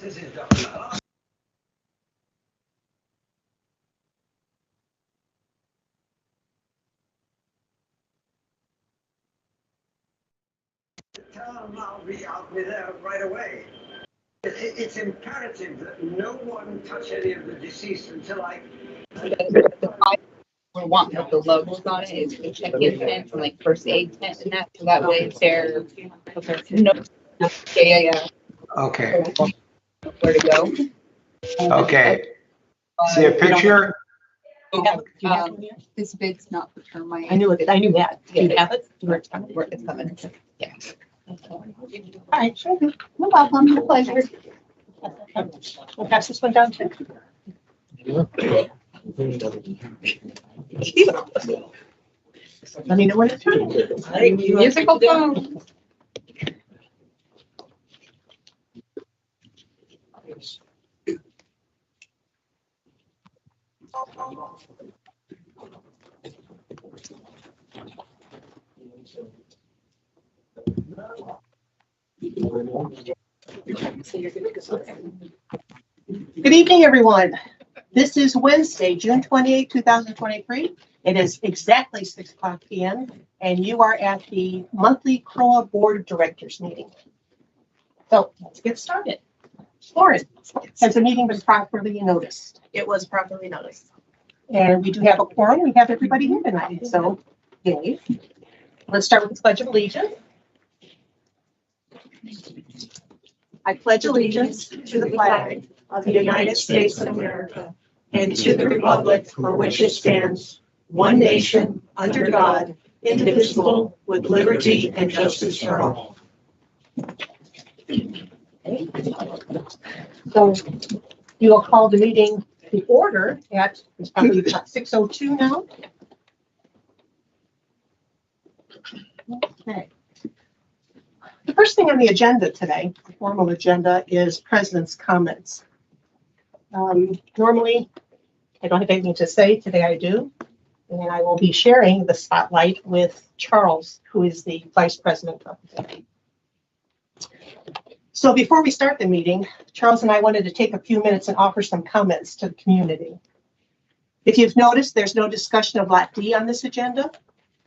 Yes, this is Dr. Tell them I'll be there right away. It's imperative that no one touch any of the deceased until I. We want what the logos on it is the check-in tent and like first aid tent and that, so that way it's there. No, yeah. Okay. Where to go? Okay. See a picture? This bid's not for termite. I knew it. I knew that. Yeah, You have it? Where it's coming. Yeah. All right, sure. No problem. My pleasure. We'll pass this one down too. Let me know when it's ready. Musical phone. Good evening, everyone. This is Wednesday, June 28, 2023. It is exactly 6:00 p.m. and you are at the monthly CROA Board of Directors meeting. So let's get started. Lauren, has the meeting been properly noticed? It was properly noticed. And we do have a quorum. We have everybody here tonight. So, Dave, let's start with the Pledge of Allegiance. I pledge allegiance to the flag of the United States of America and to the republic for which it stands, one nation, under God, indivisible, with liberty and justice for all. So you will call the meeting to order at, it's probably 6:02 now. Okay. The first thing on the agenda today, the formal agenda, is President's comments. Normally, I don't have anything to say. Today I do. And I will be sharing the spotlight with Charles, who is the Vice President of the committee. So before we start the meeting, Charles and I wanted to take a few minutes and offer some comments to the community. If you've noticed, there's no discussion of Lot D on this agenda,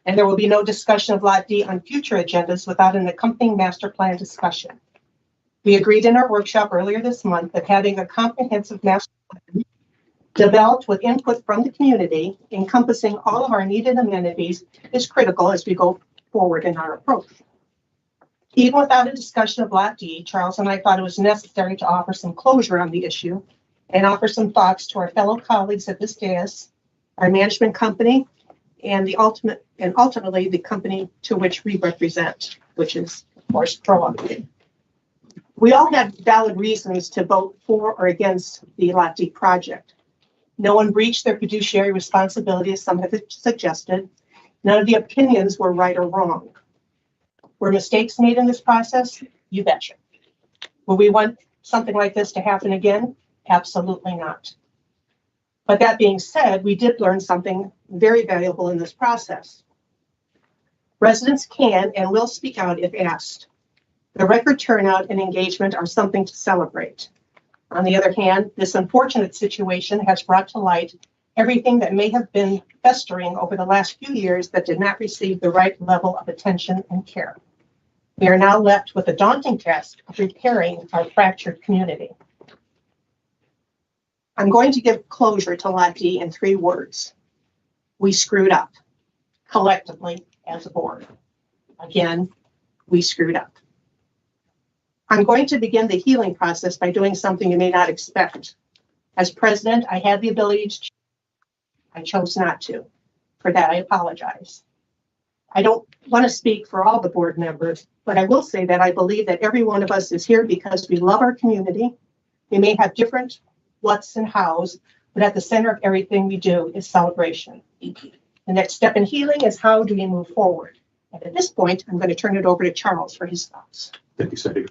and there will be no discussion of Lot D on future agendas without an accompanying master plan discussion. We agreed in our workshop earlier this month that having a comprehensive master plan developed with input from the community, encompassing all of our needed amenities, is critical as we go forward in our approach. Even without a discussion of Lot D, Charles and I thought it was necessary to offer some closure on the issue and offer some thoughts to our fellow colleagues at this dais, our management company, and ultimately the company to which we represent, which is, of course, CROA. We all had valid reasons to vote for or against the Lot D project. No one breached their fiduciary responsibility, as some have suggested. None of the opinions were right or wrong. Were mistakes made in this process? You betcha. Will we want something like this to happen again? Absolutely not. But that being said, we did learn something very valuable in this process. Residents can and will speak out if asked. The record turnout and engagement are something to celebrate. On the other hand, this unfortunate situation has brought to light everything that may have been festering over the last few years that did not receive the right level of attention and care. We are now left with the daunting task of repairing our fractured community. I'm going to give closure to Lot D in 3 words. We screwed up, collectively as a board. Again, we screwed up. I'm going to begin the healing process by doing something you may not expect. As president, I had the ability to choose. I chose not to. For that, I apologize. I don't want to speak for all the board members, but I will say that I believe that every one of us is here because we love our community. We may have different what's and how's, but at the center of everything we do is celebration. The next step in healing is how do we move forward? And at this point, I'm going to turn it over to Charles for his thoughts. Thank you, Cindy.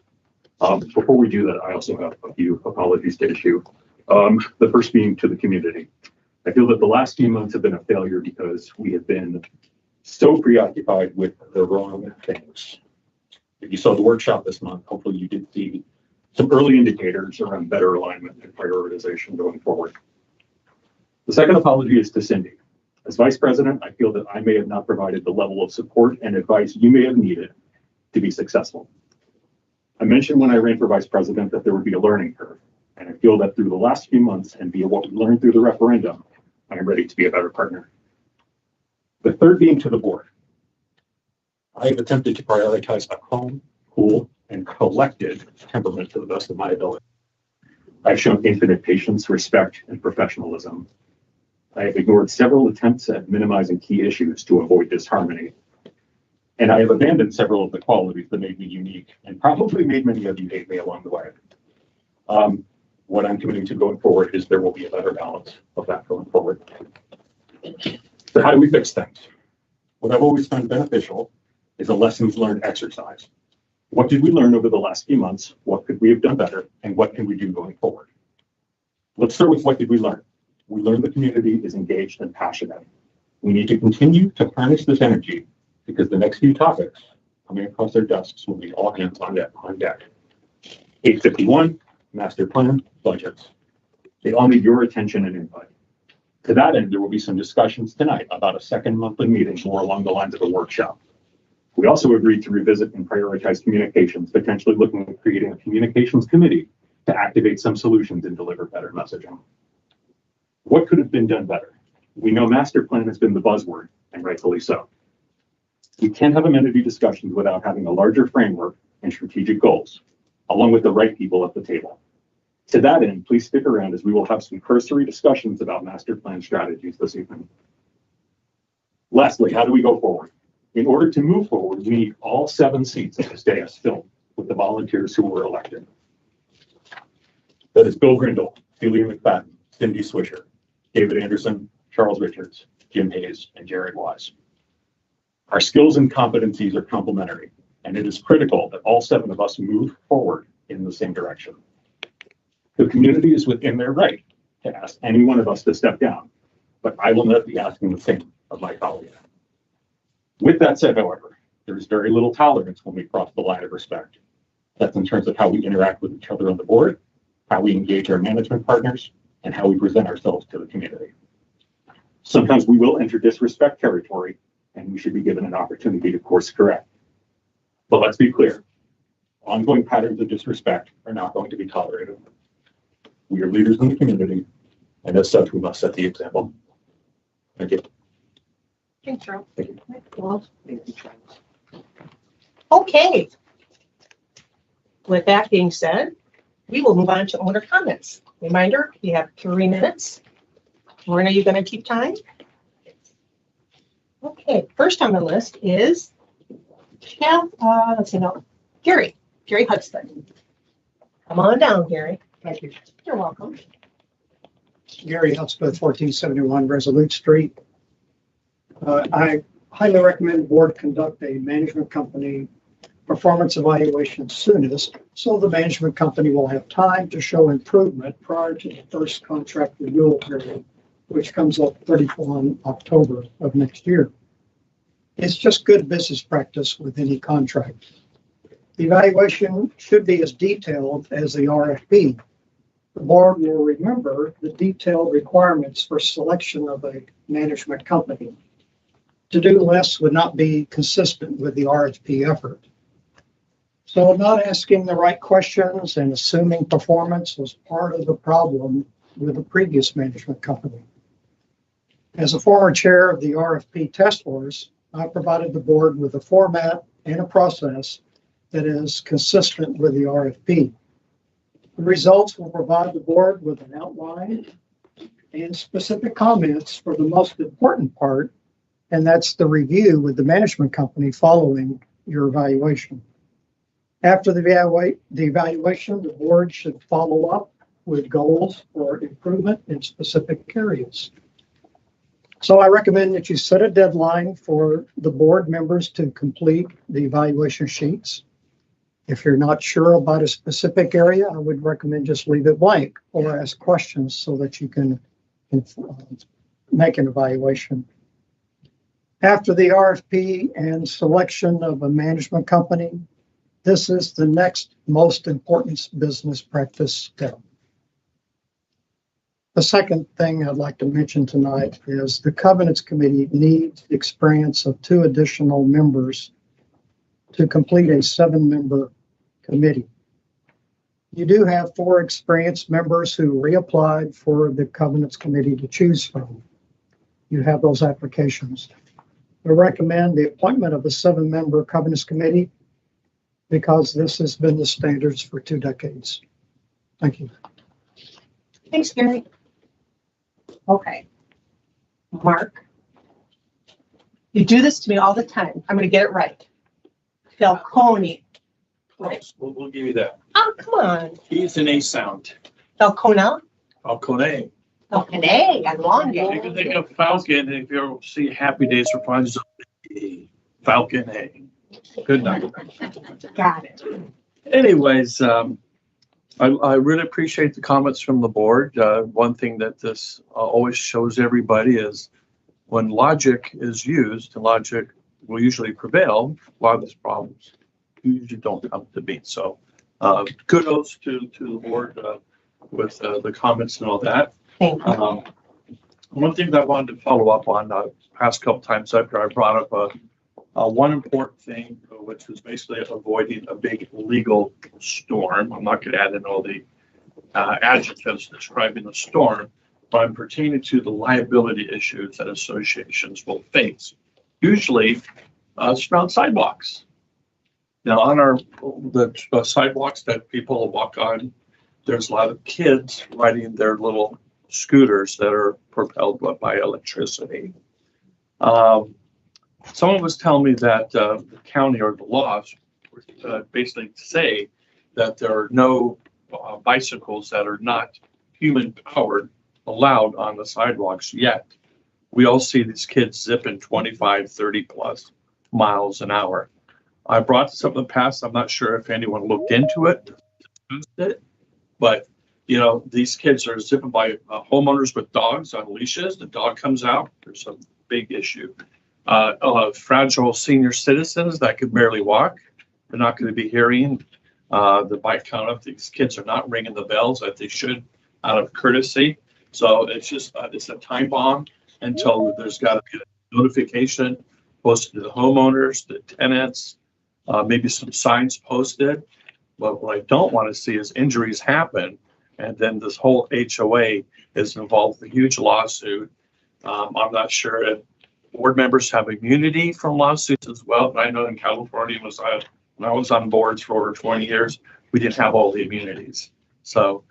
Before we do that, I also have a few apologies to issue. The first being to the community. I feel that the last few months have been a failure because we have been so preoccupied with the wrong things. If you saw the workshop this month, hopefully you did see some early indicators around better alignment and prioritization going forward. The second apology is to Cindy. As Vice President, I feel that I may have not provided the level of support and advice you may have needed to be successful. I mentioned when I ran for Vice President that there would be a learning curve, and I feel that through the last few months and via what we learned through the referendum, I am ready to be a better partner. The third being to the board. I have attempted to prioritize a calm, cool, and collected temperament to the best of my ability. I've shown infinite patience, respect, and professionalism. I have ignored several attempts at minimizing key issues to avoid disharmony. And I have abandoned several of the qualities that made me unique and probably made many of you hate me along the way. What I'm committing to going forward is there will be a better balance of that going forward. So how do we fix things? What I've always found beneficial is a lessons learned exercise. What did we learn over the last few months? What could we have done better? And what can we do going forward? Let's start with what did we learn? We learned the community is engaged and passionate. We need to continue to harness this energy because the next few topics coming across their desks will be all hands on deck. 851, master plan, budgets. They all need your attention and input. To that end, there will be some discussions tonight about a second monthly meeting more along the lines of a workshop. We also agreed to revisit and prioritize communications, potentially looking at creating a communications committee to activate some solutions and deliver better messaging. What could have been done better? We know master plan has been the buzzword, and rightfully so. We can't have amenity discussions without having a larger framework and strategic goals, along with the right people at the table. To that end, please stick around as we will have some cursory discussions about master plan strategies this evening. Lastly, how do we go forward? In order to move forward, we need all 7 seats at this dais filled with the volunteers who were elected. That is Bill Grindle, Celia McFadden, Cindy Swisher, David Anderson, Charles Richards, Jim Hayes, and Jared Wise. Our skills and competencies are complementary, and it is critical that all 7 of us move forward in the same direction. The community is within their right to ask any one of us to step down, but I will not be asking the same of my colleagues. With that said, however, there is very little tolerance when we cross the line of respect. That's in terms of how we interact with each other on the board, how we engage our management partners, and how we present ourselves to the community. Sometimes we will enter disrespect territory, and we should be given an opportunity to course correct. But let's be clear, ongoing patterns of disrespect are not going to be tolerated. We are leaders in the community, and as such, we must set the example. Thank you. Thanks, Charles. Thank you. Well, okay. With that being said, we will move on to owner comments. Reminder, you have 3 minutes. Lauren, are you going to keep time? Okay, first on the list is Gary Hudspeth. Come on down, Gary. Thank you. You're welcome. Gary Hudspeth, 1471 Resolute Street. I highly recommend the board conduct a management company performance evaluation soonest, so the management company will have time to show improvement prior to the first contract renewal period, which comes up 31 October of next year. It's just good business practice with any contract. The evaluation should be as detailed as the RFP. The board will remember the detailed requirements for selection of a management company. To do less would not be consistent with the RFP effort. So not asking the right questions and assuming performance was part of the problem with the previous management company. As a former chair of the RFP task force, I provided the board with a format and a process that is consistent with the RFP. The results will provide the board with an outline and specific comments for the most important part, and that's the review with the management company following your evaluation. After the evaluation, the board should follow up with goals for improvement in specific areas. So I recommend that you set a deadline for the board members to complete the evaluation sheets. If you're not sure about a specific area, I would recommend just leave it blank or ask questions so that you can make an evaluation. After the RFP and selection of a management company, This is the next most important business practice step. The second thing I'd like to mention tonight is the Covenants Committee needs the experience of 2 additional members to complete a 7-member committee. You do have 4 experienced members who reapplied for the Covenants Committee to choose from. You have those applications. I recommend the appointment of a 7-member Covenants Committee because this has been the standards for 2 decades. Thank you. Thanks, Gary. Okay. Mark, you do this to me all the time. I'm going to get it right. Falcone. Right. We'll give you that. Oh, come on. He's an A sound. Falcone. Falcone. Falcone. I long You it. can think of Falcon, if you ever see Happy Days for Friends, Falcon. Good night. Got it. Anyways, I really appreciate the comments from the board. One thing that this always shows everybody is when logic is used, and logic will usually prevail, a lot of these problems usually don't come to be. So kudos to the board with the comments and all that. Thank you. One thing that I wanted to follow up on past couple times after I brought up one important thing, which was basically avoiding a big legal storm. I'm not going to add in all the adjectives describing the storm, but I'm pertaining to the liability issues that associations will face. Usually, it's around sidewalks. Now, on the sidewalks that people walk on, there's a lot of kids riding their little scooters that are propelled by electricity. Someone was telling me that the county or the laws basically say that there are no bicycles that are not human powered allowed on the sidewalks yet. We all see these kids zipping 25, 30 plus miles an hour. I brought this up in the past. I'm not sure if anyone looked into it, but you know, these kids are zipping by homeowners with dogs on leashes. The dog comes out. There's a big issue. Fragile senior citizens that could barely walk. They're not going to be hearing the bike count if these kids are not ringing the bells that they should out of courtesy. So it's just it's a time bomb until there's got to be a notification posted to the homeowners, the tenants, maybe some signs posted. But what I don't want to see is injuries happen, and then this whole HOA is involved in a huge lawsuit. I'm not sure if board members have immunity from lawsuits as well, but I know in California, when I was on boards for over 20 years, we didn't have all the immunities. So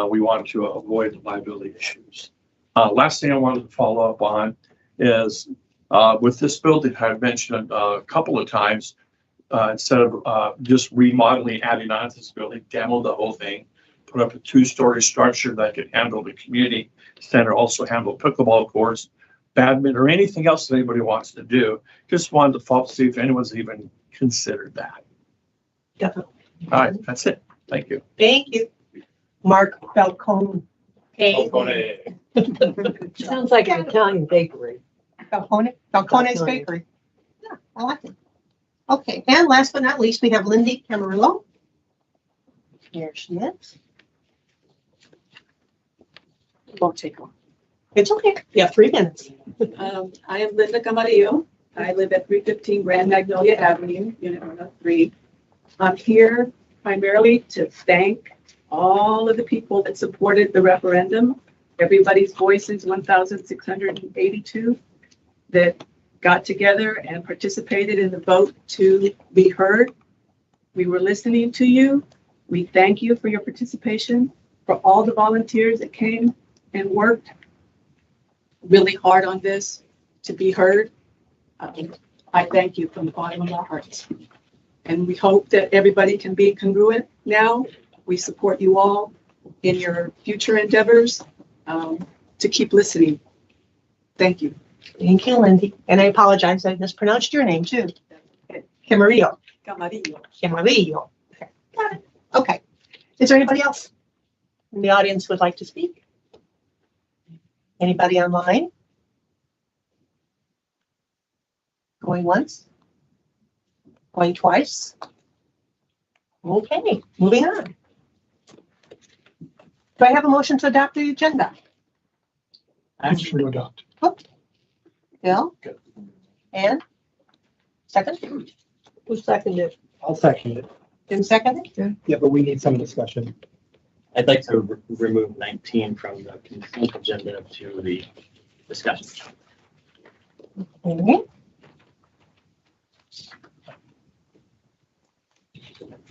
we wanted to avoid liability issues. Last thing I wanted to follow up on is with this building, I've mentioned a couple of times, instead of just remodeling, adding on to this building, demo the whole thing, put up a 2-story structure that could handle the community center, also handle pickleball courts, badminton, or anything else that anybody wants to do. Just wanted to follow, see if anyone's even considered that. Definitely. All right, that's it. Thank you. Thank you. Mark Falcone. Sounds like an Italian bakery. Falcone's Bakery. Yeah, I like it. Okay, and last but not least, we have Lindy Camarillo. Here she is. Won't take long. It's okay. You have 3 minutes. I am Linda Camarillo. I live at 315 Grand Magnolia Avenue, Unit 103. I'm here primarily to thank all of the people that supported the referendum. Everybody's voices, 1,682, that got together and participated in the vote to be heard. We were listening to you. We thank you for your participation, for all the volunteers that came and worked really hard on this to be heard. I thank you from the bottom of our hearts. And we hope that everybody can be congruent now. We support you all in your future endeavors to keep listening. Thank you. Thank you, Lindy. And I apologize, I mispronounced your name too. Camarillo. Camarillo. Camarillo. Okay. Got it. Okay. Is there anybody else in the audience who would like to speak? Anybody online? Going once? Going twice? Okay, moving on. Do I have a motion to adopt the agenda? Motion to adopt. Bill? Good. Ann? Second? Who seconded? I'll second it. Jim seconded? Yeah, but we need some discussion. I'd like to remove 19 from the consent agenda to the discussion. Okay.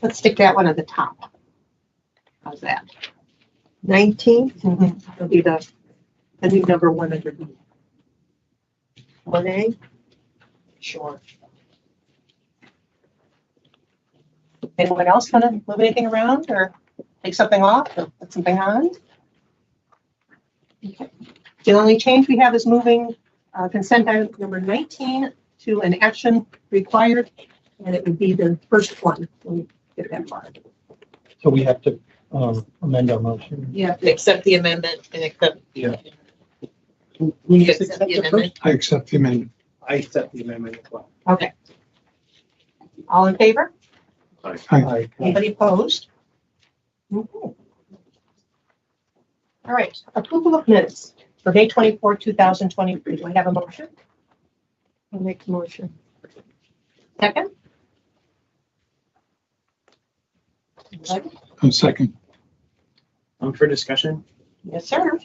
Let's stick that one at the top. How's that? 19? It'll be the new number 100. 1A? Sure. Anyone else want to move anything around or take something off or put something on? Okay. The only change we have is moving consent item number 19 to an action required, and it would be the first one when we get that far. So we have to amend our motion. You have to accept the amendment and accept. Yeah. You needs to accept the it amendment? I accept the amendment. I accept the amendment as well. Okay. All in favor? Aye. Anybody opposed? Okay. All right, approval of minutes for May 24, 2023. Do I have a motion? I'll make the motion. Second? Second. For discussion, Yes, sir.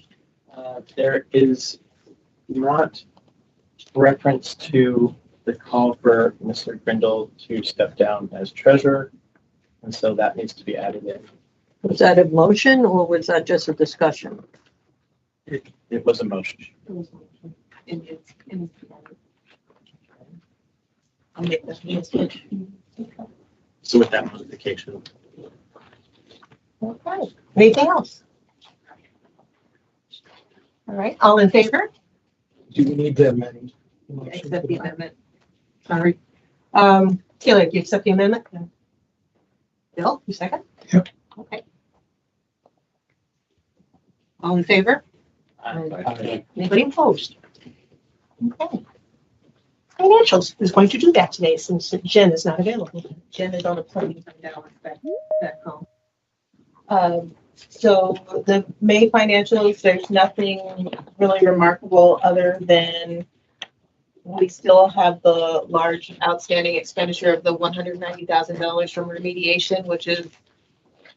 there is not reference to the call for Mr. Grindle to step down as treasurer, and so that needs to be added in. Was that a motion or was that just a discussion? It was a motion. I'll make that. So with that modification, Okay. Anything else? All right, all in favor? do we need to amend? Accept the amendment. Sorry. Taylor, do you accept the amendment? Bill, you second? Yep. Okay. All in favor? Aye. Anybody opposed? Okay. Financials is going to do that today since Jen is not available. Jen is on a plane right now, back home. So the May financials, there's nothing really remarkable other than we still have the large outstanding expenditure of the $190,000 from remediation, which is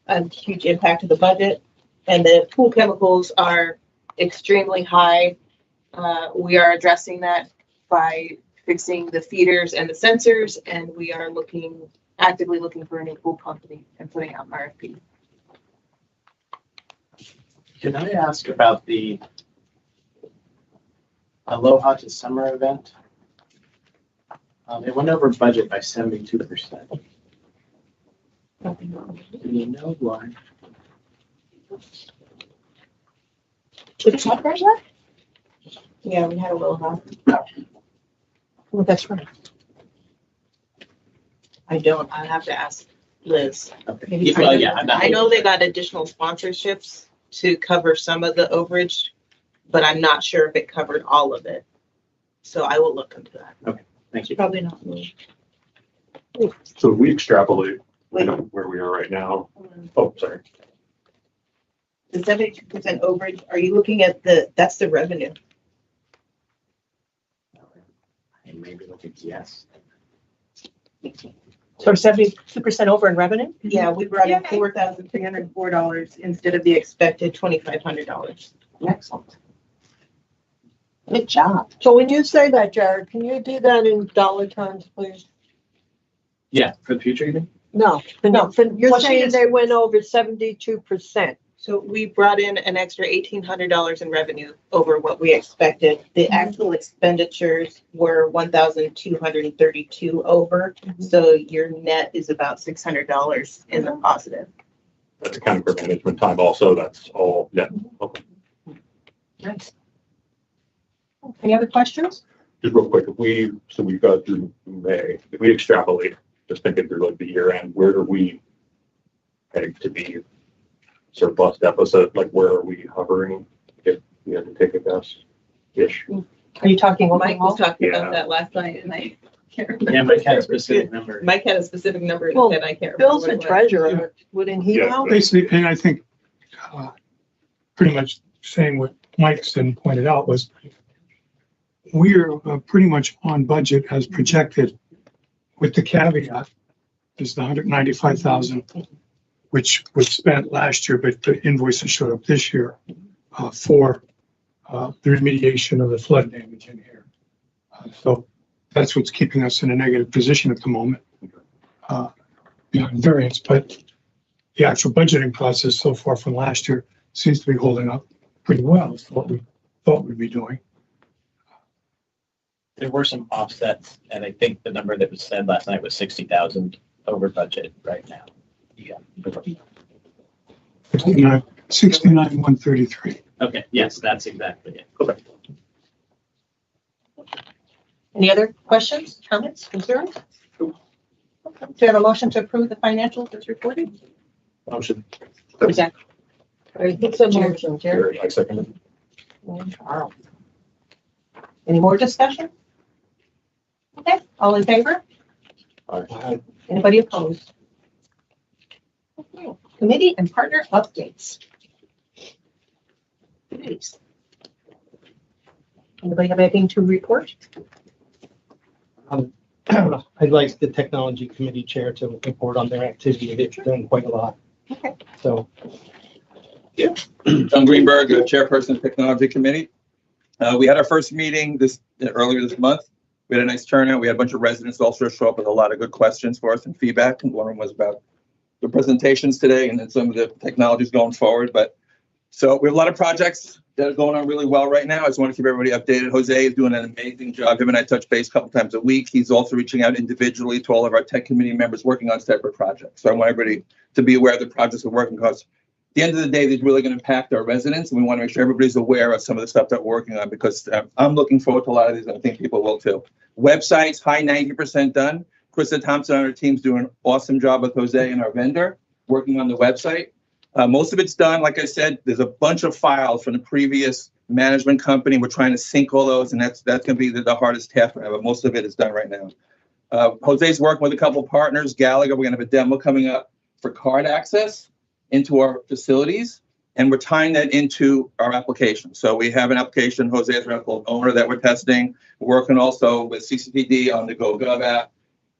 a huge impact to the budget. And the pool chemicals are extremely high. We are addressing that by fixing the feeders and the sensors, and we are actively looking for a new pool company and putting out an RFP. Can I ask about the Aloha to Summer event? It went over budget by 72%. Do you know why? Did it talk about that? Yeah, we had a little help. Well, that's right. I'll have to ask Liz. Okay. Yeah, well, yeah, I'm not- I know they got additional sponsorships to cover some of the overage, but I'm not sure if it covered all of it. So I will look into that. Thank you. Probably not me. So if we extrapolate, Wait, where we are right now. Oh, sorry. the 72% overage, are you looking at that's the revenue? I maybe look at yes. So 72% over in revenue? Yeah, we brought in Yay. $4,304 instead of the expected $2,500. Excellent. Good job. So when you say that, Jared, can you do that in dollar terms, please? Yeah, for the future, you mean? No, No. you're What she saying is- they went over 72%. So we brought in an extra $1,800 in revenue over what we expected. The actual expenditures were $1,232 over. So your net is about $600 in the positive. That's accounting for management time also, that's all net. Okay. Nice. Any other questions? Just real quick, so we've got through May, if we extrapolate, just thinking through like the year end, where are we heading to be surplus deficit? Like where are we hovering? If we had to take a guess ish. Are you talking Mike was overall? talking Yeah. about that last night and I Can't remember. Yeah, Mike had a specific number. Mike had a specific number Well, that I can't remember. Bill's what the it was. treasurer, wouldn't he Yeah. know? Basically, and I think pretty much saying what Mike said and pointed out was we're pretty much on budget as projected, with the caveat is the 195,000, which was spent last year, but the invoices showed up this year for the remediation of the flood damage in here. So that's what's keeping us in a negative position at the moment. Variance, but the actual budgeting process so far from last year seems to be holding up pretty well. It's what we thought we'd be doing. There were some offsets, and I think the number that was said last night was 60,000 over budget right now. Yeah. 69,133. Okay, yes, that's exactly it. Okay. Any other questions, comments, concerns? Okay. Do you have a motion to approve the financials as reported? Motion. Zach? It's a motion, Jerry. I second it. And Charles. Any more discussion? Okay, all in favor? Anybody opposed? Okay. Committee and partner updates. Committees. Anybody have anything to report? I'd like the technology committee chair to report on their activity. They're doing quite a lot. Okay. So John Greenberg, Chairperson of the Technology Committee. We had our first meeting earlier this month. We had a nice turnout. We had a bunch of residents also show up with a lot of good questions for us and feedback. And one of them was about the presentations today and then some of the technologies going forward. But so we have a lot of projects that are going on really well right now. I just want to keep everybody updated. Jose is doing an amazing job. Him and I touch base a couple times a week. He's also reaching out individually to all of our tech committee members working on separate projects. So I want everybody to be aware of the projects we're working on, because at the end of the day, they're really going to impact our residents. And we want to make sure everybody's aware of some of the stuff that we're working on, because I'm looking forward to a lot of these, and I think people will too. Websites, high 90% done. Krista Thompson and her team's doing an awesome job with Jose and our vendor working on the website. Most of it's done. Like I said, there's a bunch of files from the previous management company. We're trying to sync all those, and that's going to be the hardest task, but most of it is done right now. Jose's working with a couple of partners. Gallagher, we're going to have a demo coming up for card access into our facilities, and we're tying that into our application. So we have an application, Jose has called Owner, that we're testing. We're working also with CCPD on the GoGov app,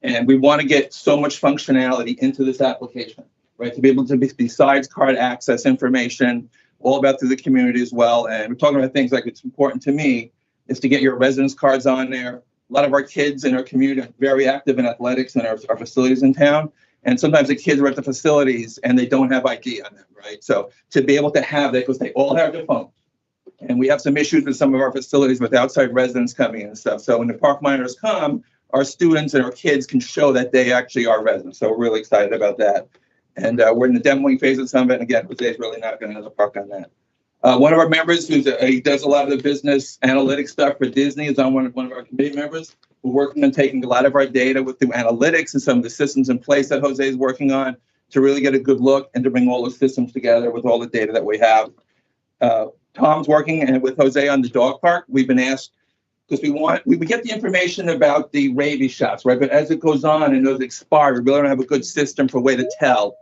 and we want to get so much functionality into this application, right? To be able to be, besides card access information, all about through the community as well. And we're talking about things like, it's important to me is to get your residence cards on there. A lot of our kids in our community are very active in athletics and our facilities in town. And sometimes the kids are at the facilities and they don't have ID on them, right? So to be able to have that, because they all have their phone. And we have some issues with some of our facilities with outside residents coming in and stuff. So when the park monitors come, our students and our kids can show that they actually are residents. So we're really excited about that. And we're in the demoing phase of some of it. And again, Jose is really not going to park on that. One of our members, he does a lot of the business analytics stuff for Disney, is on one of our committee members. We're working on taking a lot of our data with the analytics and some of the systems in place that Jose is working on to really get a good look and to bring all those systems together with all the data that we have. Tom's working with Jose on the dog park. We've been asked, because we get the information about the rabies shots, right? But as it goes on and those expire, we really don't have a good system for a way to tell.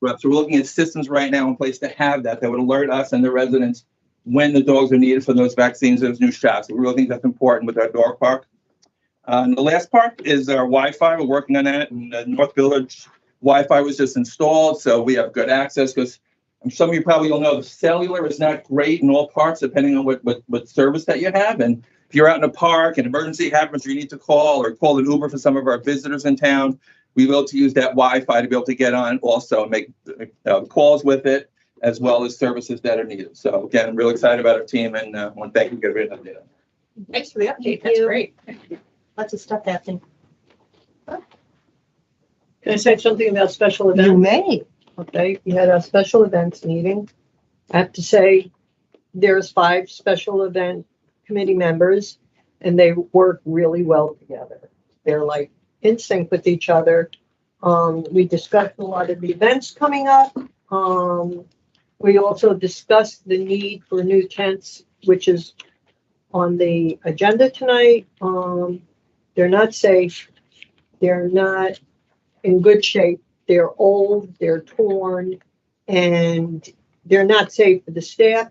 So we're looking at systems right now in place to have that would alert us and the residents when the dogs are needed for those vaccines, those new shots. We really think that's important with our dog park. And the last part is our Wi-Fi. We're working on that. And North Village Wi-Fi was just installed, so we have good access, because some of you probably will know the cellular is not great in all parts, depending on what service that you have. And if you're out in a park, an emergency happens, or you need to call an Uber for some of our visitors in town, we will to use that Wi-Fi to be able to get on also and make calls with it, as well as services that are needed. So again, I'm really excited about our team, and I want to thank you for getting an update on it. Thanks for the update. That's great. Lots of stuff happening. Can I say something about special You events? may. Okay, we had a special events meeting. I have to say, there's 5 special event committee members, and they work really well together. They're like in sync with each other. We discussed a lot of the events coming up. We also discussed the need for new tents, which is on the agenda tonight. They're not safe. They're not in good shape. They're old, they're torn, and they're not safe for the staff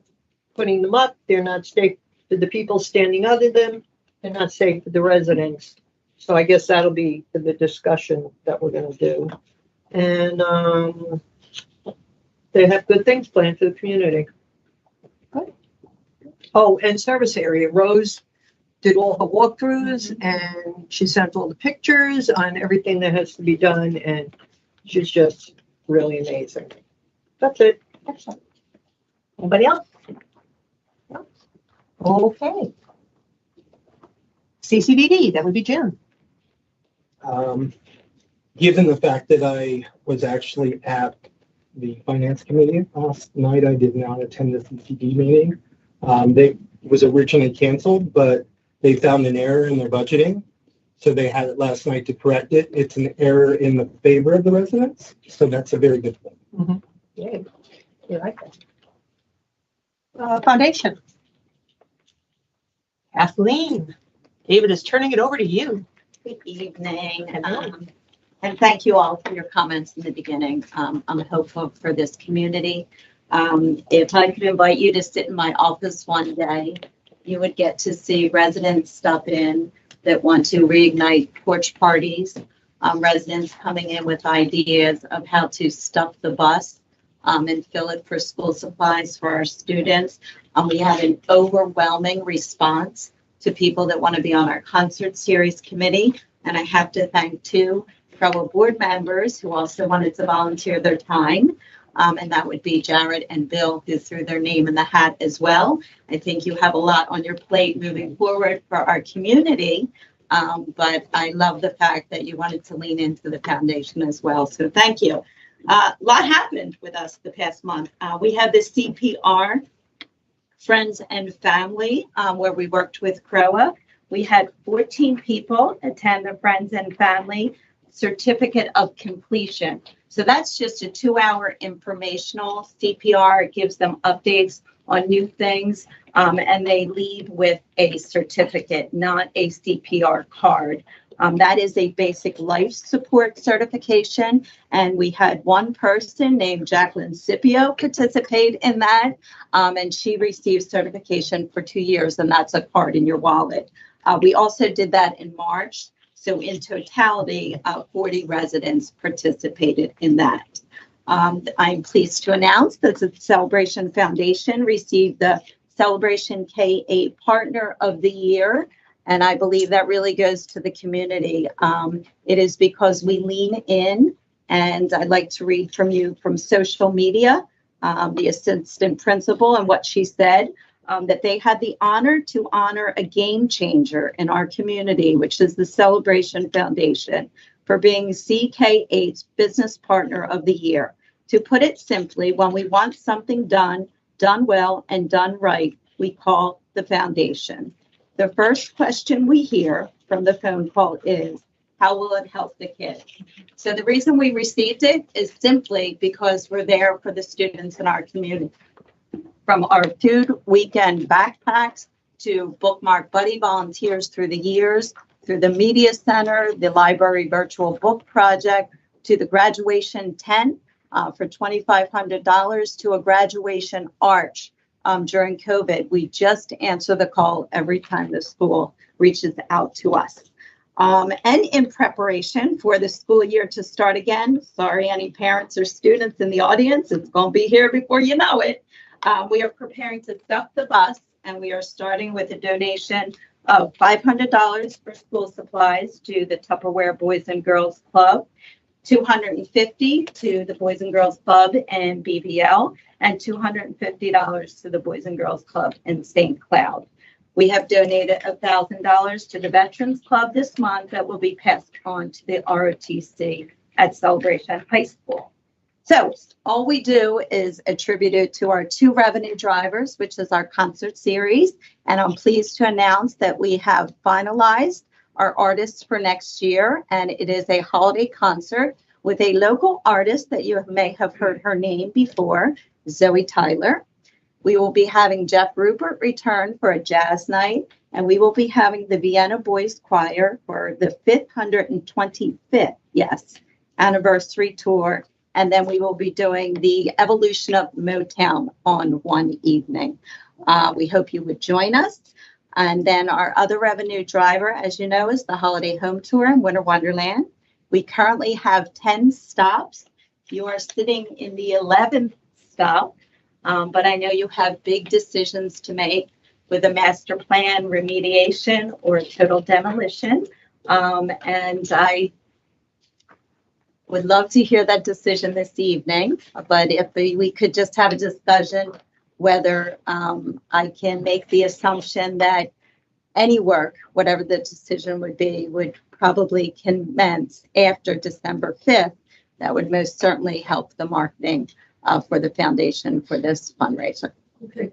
putting them up. They're not safe for the people standing under them. They're not safe for the residents. So I guess that'll be for the discussion that we're gonna do. And, they have good things planned for the community. Good. Oh, and service area. Rose did all her walkthroughs and she sent all the pictures on everything that has to be done, and she's just really amazing. That's it. Excellent. Anybody else? No? Okay. CCBD, that would be Jim. Given the fact that I was actually at the finance committee last night, I did not attend the CCD meeting. They was originally canceled, but they found an error in their budgeting. So they had it last night to correct it. It's an error in the favor of the residents. So that's a very good thing. Mm-hmm. Yeah, you like that. Foundation. Kathleen, David is turning it over to you. Good evening, and thank you all for your comments in the beginning. I'm hopeful for this community. If I could invite you to sit in my office one day, you would get to see residents stop in that want to reignite porch parties, residents coming in with ideas of how to stuff the bus and fill it for school supplies for our students. We had an overwhelming response to people that want to be on our concert series committee. And I have to thank two CROA board members who also wanted to volunteer their time. And that would be Jared and Bill, who threw their name in the hat as well. I think you have a lot on your plate moving forward for our community. But I love the fact that you wanted to lean into the foundation as well. So thank you. A lot happened with us the past month. We had the CPR Friends and Family, where we worked with CROA. We had 14 people attend the Friends and Family Certificate of Completion. So that's just a 2-hour informational CPR. It gives them updates on new things, and they leave with a certificate, not a CPR card. That is a basic life support certification, and we had one person named Jacqueline Scipio participate in that, and she received certification for 2 years, and that's a card in your wallet. We also did that in March. So in totality, 40 residents participated in that. I'm pleased to announce that the Celebration Foundation received the Celebration K-8 Partner of the Year. And I believe that really goes to the community. It is because we lean in, and I'd like to read from you from social media, the assistant principal and what she said. That they had the honor to honor a game changer in our community, which is the Celebration Foundation, for being CK8's Business Partner of the Year. To put it simply, when we want something done well, and done right, we call the foundation. The first question we hear from the phone call is, how will it help the kids? So the reason we received it is simply because we're there for the students in our community. From our food weekend backpacks to bookmark buddy volunteers through the years, through the media center, the library virtual book project, to the graduation tent for $2,500, to a graduation arch during COVID. We just answer the call every time the school reaches out to us. And in preparation for the school year to start again, sorry, any parents or students in the audience, it's going to be here before you know it. We are preparing to stuff the bus, and we are starting with a donation of $500 for school supplies to the Tupperware Boys and Girls Club, $250 to the Boys and Girls Club and BBL, and $250 to the Boys and Girls Club in St. Cloud. We have donated $1,000 to the Veterans Club this month that will be passed on to the ROTC at Celebration High School. So all we do is attribute it to our 2 revenue drivers, which is our concert series. And I'm pleased to announce that we have finalized our artists for next year. And it is a holiday concert with a local artist that you may have heard her name before, Zoe Tyler. We will be having Jeff Rupert return for a jazz night, and we will be having the Vienna Boys Choir for the 525th, yes, anniversary tour. And then we will be doing the evolution of Motown on one evening. We hope you would join us. And then our other revenue driver, as you know, is the Holiday Home Tour in Winter Wonderland. We currently have 10 stops. You are sitting in the 11th stop, but I know you have big decisions to make with a master plan remediation or total demolition. And I would love to hear that decision this evening, but if we could just have a discussion whether I can make the assumption that any work, whatever the decision would be, would probably commence after December 5th. That would most certainly help the marketing for the foundation for this fundraiser. Okay.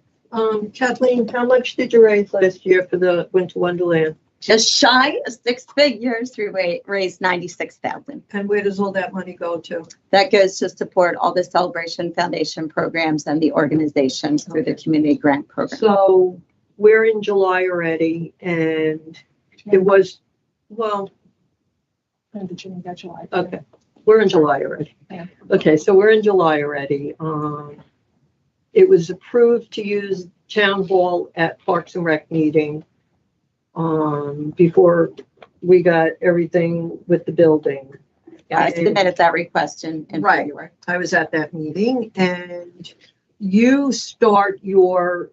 Kathleen, how much did you raise last year for the Winter Wonderland? Just shy of 6 figures, we raised $96,000. And where does all that money go to? That goes to support all the Celebration Foundation programs and the organizations through the community grant program. So we're in July already, and it was, well, July. okay, we're in July already. Yeah. Okay, so we're in July already. It was approved to use town hall at Parks and Rec meeting before we got everything with the building. Yeah, I submitted that request in Right. February. I was at that meeting, and you start your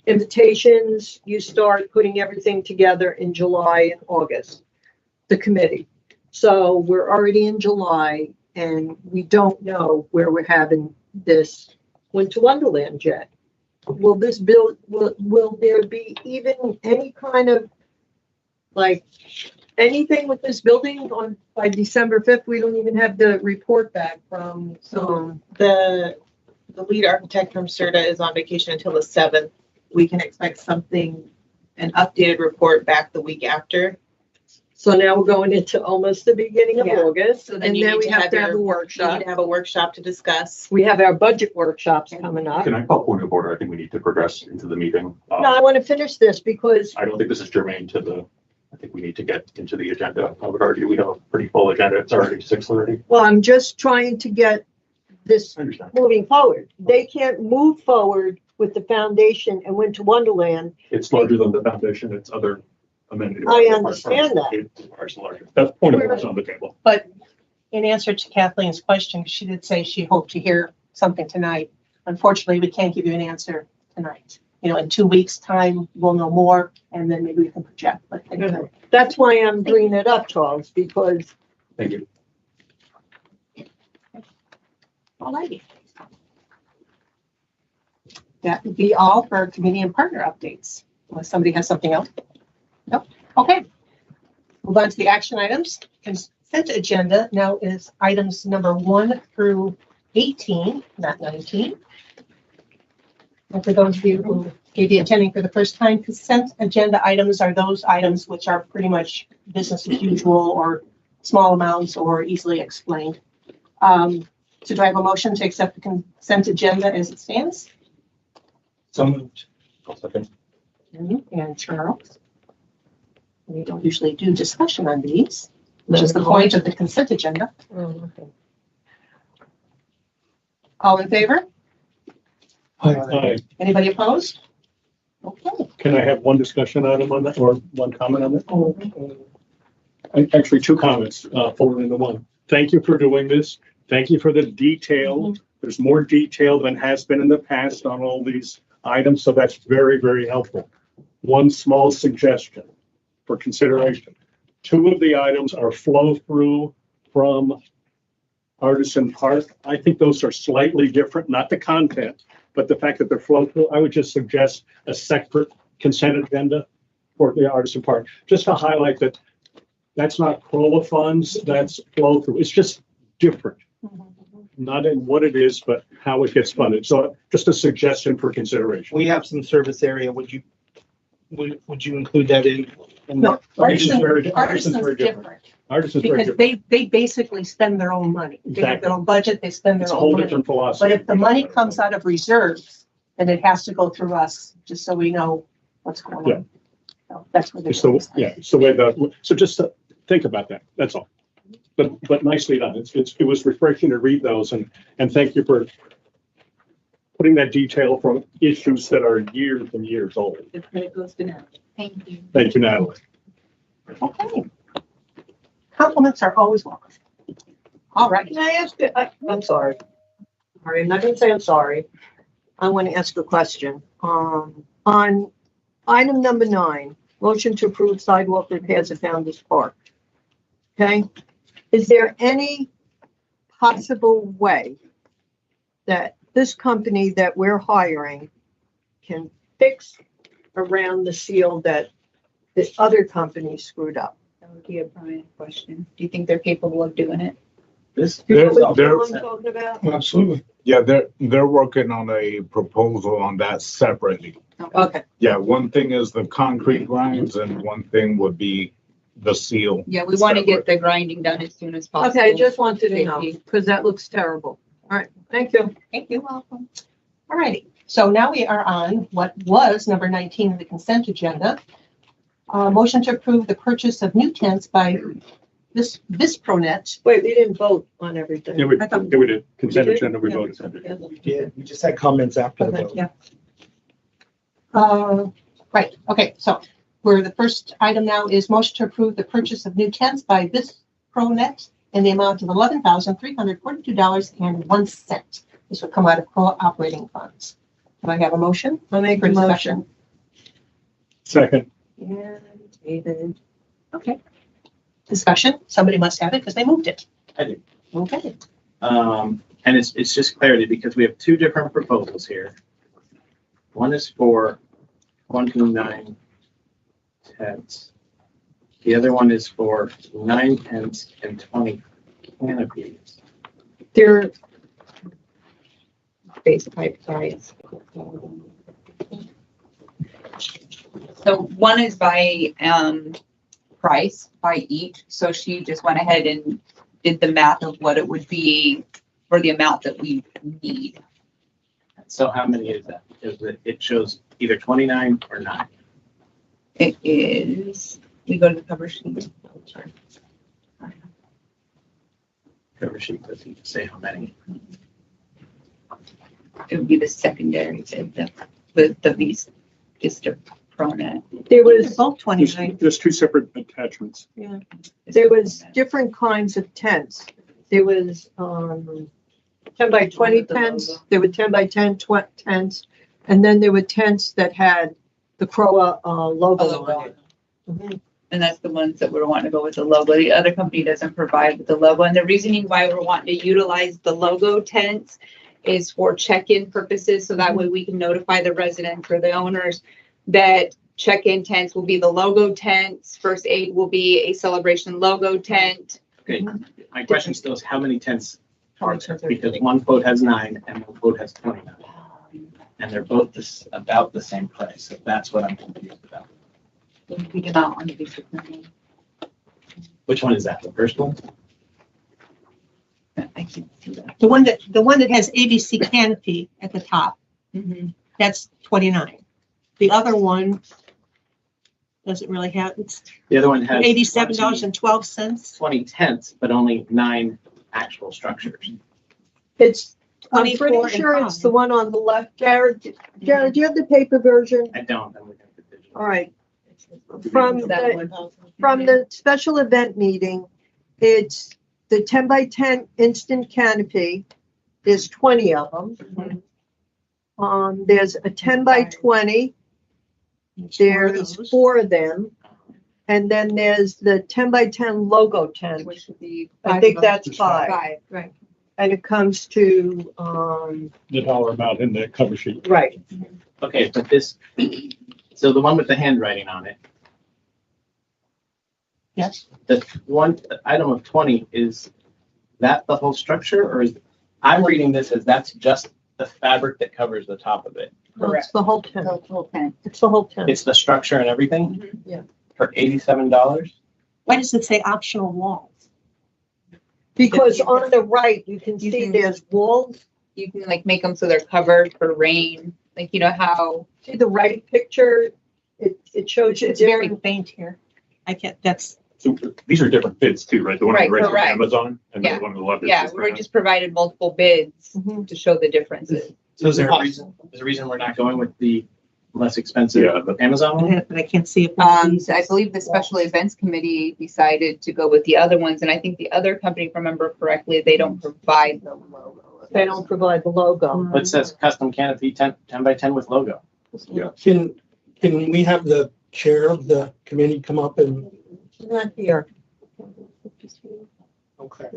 invitations, you start putting everything together in July and August, the committee. So we're already in July, and we don't know where we're having this Winter Wonderland yet. Will this build, will there be even any kind of, like, anything with this building on, by December 5th? We don't even have the report back from, The lead architect from CERTA is on vacation until the 7th. We can expect something, an updated report back the week after. so now we're going into almost the beginning of Yeah. August, So and then then you need we to have have to have your- the We workshop. need to have a workshop to discuss. We have our budget workshops coming up. Can I call point of order? I think we need to progress into the meeting. No, I want to finish this because I don't think this is germane to I think we need to get into the agenda. I would argue we have a pretty full agenda. It's already 6:30. well, I'm just trying to get this I understand. moving forward. They can't move forward with the foundation and Winter Wonderland. It's larger than the foundation. It's other amenities. I understand that. It's larger. That's point of order on the table. But in answer to Kathleen's question, she did say she hoped to hear something tonight. Unfortunately, we can't give you an answer tonight. You know, in 2 weeks' time, we'll know more, and then maybe we can project. But anyway, That's why I'm bringing it up, Charles, because Thank you. all righty. That would be all for committee and partner updates, unless somebody has something else. Nope. Okay. Move on to the action items. Consent agenda now is items number 1 through 18, not 19. And for those of you who may be attending for the first time, consent agenda items are those items which are pretty much business as usual or small amounts or easily explained. So do I have a motion to accept the consent agenda as it stands? So moved. I'll second. And Charles? We don't usually do discussion on these, which is the point of the consent agenda. All in favor? Hi, Anybody opposed? Okay. can I have one discussion item on that or one comment on that? Oh. Actually, two comments, folded into one. Thank you for doing this. Thank you for the detail. There's more detail than has been in the past on all these items, so that's very, very helpful. One small suggestion for consideration. 2 of the items are flow through from Artisan Park. I think those are slightly different, not the content, but the fact that they're flow through. I would just suggest a separate consent agenda for the Artisan Park, just to highlight that that's not CROA funds, that's flow through. It's just different. Not in what it is, but how it gets funded. So just a suggestion for consideration. We have some service area. Would you include that in No, Artisan's very artisan's different. different, Artisan's very because different. they basically spend their own money. They have their own budget, they spend It's their a own whole money. different philosophy. But if the money comes out of reserves, then it has to go through us, just so we know what's going on. So that's what it It's the, is. yeah, it's the way so just think about that, that's all. But nicely done. It was refreshing to read those, and thank you for putting that detail from issues that are years and years old. The credit goes to now. Thank you. Thank you, Natalie. Okay. Compliments are always welcome. All right. Can I ask, I'm sorry. All right, I'm not gonna say I'm sorry. I want to ask a question. On item number 9, motion to approve sidewalk repairs at Founder's Park. Okay, is there any possible way that this company that we're hiring can fix around the seal that the other company screwed up? That would be a Brian question. Do you think they're capable of doing it? This, You know There's- what there's- I'm talking about? Absolutely. Yeah, they're working on a proposal on that separately. Okay, Yeah, one thing is the concrete grinds and one thing would be the seal. Yeah, we want to get the grinding done as soon as possible. okay, I just wanted to know, Safety. because that looks terrible. All right, thank you. You're welcome. All righty. So now we are on what was number 19 of the consent agenda. Motion to approve the purchase of new tents by Vispronet. Wait, we didn't vote on everything. Yeah, we did consent We did? agenda, we Yeah. voted. Yeah, we just had comments after the Okay, vote. yeah. Right, okay, so where the first item now is motion to approve the purchase of new tents by Vispronet in the amount of $11,342.01. This will come out of CROA operating funds. Do I have a motion? I'll make For a discussion. motion. Second, And David. Okay. Discussion, somebody must have it because they moved it. I do. Okay. And it's just clarity because we have two different proposals here. One is for 29 tents. The other one is for 9 tents and 20 canopies. They're, Base pipe size. So one is by price by each. So she just went ahead and did the math of what it would be for the amount that we need. So how many is that? It shows either 29 or 9. It is, we go to the cover sheet. Oh, sorry. Cover sheet doesn't say how many. It would be the secondary, the Vista Pronet. there was, Both 29. there's two separate attachments. there was different kinds of tents. There was, 10 by 20 tents, there were 10 by 10 tents, and then there were tents that had the CROA, logo on it. Mhm. And that's the ones that we're wanting to go with the logo. The other company doesn't provide with the logo. And the reasoning why we're wanting to utilize the logo tents is for check-in purposes. So that way we can notify the residents or the owners that check-in tents will be the logo tents. First aid will be a celebration logo tent. Okay, my question still is how many tents are there? Because one quote has 9 and one quote has 29. And they're both about the same price. So that's what I'm confused about. We do not want to be significant. Which one is that? The first one? I can see that. The one that has ABC canopy at the top, that's 29. The other one doesn't really have, it's The other one has $87.12. 20 tents, but only 9 actual structures. It's, I'm 24 pretty and sure it's 5. the one on the left. Jared, do you have the paper version? I don't. I'm looking at the digital. All right. From the special event meeting, it's the 10 by 10 instant canopy. There's 20 of them. There's a 10 by 20. There's 4 of them. And then there's the 10 by 10 logo tent. Which would be I think that's Just 5. right. And it comes to, The dollar amount in the cover sheet. right. Okay, but this, so the one with the handwriting on it, Yes. the item of 20, is that the whole structure or is, I'm reading this as that's just the fabric that covers the top of it. No, it's the whole tent. Whole tent. It's the whole tent. It's the structure and everything? For $87? Why does it say optional walls? Because on the right, you can You see can- there's walls. You can like make them so they're covered for rain, like you know how, See the right picture? It shows you It's very different. faint here. I can't, that's, So these are different bids too, right? The one on the Right, right is correct. Amazon and Yeah. the one on the left is. yeah, just we Grant. just provided multiple bids Mhm. to show the differences. So is there a reason, we're not going with the less expensive Yeah, but- Amazon one? but I can't see it. So I believe the special events committee decided to go with the other ones, and I think the other company, if I remember correctly, they don't provide the logo. They don't provide the logo. It says custom canopy 10 by 10 with logo. Can we have the chair of the committee come up and? Not here. Okay.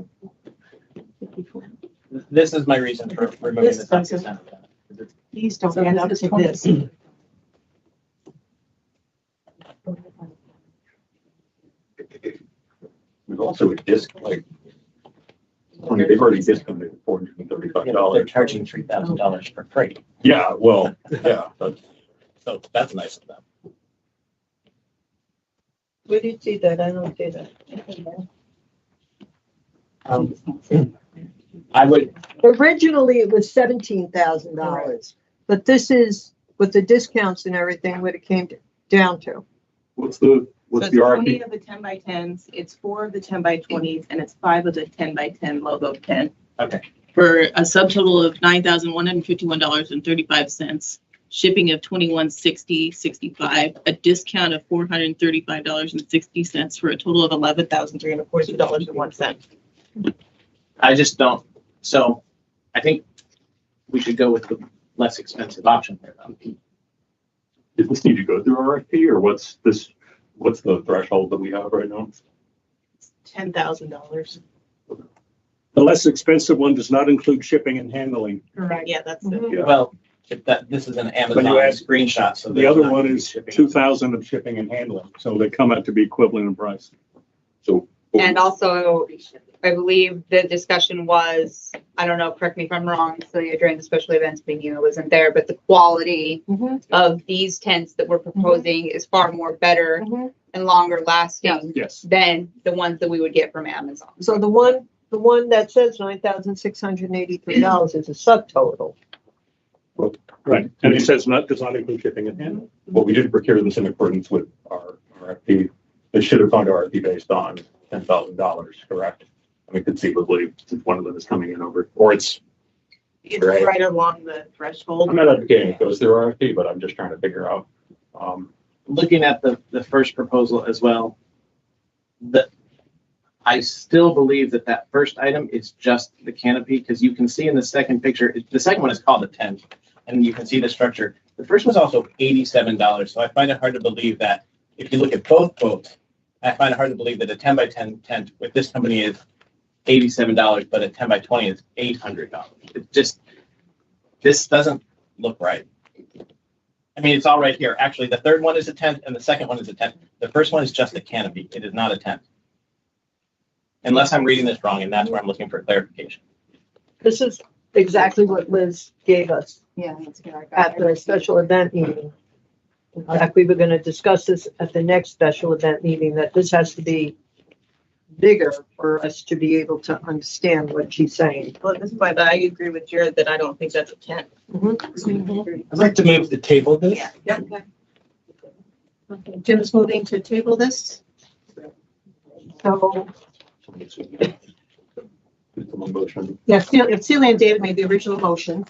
This is my reason for removing This the doesn't- 10%. These don't add up to this. We've also like, I mean, they've already discounted $435. They're charging $3,000 for freight, Yeah, well, yeah, but so that's nice of them. Where do you see that? I don't see that. I would, Originally, it was $17,000, but this is with the discounts and everything, what it came down to. what's So the it's 20 RFP? of the 10 by 10s, it's 4 of the 10 by 20s, and it's 5 of the 10 by 10 logo pen. okay. For a subtotal of $9,151.35, shipping of $21.60.65, a discount of $435.60 for a total of $11,342.01. I just don't, so I think we should go with the less expensive option here. Does this need to go through RFP or what's the threshold that we have right now? $10,000. The less expensive one does not include shipping and handling. Correct. Yeah, that's it. Yeah. Well, if this is an Amazon you add- screenshot, so. The there's other not one is shipping. 2,000 of shipping and handling, so they come out to be equivalent in price. So. And also, I believe the discussion was, I don't know, correct me if I'm wrong, Celia, during the special events meeting, I wasn't there, but the quality of these tents that we're proposing is far more better and longer lasting Yes. than the ones that we would get from Amazon. So the one that says $9,683 is a subtotal. Right. And it says does not include shipping and handling. Well, we did procure this in accordance with our RFP. It should have gone to RFP based on $10,000, correct? I mean, conceivably, since one of them is coming in over, or it's, It's Right. right along the threshold. I'm not advocating it goes through RFP, but I'm just trying to figure out. Looking at the first proposal as well, I still believe that first item is just the canopy, because you can see in the second picture, the second one is called a tent, and you can see the structure. The first one's also $87, so I find it hard to believe that if you look at both quotes, I find it hard to believe that a 10 by 10 tent with this company is $87, but a 10 by 20 is $800. It just, this doesn't look right. I mean, it's all right here. Actually, the third one is a tent and the second one is a tent. The first one is just a canopy. It is not a tent. Unless I'm reading this wrong, and that's where I'm looking for clarification. This is exactly what Liz gave us Yeah, that's good. at the special event meeting. In fact, we were going to discuss this at the next special event meeting, that this has to be bigger for us to be able to understand what she's saying. Well, this is why, but I agree with Jared that I don't think that's a tent. I'd like to move the table this. Yeah. Okay, Jim's moving to table this. So, Motion. yeah, if Celia and David made the original motion.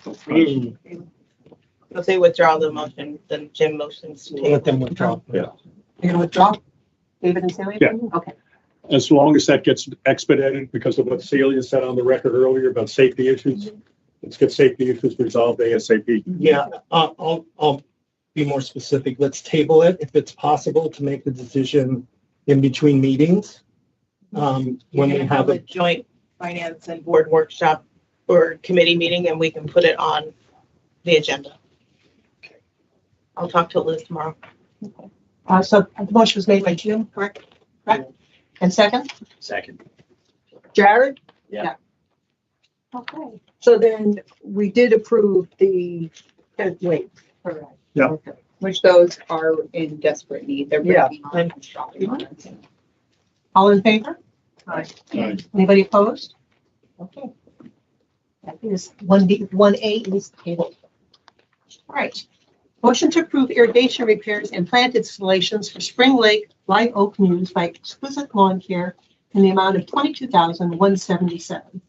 If they withdraw the motion, then Jim motions to Let table. them withdraw. Yeah. You're gonna withdraw? David and Celia? Yeah. Okay. As long as that gets expedited because of what Celia said on the record earlier about safety issues. Let's get safety issues resolved ASAP. Yeah, I'll be more specific. Let's table it if it's possible to make the decision in between meetings. When we have a it. joint finance and board workshop or committee meeting, and we can put it on the agenda. I'll talk to Liz tomorrow. So the motion was made by Jim, correct? Correct. And second? Second. Jared? Yeah. Okay. So then we did approve the tent weight. Correct. Yeah. Okay. which those are in desperate need. They're Yeah, breaking on construction lines. All in favor? Aye. Anybody opposed? Okay. That is 1A is tabled. All right. Motion to approve irrigation repairs and plant installations for Spring Lake Live Oak News by Exquisite Lawn Care in the amount of $22,177.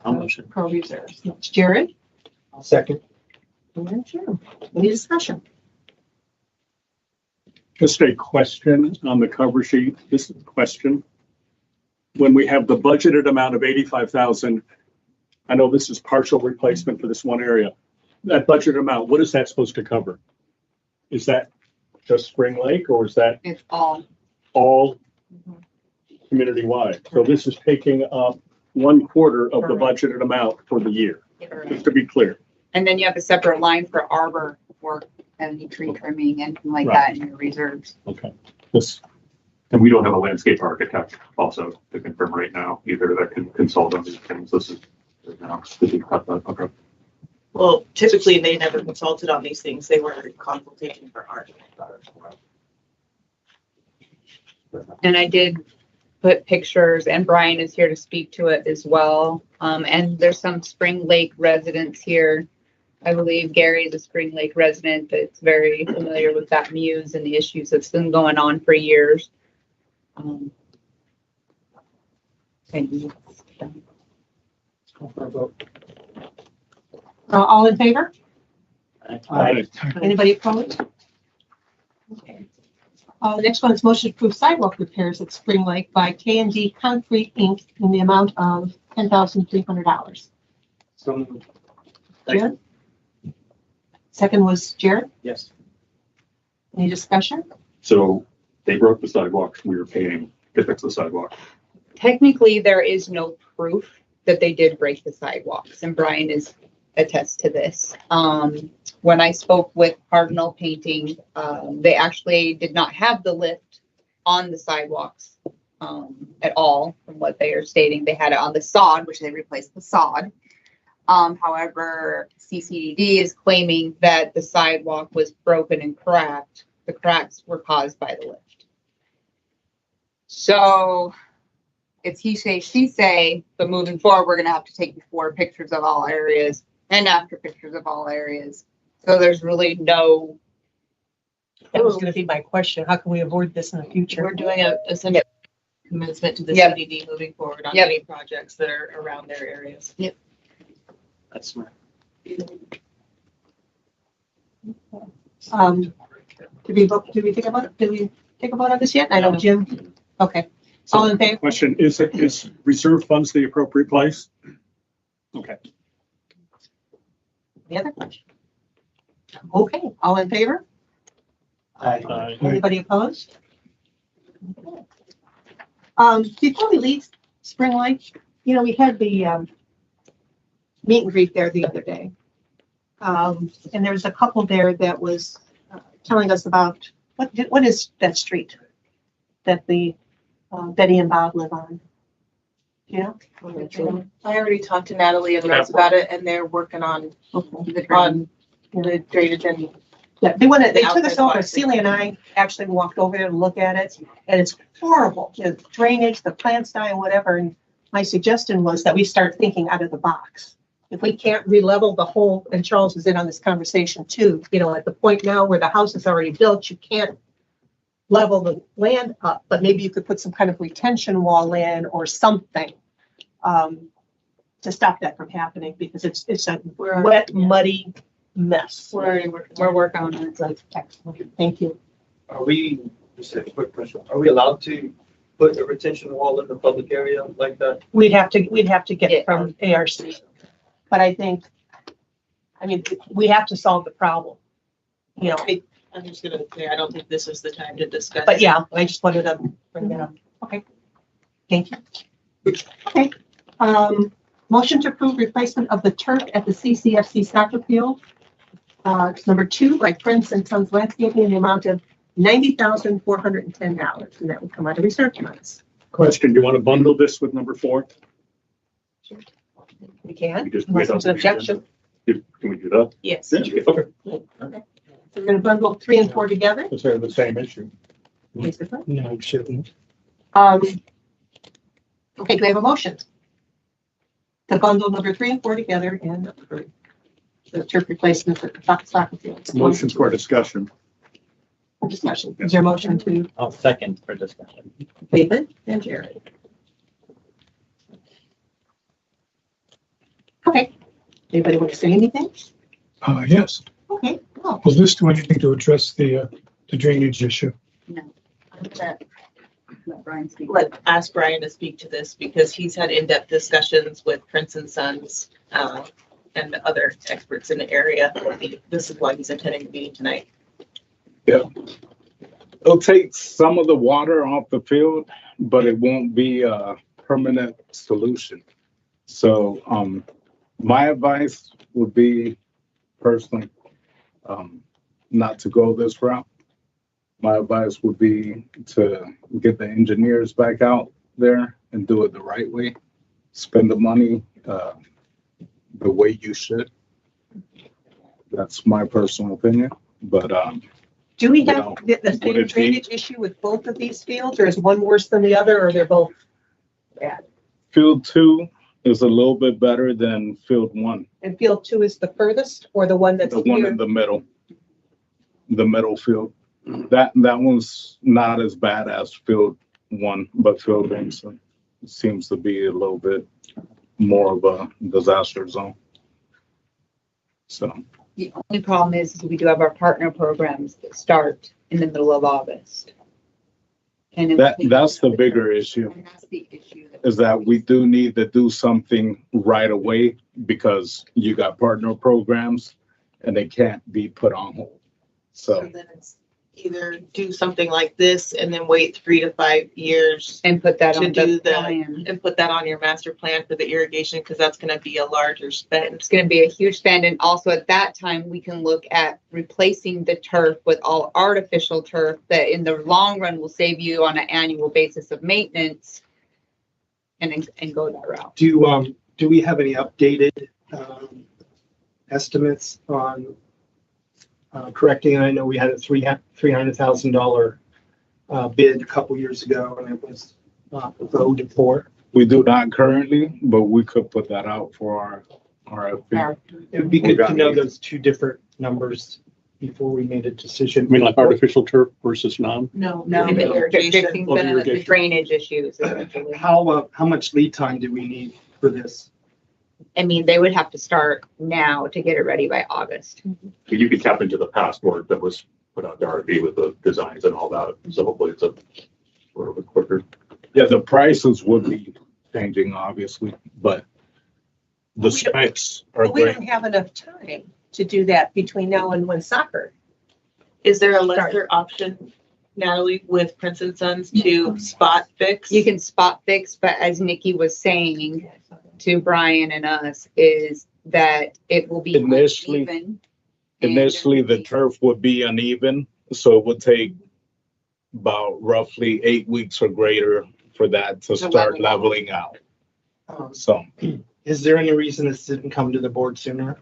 I'll motion. Pro reserves. That's Jared. I'll second. And Jim. Any discussion? Just a question on the cover sheet. This is a question. When we have the budgeted amount of 85,000, I know this is partial replacement for this one area. That budget amount, what is that supposed to cover? Is that just Spring Lake or is that It's all. community wide? So this is taking up 1/4 of the budgeted amount for the year, just to be clear. And then you have a separate line for arbor work and tree trimming and things like that in your reserves. Okay. This, And we don't have a landscape architect also to confirm right now either that can consult on these things. This is, did you cut that? Okay. Well, typically they never consulted on these things. They were consultation for art. And I did put pictures, and Brian is here to speak to it as well. And there's some Spring Lake residents here. I believe Gary is a Spring Lake resident that's very familiar with that muse and the issues that's been going on for years. And All in favor? Aye. Anybody opposed? Okay. The next one is motion to approve sidewalk repairs at Spring Lake by K&D Concrete Inc. in the amount of $10,300. So, Jared? Second was Jared. yes. Any discussion? So they broke the sidewalks. We were paying to fix the sidewalk. technically, there is no proof that they did break the sidewalks, and Brian is attest to this. When I spoke with Cardinal Painting, they actually did not have the lift on the sidewalks at all, from what they are stating. They had it on the sod, which they replaced the sod. However, CCDD is claiming that the sidewalk was broken and cracked. The cracks were caused by the lift. So it's he say, she say, but moving forward, we're going to have to take before pictures of all areas and after pictures of all areas. So there's really no. That was going to be my question. How can we avoid this in the future? We're doing a commencement to the Yep. CDD moving forward on Yep. any projects that are around their areas. Yep. That's smart. Did we vote, did we think about it? Did we take a vote on this yet? I know Jim. Okay. All in favor? Question, is reserve funds the appropriate place? Okay. The other question. Okay, all in favor? Aye. Anybody opposed? Before we leave Spring Lake, we had the meet and greet there the other day. And there was a couple there that was telling us about, what is that street that the Betty and Bob live on? I already talked to Natalie and Rose about it, and they're working on the drainage and. Yeah, they took us outside over, water. Celia and I actually walked over there to look at it, and it's horrible, the drainage, the plants die and whatever, and my suggestion was that we start thinking out of the box. If we can't re-level the whole, and Charles was in on this conversation too, at the point now where the house is already built, you can't level the land up, but maybe you could put some kind of retention wall in or something to stop that from happening, because it's a wet, muddy mess. We're working on it. That's excellent. Thank you. Are we, just a quick question, are we allowed to put a retention wall in the public area like that? We'd have to get it from ARC. But we have to solve the problem. I'm just gonna say, I don't think this is the time to discuss. But yeah, I just wanted to bring that up. Okay. Thank you. Okay. Motion to approve replacement of the turf at the CCFC soccer field. Number 2 by Prince and Sons Landscaping in the amount of $90,410, and that would come out of reserve funds. Question, do you want to bundle this with number 4? We can, We just unless wait there's an on the objection. Can we do that? Yes. Yeah, okay. Okay. We're gonna bundle 3 and 4 together. Because they're the same issue. Basically. No, it shouldn't. Okay, do we have a motion? To bundle number 3 and 4 together and approve the turf replacement for the soccer fields. Motion for discussion. Discussion. Is there a motion to I'll second for discussion. David and Jared? Okay. Anybody want to say anything? Yes. Okay. Well, Will this do anything to address the drainage issue? Ask Brian to speak to this because he's had in-depth discussions with Prince and Sons, and other experts in the area. This is why he's attending the meeting tonight. Yeah. It'll take some of the water off the field, but it won't be a permanent solution. So, my advice would be personally, not to go this route. My advice would be to get the engineers back out there and do it the right way. Spend the money, the way you should. That's my personal opinion, but, do we you have know, the same would it be- drainage issue with both of these fields, or is one worse than the other, or they're both bad? Field 2 is a little bit better than Field 1, And field 2 is the furthest, or the one that's the one here? in the middle field. That one's not as bad as Field 1, but Field Benson seems to be a little bit more of a disaster zone. So, The only problem is we do have our partner programs that start in the middle of August. And that's the bigger issue, And that's the issue. is that we do need to do something right away because you got partner programs and they can't be put on hold. So, then it's either do something like this and then wait 3 to 5 years And put that to on do the plan. and put that on your master plan for the irrigation, because that's gonna be a larger spend. It's gonna be a huge spend, and also at that time, we can look at replacing the turf with all artificial turf that in the long run will save you on an annual basis of maintenance and go that route. Do we have any updated estimates on correcting? I know we had a $300,000 bid a couple years ago, and it was voted for. we do not currently, but we could put that out for our RFP. It would be good to know those two different numbers before we made a decision. I mean, like artificial turf versus non? No. No, the irrigation. fixing Of the irrigation. drainage issues essentially. How much lead time do we need for this? I mean, they would have to start now to get it ready by August. You could tap into the passport that was put out to RFP with the designs and all that. So hopefully it's a little bit quicker. Yeah, the prices would be changing, obviously, but the specs are But we great. don't have enough time to do that between now and when soccer. Is there a lesser option, Natalie, with Prince and Sons to spot fix? You can spot fix, but as Nikki was saying to Brian and us, is that it will be Initially- uneven. Initially, the turf would be uneven, so it would take about roughly 8 weeks or greater for that to start leveling out. So, Is there any reason this didn't come to the board sooner?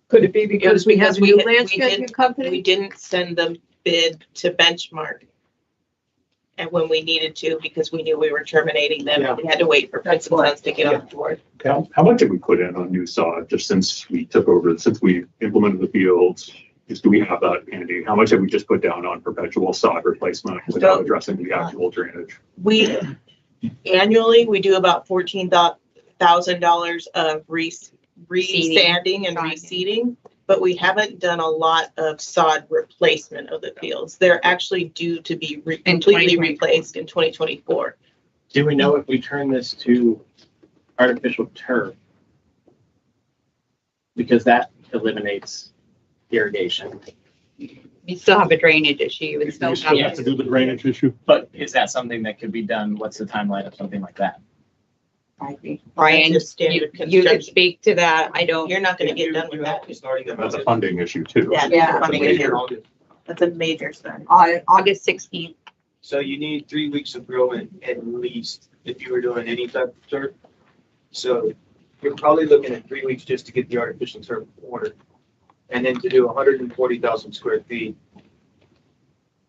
Could it be because we have a new landscaping We company? didn't send the bid to Benchmark. And when we needed to, because we knew we were terminating them, Yeah. we had to wait for Prince and Sons to get on board. How much did we put in on new sod just since we took over, since we implemented the fields? Do we have that handy? How much have we just put down on perpetual sod replacement without addressing the actual drainage? We, annually, we do about $14,000 of re-sanding and reseeding, but we haven't done a lot of sod replacement of the fields. They're actually due to be completely replaced in 2024. Do we know if we turn this to artificial turf? Because that eliminates irrigation. You still have a drainage issue. You would still You still have have to do the drainage issue. But is that something that could be done? What's the timeline of something like that? Brian, Just standard you could construction. speak to that. I don't. You're not gonna get done with that. That's a funding issue too. Yeah, Yeah. that's a funding Major. issue. That's a major spend. August 16th. So you need 3 weeks of growing at least if you were doing any type of turf. So you're probably looking at 3 weeks just to get the artificial turf ordered. And then to do 140,000 square feet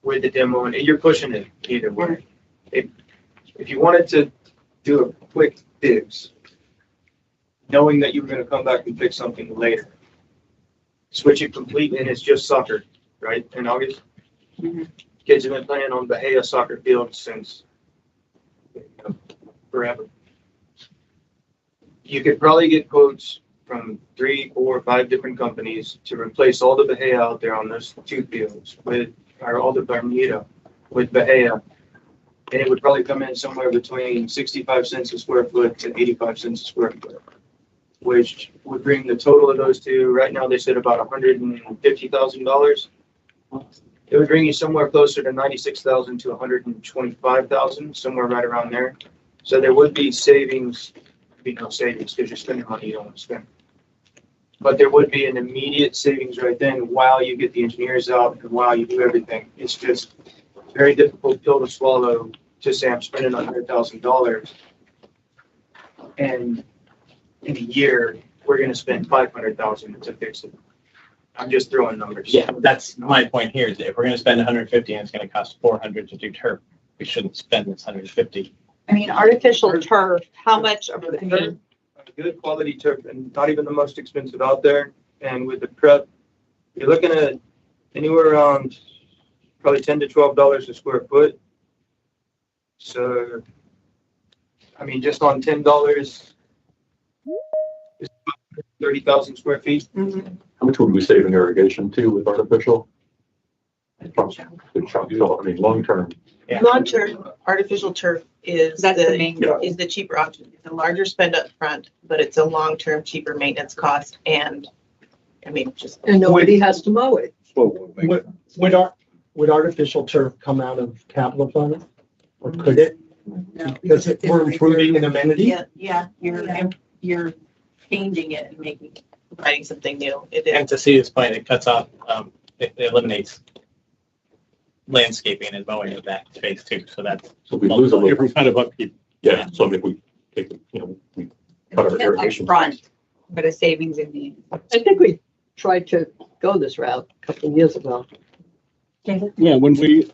with the demo, and you're pushing it either way. If you wanted to do a quick fix, knowing that you were gonna come back and fix something later, switch it completely and it's just soccer, right, in August? Kids have been playing on Bahia soccer fields since forever. You could probably get quotes from 3, 4, 5 different companies to replace all the Bahia out there on those 2 fields or all the Bermuda with Bahia. And it would probably come in somewhere between 65 cents a square foot to 85 cents a square foot, which would bring the total of those two. Right now, they said about $150,000. It would bring you somewhere closer to 96,000 to 125,000, somewhere right around there. So there would be savings, no savings because you're spending money you don't want to spend. But there would be an immediate savings right then while you get the engineers out and while you do everything. It's just a very difficult pill to swallow to say I'm spending $100,000 and in a year we're going to spend $500,000 to fix it. I'm just throwing numbers. Yeah, that's my point here. Is if we're going to spend 150 and it's going to cost 400 to do turf, we shouldn't spend this 150. I mean, artificial turf, how much of the, I mean, good quality turf and not even the most expensive out there. And with the prep, you're looking at anywhere around probably $10 to $12 a square foot. So, I mean, just on $10, it's 30,000 square feet. How much would we save in irrigation too with artificial? Good chunk. So, I mean, long term. Yeah. Long-term, artificial turf is That's the main goal. is the cheaper option. It's a larger spend up front, but it's a long-term cheaper maintenance cost and, I mean, just. and nobody has to mow it. Would artificial turf come out of capital funds? Or could it? Because we're improving an amenity? Yeah, you're changing it and providing something new. It And is. to see this point, it cuts off, it eliminates landscaping and mowing of that space too. So that's So we lose a little. Different kind of upkeep. Yeah, so if we take, we cut our irrigation. Upfront, but a savings in the. I think we tried to go this route a couple of years ago. Yeah, when the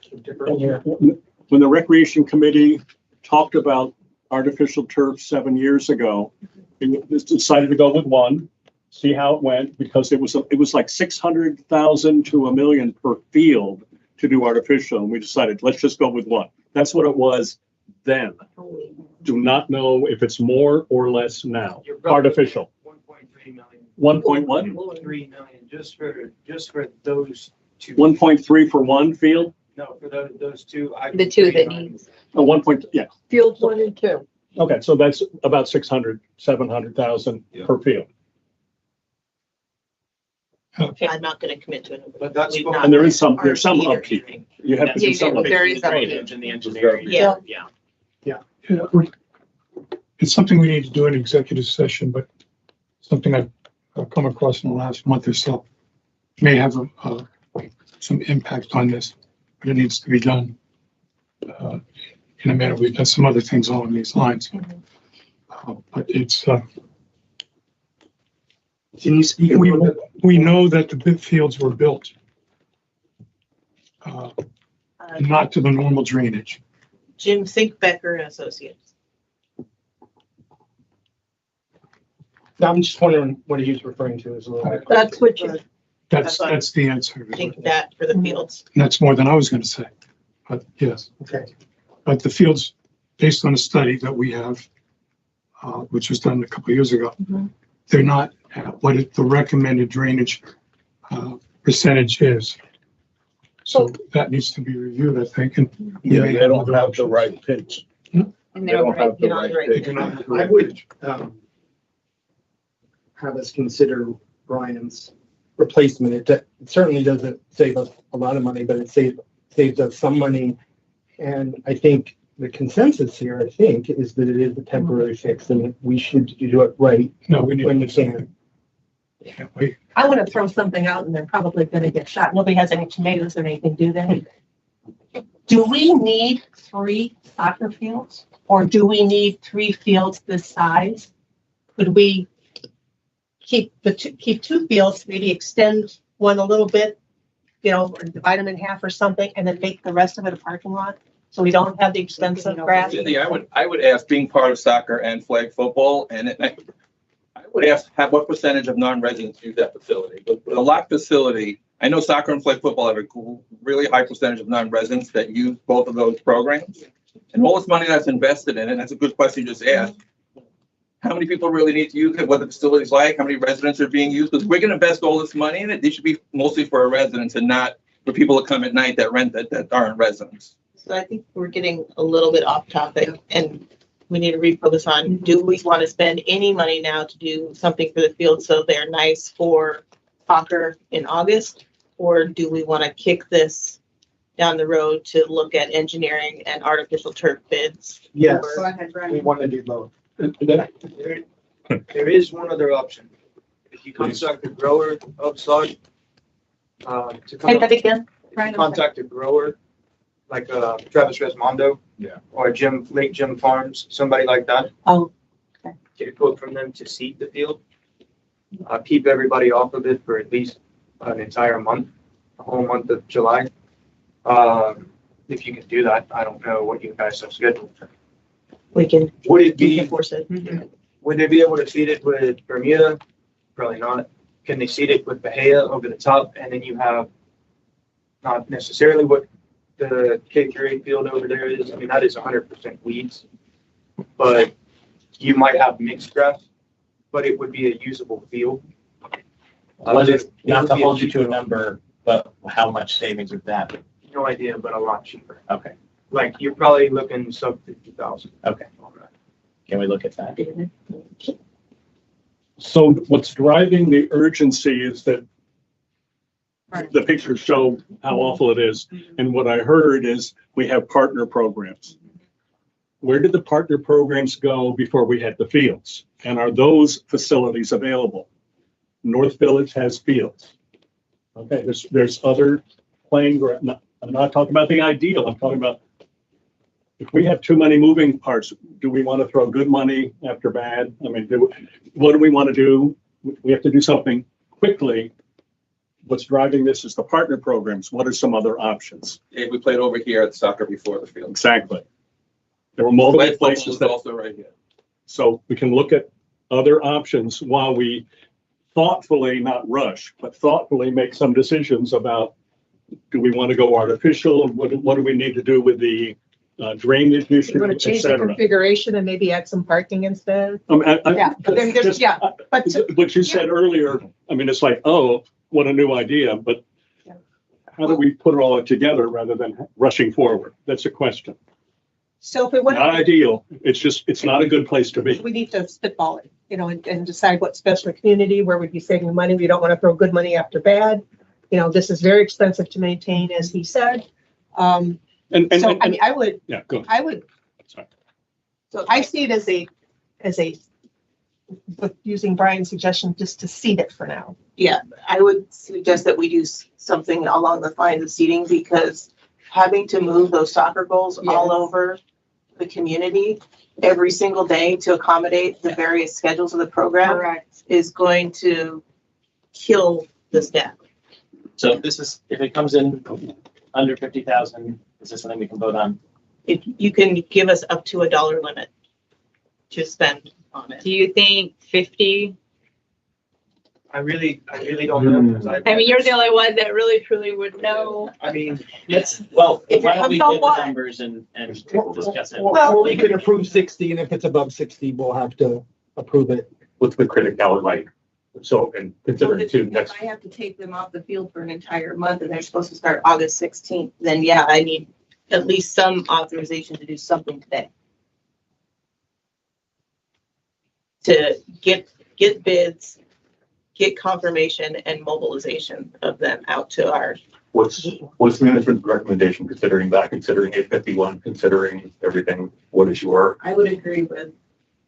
recreation committee talked about artificial turf 7 years ago, it was decided to go with one, see how it went, because it was like 600,000 to $1 million per field to do artificial. And we decided, let's just go with one. That's what it was then. Do not know if it's more or less now. Artificial. 1.3 million. 1.1? 3 million just for those two. 1.3 for one field? No, for those two. The two that needs. Oh, 1 point, yeah. Fields 1 and 2. Okay, so that's about 700,000 per field. I'm not gonna commit to it. But that's We've what- not And there's some RFP or upkeep. anything. You have to do some upkeep. There is drainage and the engineering. Yeah. It's something we need to do in executive session, but something I've come across in the last month or so may have some impact on this, but it needs to be done in a manner. We've done some other things along these lines. But it's, Can you speak a little bit? we know that the big fields were built not to the normal drainage. Jim Sinkbecker and Associates. I'm just wondering what he's referring to as a little bit. That's what you, That's the answer. I think that for the fields. That's more than I was going to say, but yes. Okay. But the fields, based on a study that we have, which was done a couple of years ago, they're not at what the recommended drainage percentage is. So that needs to be reviewed, I think. And Yeah, they don't have the right pitch. And They don't have the right pitch. I would have us consider Brian's replacement. It certainly doesn't save us a lot of money, but it saves us some money. And I think the consensus here, I think, is that it is a temporary fix and we should do it right No, we need when to we can. can't wait. I want to throw something out and they're probably going to get shot. Nobody has any tomatoes or anything, do they? Do we need 3 soccer fields? Or do we need 3 fields this size? Could we keep keep two fields, maybe extend one a little bit, you know, or divide them in half or something, and then make the rest of it a parking lot? So we don't have the expensive grass. Cindy, I would ask, being part of soccer and flag football, and I would ask, what percentage of non-residents use that facility? But with a locked facility, I know soccer and flag football have a really high percentage of non-residents that use both of those programs. And all this money that's invested in it, and that's a good question you just asked. How many people really need to use it? What the facility's like? How many residents are being used? Because we're going to invest all this money in it. They should be mostly for our residents and not for people that come at night that rent that aren't residents. So I think we're getting a little bit off topic and we need to refocus on, do we want to spend any money now to do something for the field so they're nice for soccer in August? Or do we want to kick this down the road to look at engineering and artificial turf bids? Yes, Go ahead, Brian. we want to do both. There is one other option. If you contact the grower of sod, to Say come that again. contact a grower, like Travis Resmondo. Yeah. Or Lake Jim Farms, somebody like that. Oh, Get a quote from them to seed the field. Keep everybody off of it for at least an entire month, the whole month of July. If you can do that, I don't know what you guys have scheduled. we can, Would it we can be, force it. would they be able to seed it with Bermuda? Probably not. Can they seed it with Bahia over the top? And then you have not necessarily what the K3 field over there is. I mean, that is 100% weeds, but you might have mixed grass, but it would be a usable field. Was it, not would to be hold you to a cheaper- number, but how much savings would that be? No idea, but a lot cheaper. Okay, Like, you're probably looking sub 50,000. okay. Can we look at that? So what's driving the urgency is that the pictures show how awful it is. And what I heard is we have partner programs. Where did the partner programs go before we had the fields? And are those facilities available? North Village has fields. Okay, there's other playing ground. I'm not talking about the ideal. I'm talking about if we have too many moving parts, do we want to throw good money after bad? I mean, what do we want to do? We have to do something quickly. What's driving this is the partner programs. What are some other options? We played over here at soccer before the field. Exactly. There were multiple Flag football places is that, also right here. so we can look at other options while we thoughtfully, not rush, but thoughtfully make some decisions about, do we want to go artificial? What do we need to do with the drainage You issue, want to et change the cetera? configuration and maybe add some parking instead? Yeah, But then there's, yeah, but what you said earlier, I mean, it's like, oh, what a new idea, but how do we put all it together rather than rushing forward? That's a question. so if we want, Not ideal. It's not a good place to be. we need to spitball it, you know, and decide what's best for the community, where we'd be saving money. We don't want to throw good money after bad. You know, this is very expensive to maintain, as he said. And So, I mean, yeah, go ahead. I would, Sorry. so I see it as a, with using Brian's suggestion, just to seed it for now. Yeah, I would suggest that we do something along the lines of seating, because having to move those soccer goals all over the community every single day to accommodate the various schedules of the program Correct. is going to kill the staff. So if it comes in under 50,000, is this something we can vote on? If you can give us up to $1 limit to spend on it. Do you think 50? I really don't know. 'Cause I mean, you're the only one that really truly would know. I mean, Well, If why it don't we comes get on the what? numbers and discuss it? Or we could approve 60, and if it's above 60, we'll have to approve it. What's the criticality like? So, and considering too, If that's, I have to take them off the field for an entire month and they're supposed to start August 16th, then yeah, I need at least some authorization to do something today. To get bids, get confirmation and mobilization of them out to our, what's management's recommendation considering that, considering 851, considering everything? What is your? I would agree with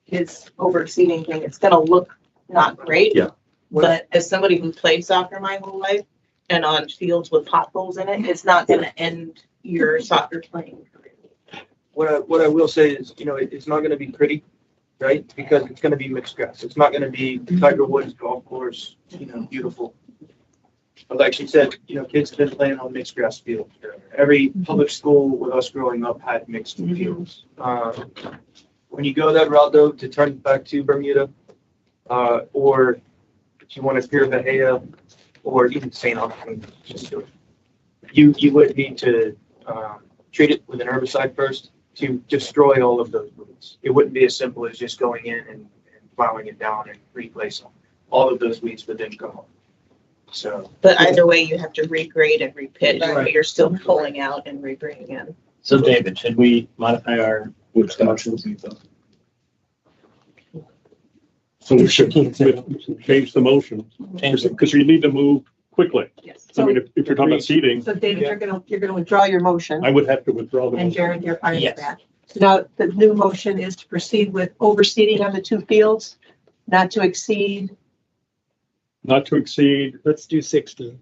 his overseeding thing. It's gonna look not great. Yeah. But as somebody who played soccer my whole life and on fields with potholes in it, it's not gonna end your soccer playing career. what I will say is, you know, it's not going to be pretty. right? Because it's gonna be mixed grass. It's not gonna be Tiger Woods golf course, beautiful. But like she said, kids have been playing on mixed grass fields. Every public school with us growing up had mixed fields. When you go that route though, to turn back to Bermuda, or if you want to peer Bahia, or even St. Augustine, you would need to treat it with an herbicide first to destroy all of those weeds. It wouldn't be as simple as just going in and plowing it down and replacing them. All of those weeds would then come up. So. But either way, you have to regrade and repitch, Right. but you're still pulling out and rebringing in. So David, should we modify our motion? So we should change the motion, because you need to move quickly. Yes. I mean, if you're talking about seeding, So David, you're gonna withdraw your motion, I would have to withdraw the and motion. Jared, you're part of Yes. that. So now the new motion is to proceed with overseeding on the 2 fields, not to exceed. Not to exceed, Let's do 60.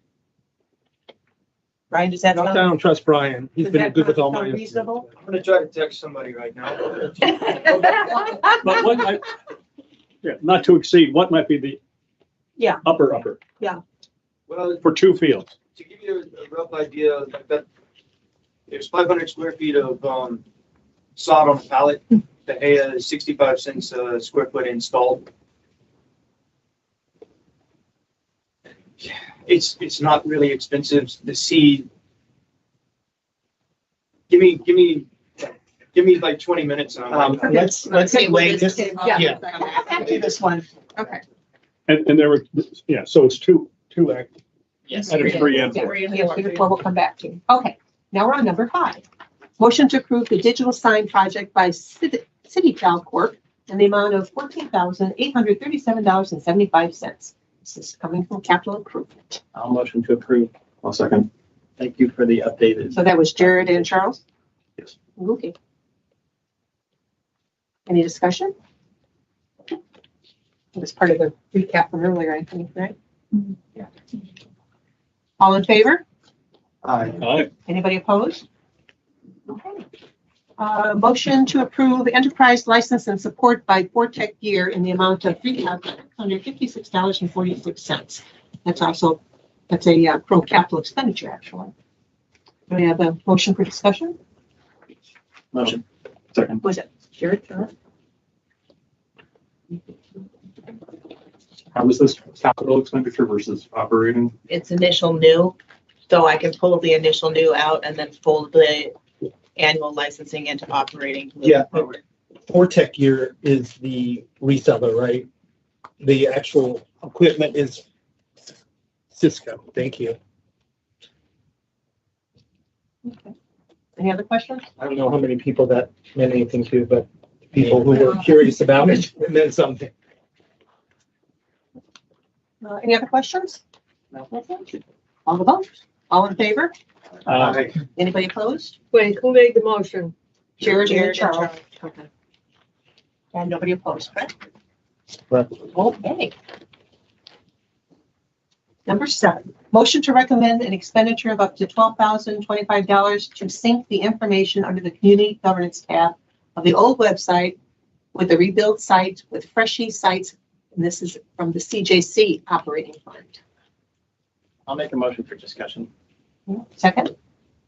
Brian, does that I sound? don't trust Brian. He's Does been that good with all sound my. reasonable? I'm gonna try to text somebody right now. but what might, yeah, not to exceed, what might be the Yeah. upper, Well, for 2 fields? to give you a rough idea, that there's 500 square feet of sod on the pallet. The Bahia is 65 cents a square foot installed. It's not really expensive. The seed. Give me like 20 minutes and I'm Let's wait. Yeah. After this one. Okay. And there were, yeah, so it's two act, Yes. out of 3 and 4. 3 and 4 we'll come back to. Okay, now we're on number 5. Motion to approve the digital sign project by City Child Corp. in the amount of $14,837.75. This is coming from capital improvement. I'll motion to approve. I'll second. Thank you for the updated. So that was Jared and Charles? Yes. Okay. Any discussion? It was part of the recap from earlier, I think, right? Yeah. All in favor? Aye. Anybody opposed? Okay. Motion to approve enterprise license and support by Fortech Gear in the amount of $3,656.46. That's a pro capital expenditure, actually. Do we have a motion for discussion? Motion. Second. Was it Jared? John? How was this capital expenditure versus operating? It's initial new, so I can pull the initial new out and then fold the annual licensing into operating. moving Yeah. forward. Fortech Gear is the reseller, right? The actual equipment is Cisco. Thank you. Okay. Any other questions? I don't know how many people that meant anything to, but people who were curious about it and then something. Any other questions? No. All the vote? All in favor? Aye. Anybody opposed? Wait, who made the motion? Jared and Jared and Charles. Okay. And nobody opposed, correct? Correct. Okay. Number 7, motion to recommend an expenditure of up to $12,025 to sync the information under the community governance tab of the old website with the rebuild site with Freshie sites. And this is from the CJC operating fund. I'll make a motion for discussion. Second?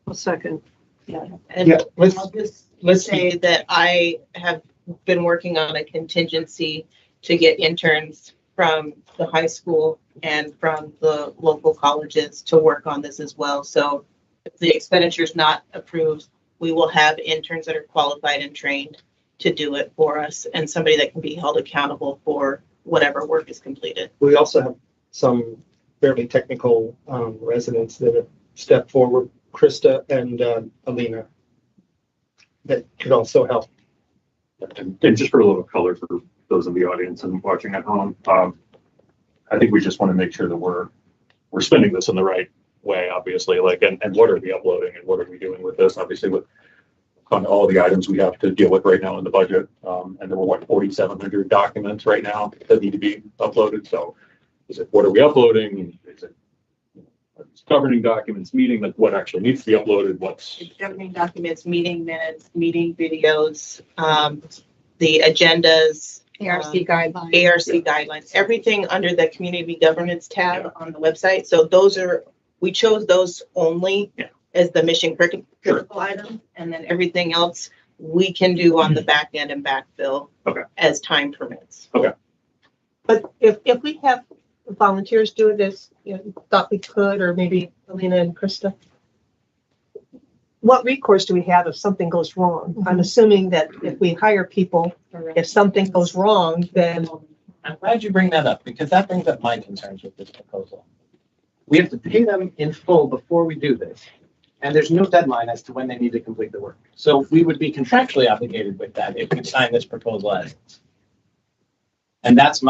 A second. And Yeah, let's I'll just let's say that I have been working on a contingency to get interns from the high school and from the local colleges to work on this as well. So if the expenditure is not approved, we will have interns that are qualified and trained to do it for us and somebody that can be held accountable for whatever work is completed. We also have some fairly technical residents that have stepped forward, Krista and Alina, that could also help. And just for a little color for those in the audience and watching at home, I think we just want to make sure that we're spending this in the right way, obviously, like, and what are we uploading and what are we doing with this, obviously, with on all the items we have to deal with right now in the budget. And there were 4,700 documents right now that need to be uploaded. So is it, what are we uploading? Is it governing documents, meeting, like what actually needs to be uploaded? What's Governing documents, meeting minutes, meeting videos, the agendas, ARC guidelines. ARC guidelines, everything under the community governance tab on the website. So we chose those only as the mission critical item, and then everything else we can do on the back end and backfill as time permits. But if we have volunteers do it as, thought we could, or maybe Alina and Krista, what recourse do we have if something goes wrong? I'm assuming that if we hire people, if something goes wrong, then. I'm glad you bring that up, because that brings up my concerns with this proposal. We have to pay them in full before we do this, and there's no deadline as to when they need to complete the work. So we would be contractually obligated with that if we sign this proposal as is. And that's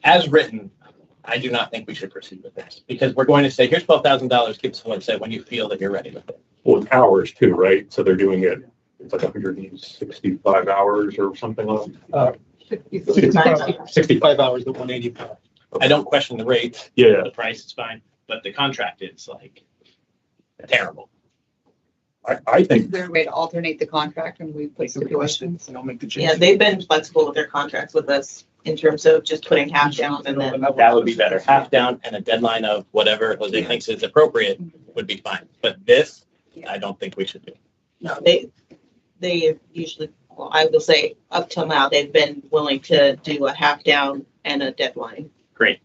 as written, I do not think we should proceed with this, because we're going to say, here's $12,000, give someone say when you feel that you're ready with it. Well, hours too, right? So they're doing it, it's like 165 hours or something like that. 65 hours at 180 per hour. I don't question the rate. Yeah. The price is fine, but the contract is like terrible. I think. Is there a way to alternate the contract and we put stipulations? And I'll make the change. Yeah, they've been flexible with their contracts with us in terms of just putting half down and then. That would be better. Half down and a deadline of whatever Jose thinks is appropriate would be fine. But this, I don't think we should do. No, they usually, well, I will say up till now, they've been willing to do a half down and a deadline. Great.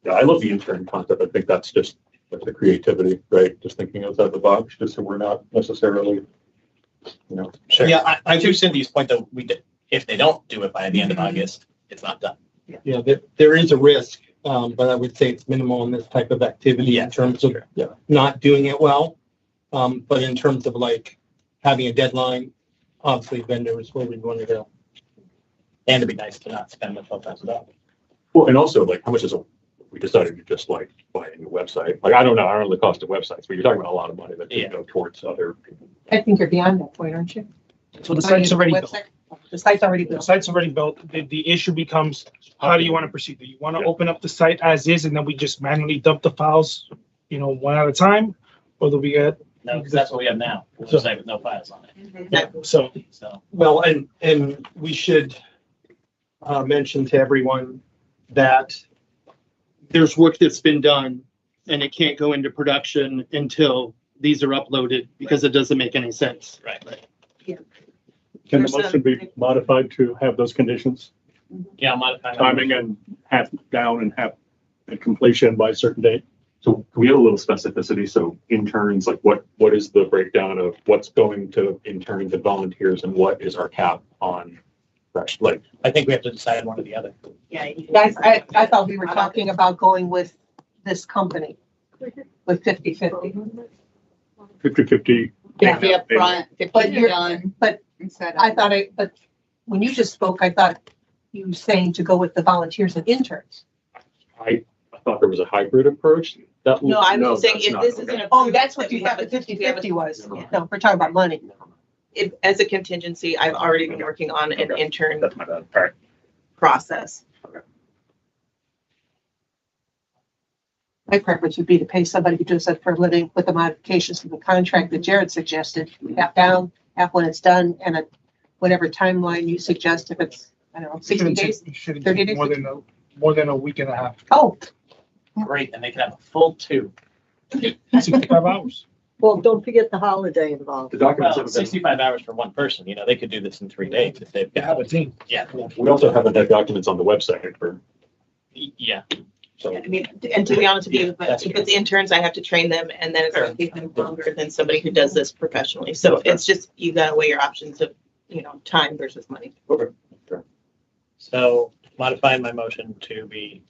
Yeah, I love the intern concept. I think that's just like the creativity, right? Just thinking outside the box, just so we're not necessarily, Sure. Yeah, I to Cindy's point though, if they don't do it by the end of August, it's not done. Yeah, there is a risk, but I would say it's minimal in this type of activity in terms of not doing it well. But in terms of like having a deadline, obviously vendor is where we want to go. And it'd be nice to not spend the $12,000. Well, and also like how much is we decided to just like buy a new website. Like, I don't know the cost of websites, but you're talking about a lot of money that can go towards other. I think you're beyond that point, aren't you? So the site's already built. The site's already The built. site's already built. The issue becomes, how do you want to proceed? Do you want to open up the site as is and then we just manually dump the files, one at a time? Or do we get? No, because that's what we have now. We'll just say with no files on it. So, Well, and we should mention to everyone that there's work that's been done and it can't go into production until these are uploaded, because it doesn't make any sense. Right. Can the motion be modified to have those conditions? Yeah, modify. Timing and half down and half at completion by a certain date? So can we have a little specificity? So interns, like what is the breakdown of what's going to interns and volunteers and what is our cap on fresh? Like, I think we have to decide one or the other. Yeah, guys, I thought we were talking about going with this company with 50/50. 50/50. 50 up front, 50 But you're done. But Instead I of, thought but when you just spoke, I thought you were saying to go with the volunteers and interns. I thought there was a hybrid approach. No, I'm saying that's if not. this isn't. Oh, that's what you thought the 50/50 was. No, we're talking about money. If, as a contingency, I've already been working on an intern That's my bad. All right. process. My preference would be to pay somebody who does that for a living with the modifications to the contract that Jared suggested, half down, half when it's done, and at whatever timeline you suggest, if it's, I don't know, 60 days. Shouldn't 30 take days? more than a week and a half. Oh, Great, and they can have a full 2. 65 hours. Well, don't forget the holiday involved. The documents Well, have been, 65 hours for one person, they could do this in 3 days if they've You have got. a team. Yeah, we also haven't had documents on the website for, yeah. so. I mean, and to be honest with you, That's if it's interns, I have to train them and then it's going to take them longer than somebody who does this professionally. So it's just, you gotta weigh your options of, time versus money. Okay. Sure. So modifying my motion to be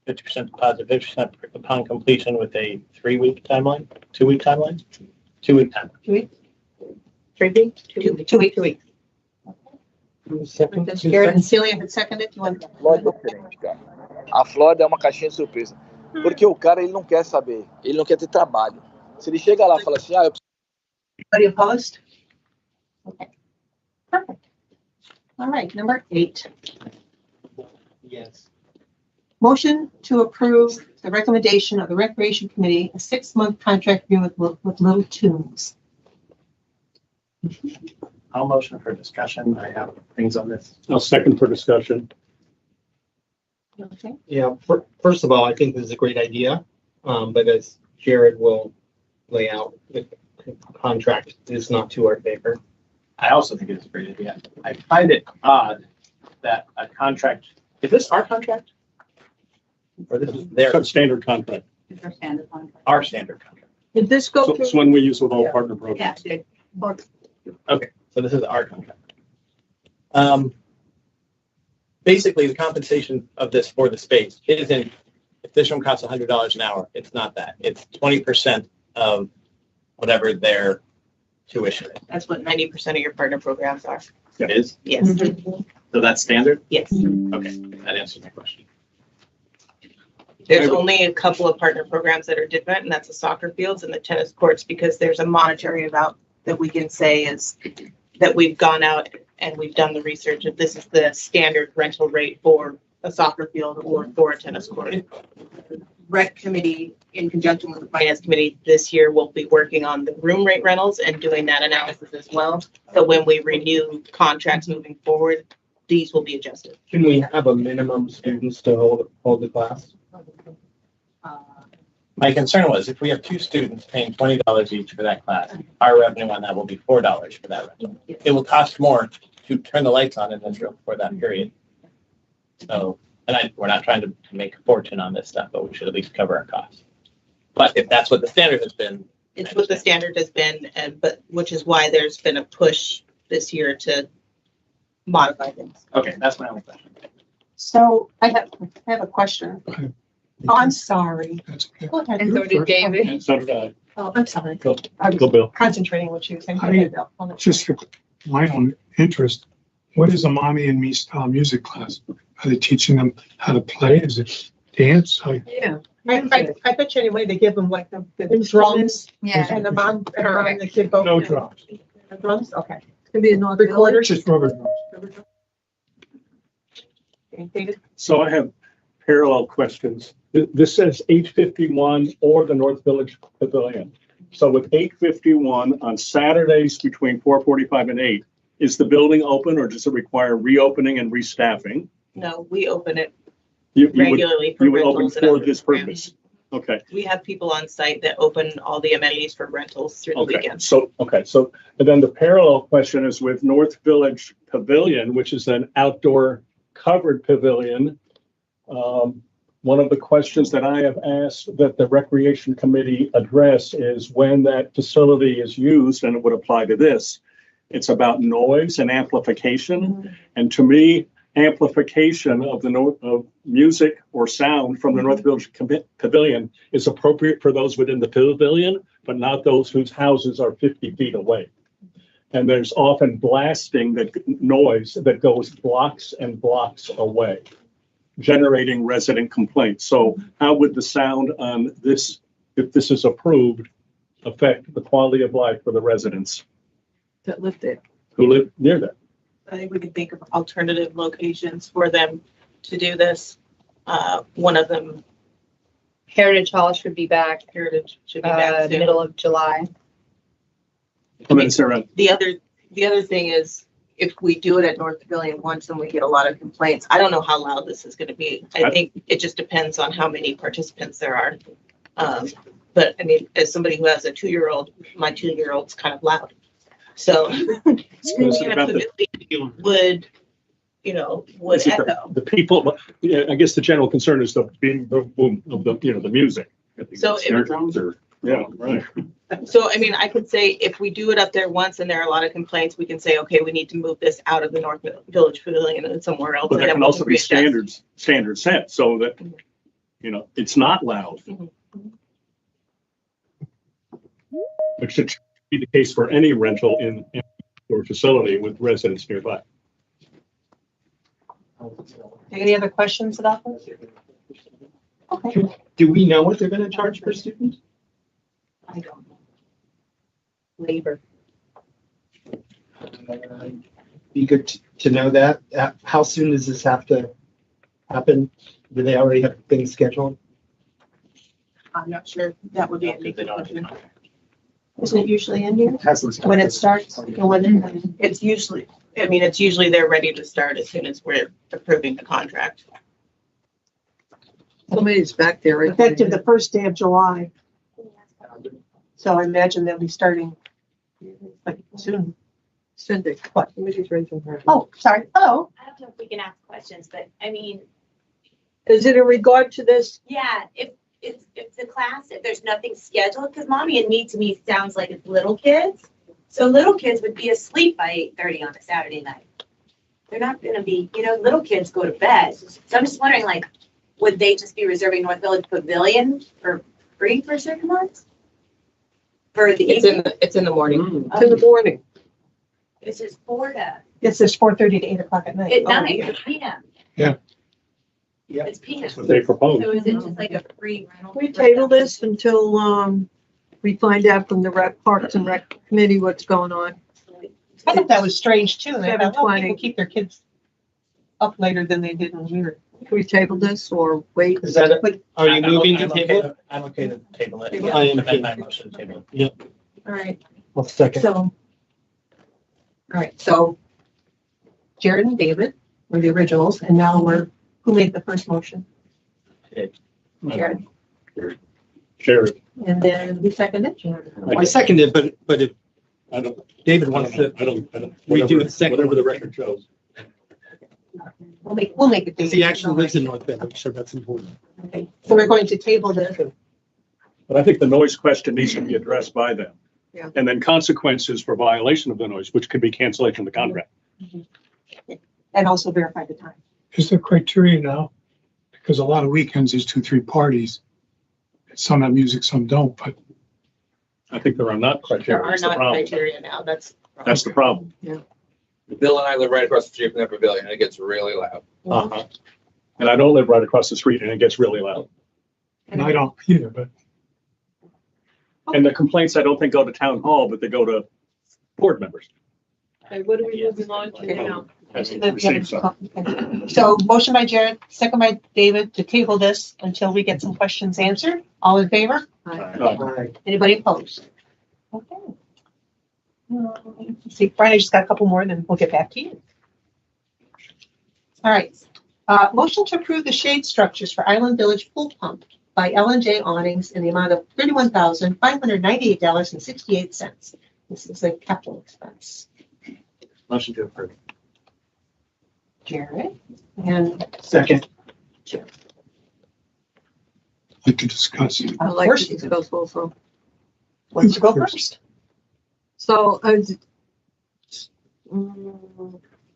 50% deposit, 50% upon completion with a 3-week timeline, 2-week timeline? 2-week timeline. 2 weeks? 3 weeks? 2 weeks. 2 weeks. 2 weeks. Jared and Celia had seconded. You want? Flórida é diferente, cara. A Flórida é uma caixinha de surpresa. Porque o cara, ele não quer saber. Ele não quer ter trabalho. Se ele chega lá e fala assim, eu preciso... Anybody opposed? Okay. Perfect. All right, number 8. Yes. Motion to approve the recommendation of the Recreation Committee, a 6-month contract agreement with Little Tunes. I'll motion for discussion. I have things on this. I'll second for discussion. Okay. Yeah, first of all, I think this is a great idea, but as Jared will lay out, the contract is not to our favor. I also think it's a great idea. I find it odd that a contract, is this our contract? Or this is their, Standard contract. It's our standard contract. our standard contract? Did this So go it's through? one we use with all partner Yeah, programs. Okay, so this is our contract. Basically, the compensation of this for the space isn't, if this room costs $100 an hour, it's not that. It's 20% of whatever their tuition is. That's what 90% of your partner programs are. It is? Yes, So that's standard? yes. Okay, that answers my question. There's only a couple of partner programs that are different, and that's the soccer fields and the tennis courts, because there's a monetary amount that we can say is that we've gone out and we've done the research that this is the standard rental rate for a soccer field or for a tennis court. Rec committee, in conjunction with the finance committee, this year will be working on the room rate rentals and doing that analysis as well. So when we renew contracts moving forward, these will be adjusted. Can we have a minimum students to hold the class? My concern was if we have two students paying $20 each for that class, our revenue on that will be $4 for that rental. It will cost more to turn the lights on in this room for that period. So, and we're not trying to make a fortune on this stuff, but we should at least cover our costs. But if that's what the standard has been. It's what the standard has been, but which is why there's been a push this year to modify things. Okay, that's my only question. So I have a question. Oh, I'm sorry. That's okay. Go ahead. And so did David. And so did I. Oh, I'm sorry. Go, I was go, Bill. concentrating what you were saying. Go I- ahead, Bill. Just for my own interest, what is a mommy and me style music class? Are they teaching them how to play? Is it dance? Yeah. I bet you anyway, they give them like the drums Yeah. and the mom and the kid both. No drums, The drums, okay. Could be a North Recorders. just rubber drums. Okay, David? So I have parallel questions. This says 851 or the North Village Pavilion. So with 851 on Saturdays between 4:45 and 8, is the building open or does it require reopening and restaffing? No, we open it You would, regularly for you would open rentals and for other this programs. purpose? Okay. We have people on site that open all the amenities for rentals through the Okay, weekend. so, and then the parallel question is with North Village Pavilion, which is an outdoor covered pavilion. One of the questions that I have asked that the Recreation Committee address is when that facility is used, and it would apply to this, it's about noise and amplification. And to me, amplification of of music or sound from the North Village Pavilion is appropriate for those within the pavilion, but not those whose houses are 50 feet away. And there's often blasting noise that goes blocks and blocks away, generating resident complaints. So how would the sound on this, if this is approved, affect the quality of life for the residents That live there. who live near that? I think we could think of alternative locations for them to do this. One of them, Heritage Hall should be back, Heritage should be back soon. middle of July. I mean, Sarah, The other thing is, if we do it at North Pavilion once and we get a lot of complaints, I don't know how loud this is gonna be. I think it just depends on how many participants there are. But I mean, as somebody who has a 2-year-old, my 2-year-old's kind of loud. So screaming at the pavilion would is it echo. the people, yeah, I guess the general concern is the boom of the music. So Snare drums or, yeah, right. So, I mean, I could say if we do it up there once and there are a lot of complaints, we can say, okay, we need to move this out of the North Village Pavilion and somewhere else. But there and can then also we'll be standard set so that, it's not loud. Which should be the case for any rental in your facility with residents nearby. Any other questions about this? Okay. Do we know what they're gonna charge per student? I don't know. Labor. Be good to know that. How soon does this have to happen? Do they already have things scheduled? I'm not sure. That would be a They don't have question. to. Isn't it usually in here Hasn't when it starts? Or when it- It's usually, I mean, it's usually they're ready to start as soon as we're approving the contract. Somebody's back there. right? Effective the first day of July. So I imagine they'll be starting like soon. Cindy. What? Somebody's raising her. hand. Oh, sorry. Hello. I don't know if we can ask questions, but I mean, Is it in regard to this? yeah, if the class, if there's nothing scheduled, because mommy and me, to me, sounds like it's little kids. So little kids would be asleep by 8:30 on a Saturday night. They're not gonna be, little kids go to bed. So I'm just wondering, like, would they just be reserving North Village Pavilion for free for certain months? For the evening? It's in the morning. It's in the morning. This is 4 to It says 4:30 to 8 o'clock at night. 9 p.m. Yeah. Yeah. It's PM. That's what they propose. So is it just like a free rental? We table this until, we find out from the Parks and Rec Committee what's going on. I thought that was strange too. And I thought, oh, 7:20. people keep their kids up later than they did when we were. Can we table this or wait? Is that, are you moving to I'm okay table? I'm okay to table it. Table it? I am Amend too. my motion to table it. Yep, All right. I'll second. So, all right. So Jared and David were the originals, and now who made the first motion? Jared. Jared. And then who seconded? I seconded, but if I don't, David wants to I don't, redo whatever, the second. whatever the record shows. We'll make it. Because he actually lives in North Bend, so that's important. Okay. So we're going to table this. But I think the noise question needs to be addressed by them. Yeah. And then consequences for violation of the noise, which could be cancellation of the contract. And also verify the time. Is there criteria now? Because a lot of weekends, there's 2-3 parties. Some have music, some don't, but I think there are not There criteria. are That's the not problem. criteria now. That's That's the problem. Bill and I live right across the street from the pavilion, and it gets really loud. Uh-huh. And I don't live right across the street and it gets really loud. and I don't either, but And the complaints, I don't think go to town hall, but they go to board members. Okay, what are we moving on to now? Received some. So motion by Jared, second by David to table this until we get some questions answered. All in favor? Anybody opposed? Okay. Let's see, Brian, I just got a couple more, then we'll get back to you. All right. Motion to approve the shade structures for Island Village Pool Pump by L&J Awnings in the amount of $31,598.68. This is a capital expense. Motion to approve. Jared and Second. like to discuss. I like to discuss also. wants to go first. So,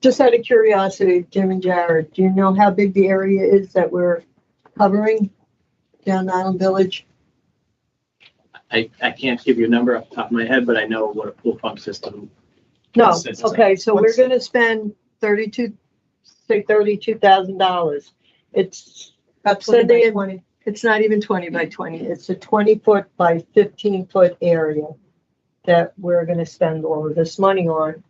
just out of curiosity, Jim and Jared, do you know how big the area is that we're covering down Island Village? I can't give you a number off the top of my head, but I know what a pool pump system. No, consists of. okay, so we're gonna spend $32,000. It's About 20 by Cindy, 20. it's not even 20 by 20. It's a 20-foot by 15-foot area that we're gonna spend all of this money on.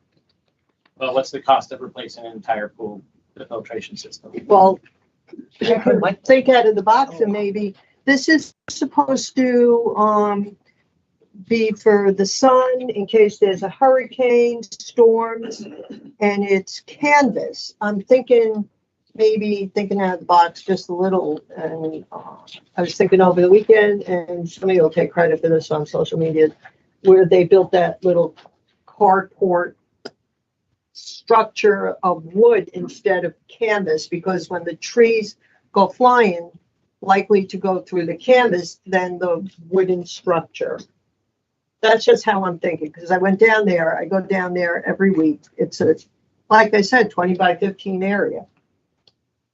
Well, what's the cost of replacing an entire pool filtration system? Well, you could think out of the box and maybe, this is supposed to, be for the sun in case there's a hurricane, storms, and it's canvas. I'm thinking, maybe thinking out of the box just a little, and I was thinking over the weekend, and somebody will take credit for this on social media, where they built that little carport structure of wood instead of canvas, because when the trees go flying, likely to go through the canvas than the wooden structure. That's just how I'm thinking, because I went down there, I go down there every week. It's a, like I said, 20 by 15 area.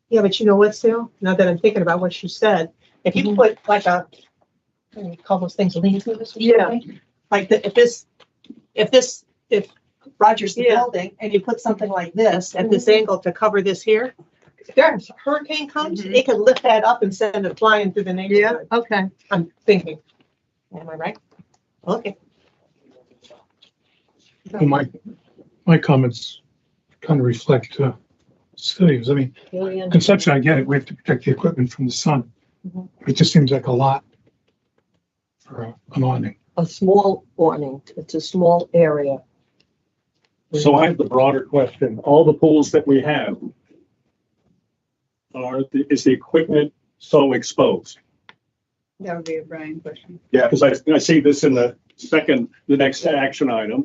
Yeah, but you know what, Sue? Now that I'm thinking about what you said, if you put like a, what do you call those things, lean-tos or something? Like if Roger's the building and you put something like this at this angle to cover this here, if there's a hurricane comes, they can lift that up and send it flying through the neighborhood. Yeah, okay. I'm thinking. Am I right? Okay. Well, my comments kind of reflect Celia's. I mean, conceptually, I get it. We have to protect the equipment from the sun. It just seems like a lot for an awning. a small awning. It's a small area. So I have the broader question. All the pools that we have is the equipment so exposed? That would be a Brian question. Yeah, because I see this in the next action item.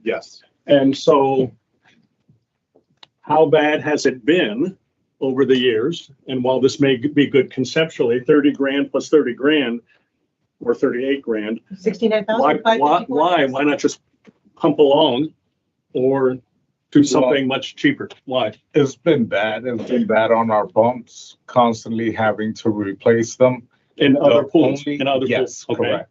Yes. And so how bad has it been over the years? And while this may be good conceptually, 30 grand plus 30 grand or 38 grand. 69,000. Why not just pump along or do something much cheaper? Why? It's been bad. It's been bad on our pumps, constantly having to replace them. In other pools? Yes, Okay. correct.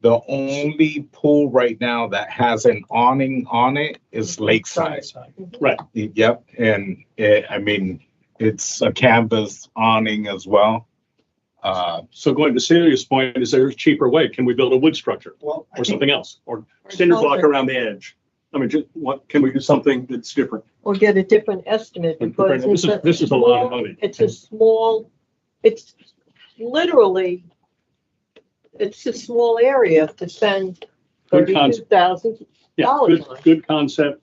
The only pool right now that has an awning on it is Lakeside. Right. Yep. And it's a canvas awning as well. So going to Celia's point, is there a cheaper way? Can we build a wood structure or something else? Or cinder block around the edge? I mean, can we do something that's different? Or get a different estimate because This is a lot of money. It's a small, it's literally, it's a small area to spend Good concept. $32,000 Yeah, on. good concept.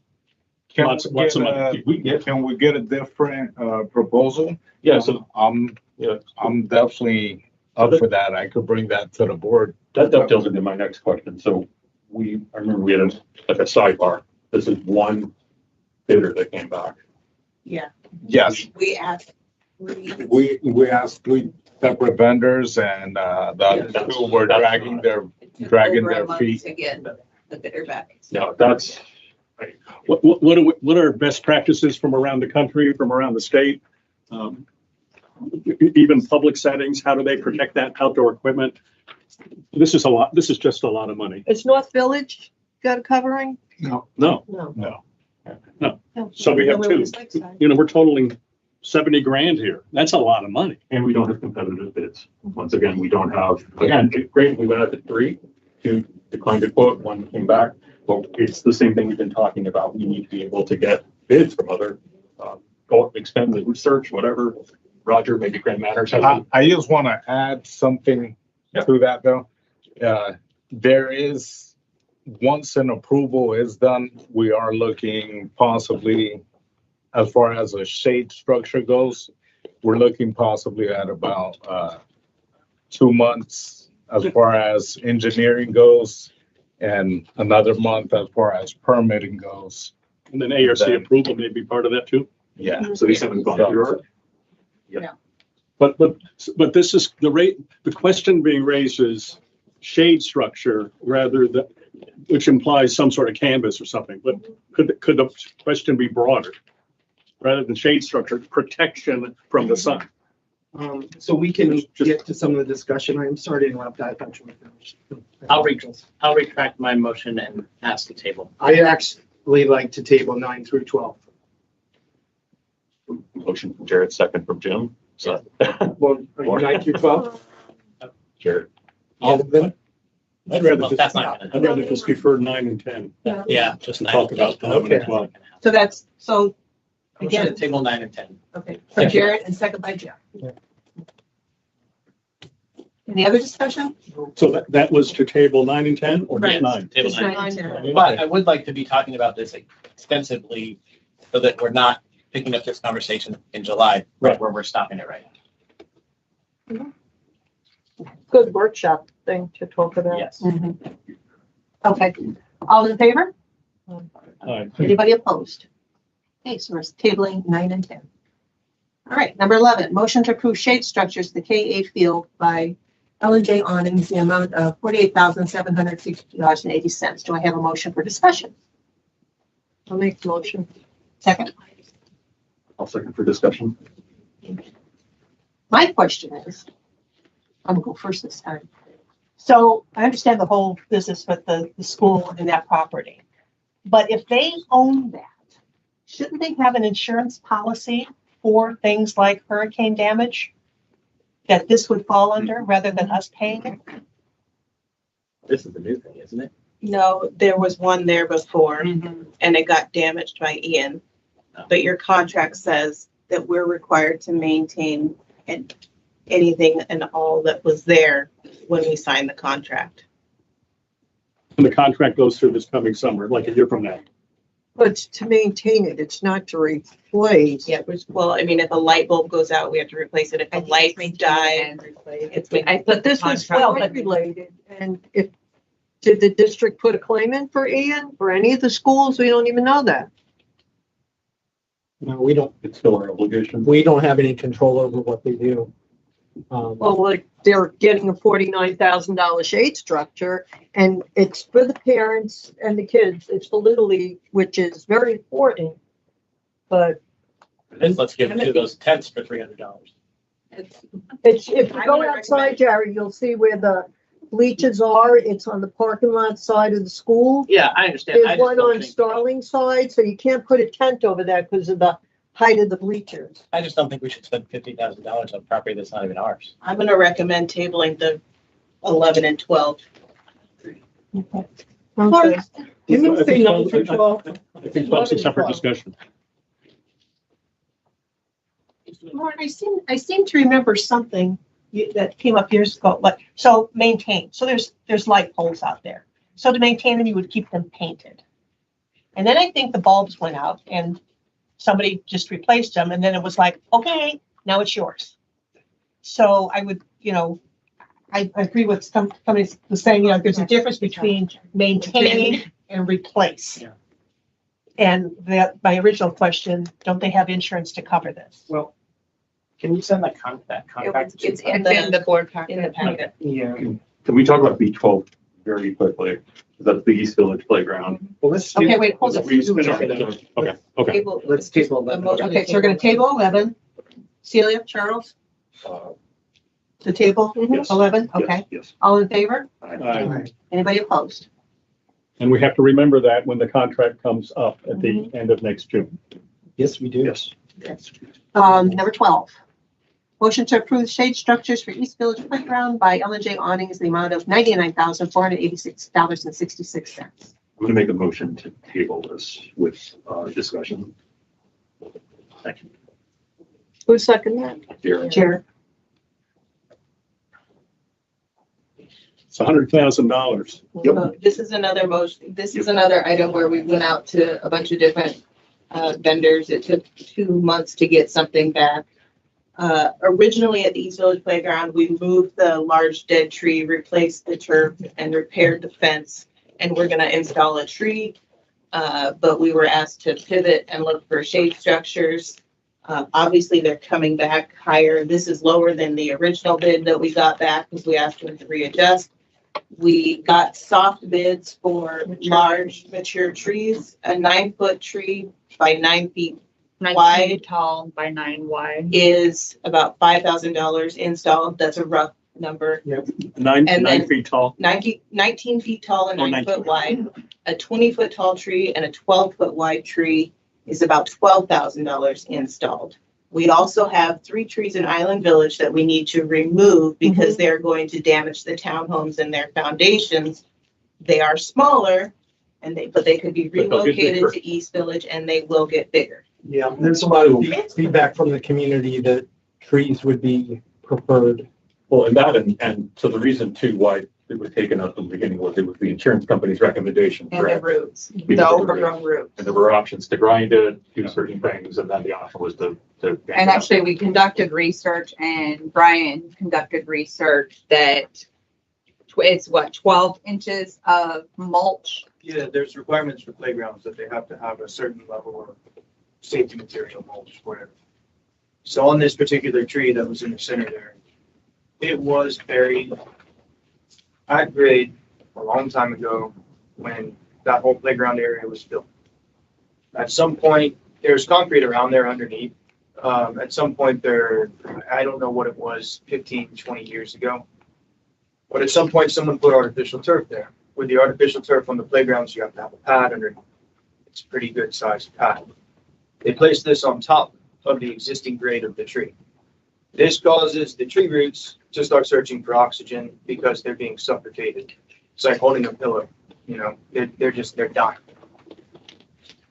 Can Lots of money. Can we get a different proposal? Yeah, so I'm definitely up for that. I could bring that to the board. That dovetails into my next question. So I remember we had a sidebar. This is one bidder that came back. Yeah. Yes. We asked. We asked 3 separate vendors and the other 2 were dragging their feet. To get the bidder back. Yeah, that's. What are best practices from around the country, from around the state? Even public settings, how do they protect that outdoor equipment? This is a lot. This is just a lot of money. Is North Village got a covering? No. No. So we have 2. We're totaling 70 grand here. That's a lot of money. And we don't have competitive bids. Once again, we don't have, again, great, we went out to 3, 2 declined to quote, 1 came back. But it's the same thing we've been talking about. We need to be able to get bids from other, go expend the research, whatever. Roger, maybe Grand Manners has. I just want to add something to that though. There is, once an approval is done, we are looking possibly, as far as a shade structure goes, we're looking possibly at about 2 months as far as engineering goes, and another month as far as permitting goes. And then ARC approval may be part of that too. Yeah. So these haven't gone through. Yeah. But this is the rate. The question being raised is shade structure rather than, which implies some sort of canvas or something. But could the question be broader rather than shade structure, protection from the sun? So we can get to some of the discussion. I'm sorry to interrupt. I thought you were finished. I'll retract my motion and ask the table. I actually like to table 9 through 12. Motion from Jared, second from Jim. So. Well, 9 through 12? Jared. All of them? I'd rather just defer 9 and 10. Yeah, just 9. Talk about 11 and 12. So Again, table 9 and 10. Okay, so Jared and second by Jeff. Any other discussion? So that was to table 9 and 10 or just Right. 9? Table Just 9. 9 and 10. But I would like to be talking about this extensively so that we're not picking up this conversation in July, Right. where we're stopping it right Good workshop thing to talk about. now. Yes. Okay, all in favor? Aye. Anybody opposed? Okay, so we're tabling 9 and 10. All right, number 11, motion to approve shade structures to the KA field by L&J awnings, the amount of $48,760.80. Do I have a motion for discussion? I'll make the motion. Second. I'll second for discussion. My question is, I'm gonna go first this time. So I understand the whole business with the school and that property. But if they own that, shouldn't they have an insurance policy for things like hurricane damage that this would fall under rather than us paying it? This is the new thing, isn't it? No, there was one there before and it got damaged by Ian. But your contract says that we're required to maintain anything and all that was there when we signed the contract. when the contract goes through this coming summer, like a year from now. But it's to maintain it, it's not to replace. Yeah, well, I mean, if a light bulb goes out, we have to replace it. If the lights die, it's. But this was well regulated, and if, did the district put a claim in for Ian, for any of the schools? We don't even know that. No, we don't. It's still our obligation. We don't have any control over what they do. Well, like, they're getting a $49,000 shade structure, and it's for the parents and the kids. It's for Little League, which is very important. But Let's give it to those tents for $300. it's, if you go outside, Jerry, you'll see where the bleachers are. It's on the parking lot side of the school. Yeah, I understand. I There's just one don't on think- Starling side, so you can't put a tent over there because of the height of the bleachers. I just don't think we should spend $50,000 on property that's not even ours. I'm gonna recommend tabling the 11 and 12. Okay. You mean say no for 12? I think that's a separate discussion. Lauren, I seem to remember something that came up years ago, like, so maintain, so there's light poles out there. So to maintain them, you would keep them painted. And then I think the bulbs went out and somebody just replaced them, and then it was like, okay, now it's yours. So I would, I agree with somebody was saying, there's a difference between maintain and replace. Yeah. And my original question, don't they have insurance to cover this? Well, Can you send that contract? It's in the board packet. In the packet. Yeah. Can we talk about B12 very quickly? That's the East Village Playground. Well, let's. Okay, wait, hold on. Okay. Table. Let's table that. Okay, so we're gonna table 11. Celia, Charles, the table, Yes. 11, Yes, okay. Yes. All in favor? Aye. Anybody opposed? And we have to remember that when the contract comes up at the end of next June. Yes, we do. Yes. Number 12. Motion to approve shade structures for East Village Playground by Ellen J. Awnings, the amount of $99,486.66. I'm going to make a motion to table this with discussion. Thank you. Who seconded that? Jared. Chair. It's $100,000. Yep. This is another this is another item where we went out to a bunch of different vendors. It took 2 months to get something back. Originally at the East Village Playground, we moved the large dead tree, replaced the turf, and repaired the fence. And we're gonna install a tree, but we were asked to pivot and look for shade structures. Obviously, they're coming back higher. This is lower than the original bid that we got back because we asked them to readjust. We got soft bids for large mature trees, a 9-foot tree by 9 feet 9 wide feet tall by 9 wide. is about $5,000 installed. That's a rough number. Nine And then- feet tall. 19 feet tall and Oh, 9 foot 19. wide. A 20-foot tall tree and a 12-foot wide tree is about $12,000 installed. We also have 3 trees in Island Village that we need to remove because they're going to damage the townhomes and their foundations. They are smaller but they could be But they'll get relocated bigger. to East Village and they will get bigger. Yeah, there's a lot of feedback from the community that trees would be preferred. Well, and that, and so the reason too why it was taken up in the beginning was it was the insurance company's recommendation. And the correct? roots, the Because of the overgrown roots. And there were options to grind it, do certain things, and then the option was to. And actually, we conducted research and Brian conducted research that it's 12 inches of mulch. Yeah, there's requirements for playgrounds that they have to have a certain level of safety material, mulch, whatever. So on this particular tree that was in the center there, it was buried at grade a long time ago when that whole playground area was built. At some point, there's concrete around there underneath. At some point there, I don't know what it was, 15, 20 years ago. But at some point, someone put artificial turf there. With the artificial turf on the playgrounds, you have to have a pad underneath. It's a pretty good sized pad. They placed this on top of the existing grade of the tree. This causes the tree roots to start searching for oxygen because they're being suffocated. It's like holding a pillow, they're dying.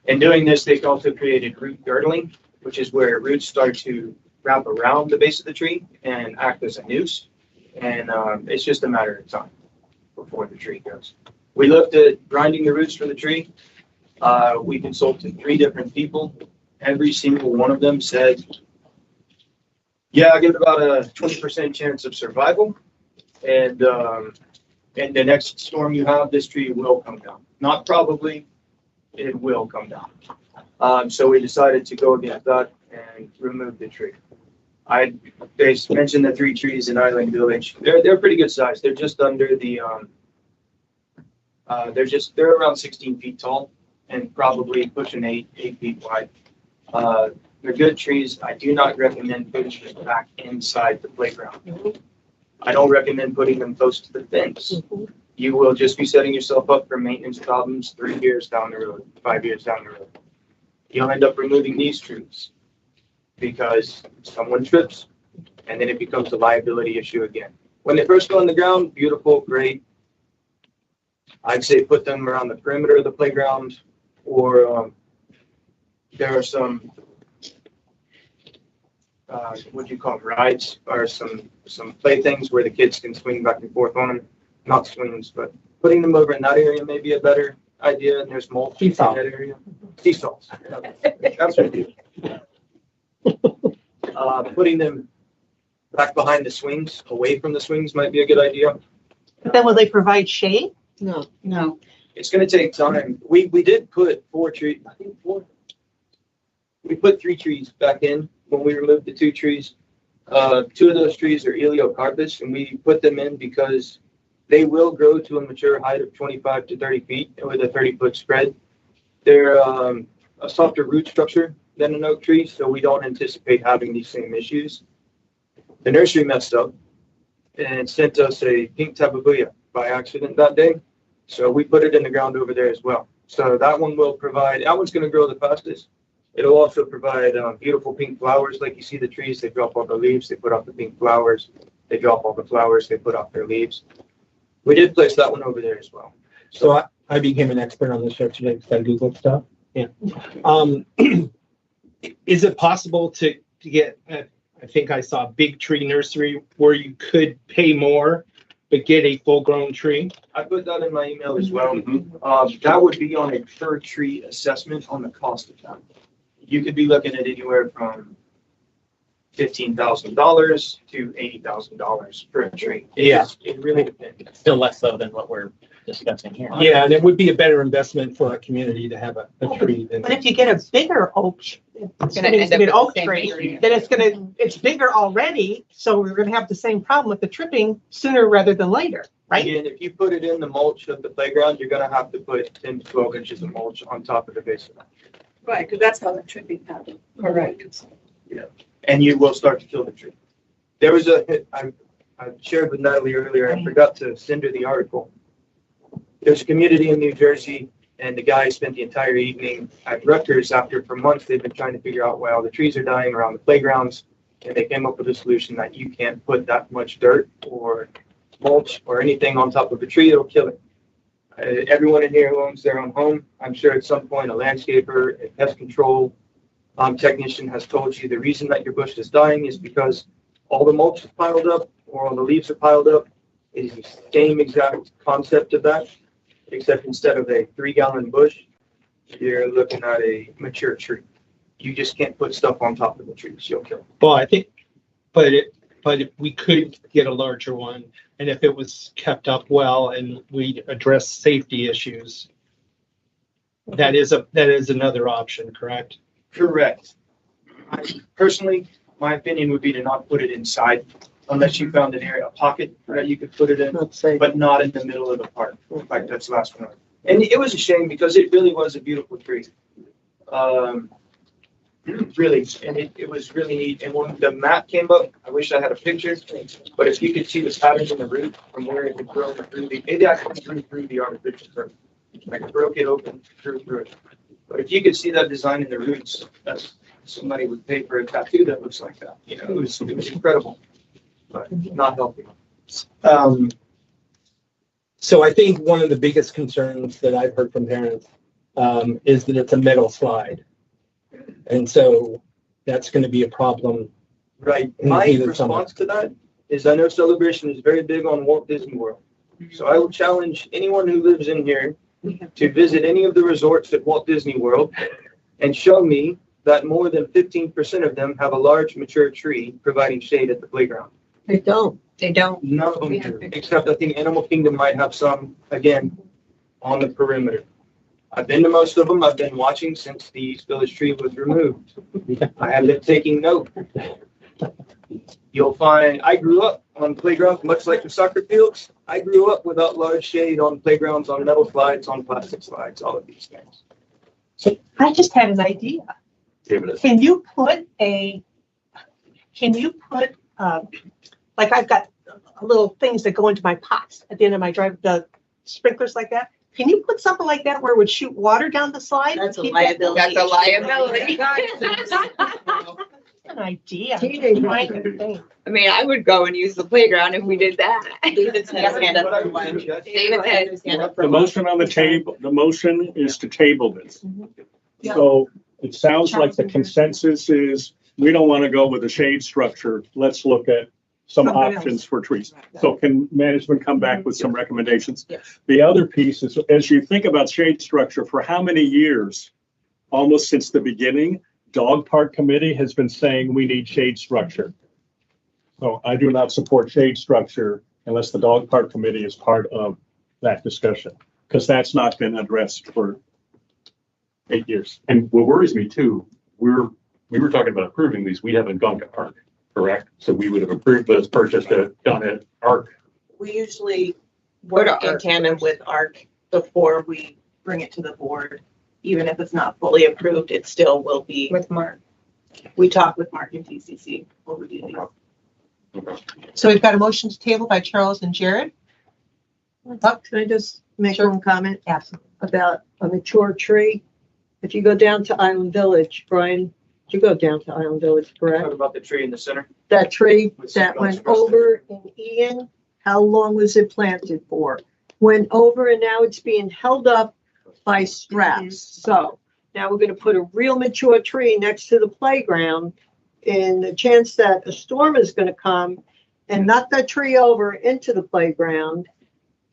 In doing this, they also created root girdling, which is where roots start to wrap around the base of the tree and act as a noose. And it's just a matter of time before the tree goes. We looked at grinding the roots for the tree. We consulted 3 different people. Every single one of them said, yeah, I give about a 20% chance of survival. And the next storm you have, this tree will come down. Not probably, it will come down. So we decided to go against that and remove the tree. They mentioned the 3 trees in Island Village. They're pretty good size. They're just under the, they're around 16 feet tall and probably pushing 8 feet wide. They're good trees. I do not recommend putting them back inside the playground. I don't recommend putting them close to the fence. You will just be setting yourself up for maintenance problems 3 years down the road, 5 years down the road. You'll end up removing these trees because someone trips and then it becomes a liability issue again. When they first go on the ground, beautiful, great. I'd say put them around the perimeter of the playground, or there are some what do you call them, rides, or some playthings where the kids can swing back and forth on them. Not swings, but putting them over in that area may be a better idea. And there's mulch in that area. Seesaws. That's what it is. Putting them back behind the swings, away from the swings, might be a good idea. But then will they provide shade? No. It's going to take time. We did put 4 trees. I think 4. We put 3 trees back in when we removed the 2 trees. 2 of those trees are Eliocarpus, and we put them in because they will grow to a mature height of 25 to 30 feet with a 30-foot spread. They're a softer root structure than an oak tree, so we don't anticipate having these same issues. The nursery messed up and sent us a pink tababuya by accident that day, so we put it in the ground over there as well. So that one will provide, that one's going to grow the fastest. It'll also provide beautiful pink flowers. Like you see the trees, they drop all the leaves, they put off the pink flowers. They drop all the flowers, they put off their leaves. We did place that one over there as well. So I became an expert on this yesterday because I Googled stuff. Yeah. Is it possible to get, I think I saw a big tree nursery where you could pay more but get a full-grown tree? I put that in my email as well. That would be on a per tree assessment on the cost of that. You could be looking at anywhere from $15,000 to $80,000 per tree. Yeah. It really depends. Still less so than what we're discussing here. Yeah, and it would be a better investment for our community to have a tree than. But if you get a bigger oak, it's gonna gonna end up be an with oak the same tree, tree. then it's bigger already, so we're gonna have the same problem with the tripping sooner rather than later, right? Again, if you put it in the mulch of the playground, you're gonna have to put 10 to 12 inches of mulch on top of the base of that. Right, because that's how the tripping happened. Correct. Yeah. And you will start to kill the tree. There was I shared with Natalie earlier, I forgot to send her the article. There's a community in New Jersey, and the guy spent the entire evening at Rutgers after for months they've been trying to figure out why all the trees are dying around the playgrounds. And they came up with a solution that you can't put that much dirt or mulch or anything on top of a tree, it'll kill it. Everyone in here who owns their own home, I'm sure at some point a landscaper, a pest control technician has told you the reason that your bush is dying is because all the mulch is piled up or all the leaves are piled up. It is the same exact concept of that, except instead of a 3-gallon bush, you're looking at a mature tree. You just can't put stuff on top of the trees, you'll kill it. Well, I think, but we could get a larger one, and if it was kept up well and we address safety issues, that is another option, correct? Correct. Personally, my opinion would be to not put it inside unless you found an area, a pocket that you could put it in, but not in the middle of the park. Like that's the last one. And it was a shame because it really was a beautiful tree. Really, and it was really neat. And when the map came up, I wish I had a picture, but if you could see the patterns in the root from where it had grown through it actually grew through the artificial turf. Like it broke it open, through it. But if you could see that design in the roots, that's somebody would pay for a tattoo that looks like that. You know, it was incredible, but not healthy. So I think one of the biggest concerns that I've heard from parents is that it's a metal slide. And so that's going to be a problem. Right. My response to that is I know Celebration is very big on Walt Disney World. So I will challenge anyone who lives in here to visit any of the resorts at Walt Disney World and show me that more than 15% of them have a large mature tree providing shade at the playground. They don't. They don't. None of them do, except I think Animal Kingdom might have some, again, on the perimeter. I've been to most of them. I've been watching since the East Village tree was removed. I have been taking note. You'll find, I grew up on playgrounds, much like the soccer fields. I grew up without large shade on playgrounds, on metal slides, on plastic slides, all of these things. So I just had an idea. Can you put, like I've got little things that go into my pots at the end of my drive, the sprinklers like that. Can you put something like that where it would shoot water down the slide? That's a liability. That's a liability. An idea. Teenage I mean, I would go and use the playground if we did that. David's hand up. David's hand up. The motion on the table, the motion is to table this. Yeah. So it sounds like the consensus is, we don't want to go with a shade structure. Let's look at some Something options else. for trees. So can management come back with some recommendations? Yes. The other piece is, as you think about shade structure, for how many years, almost since the beginning, Dog Park Committee has been saying we need shade structure. So I do not support shade structure unless the Dog Park Committee is part of that discussion, because that's not been addressed for 8 years. And what worries me too, we were talking about approving these, we haven't gone to ARC, correct? So we would have approved this, purchased it, done it, ARC. We usually work in tandem with ARC before we bring it to the board. Even if it's not fully approved, it still will be. With Mark. We talk with Mark and TCC over these. So we've got a motion to table by Charles and Jared. Can I just make one comment Absolutely. about a mature tree? If you go down to Island Village, Brian, you go down to Island Village, correct? Talk about the tree in the center. That tree With that some went expressed- over in Ian, how long was it planted for? Went over and now it's being held up by straps. So now we're gonna put a real mature tree next to the playground. And the chance that a storm is gonna come and knock that tree over into the playground.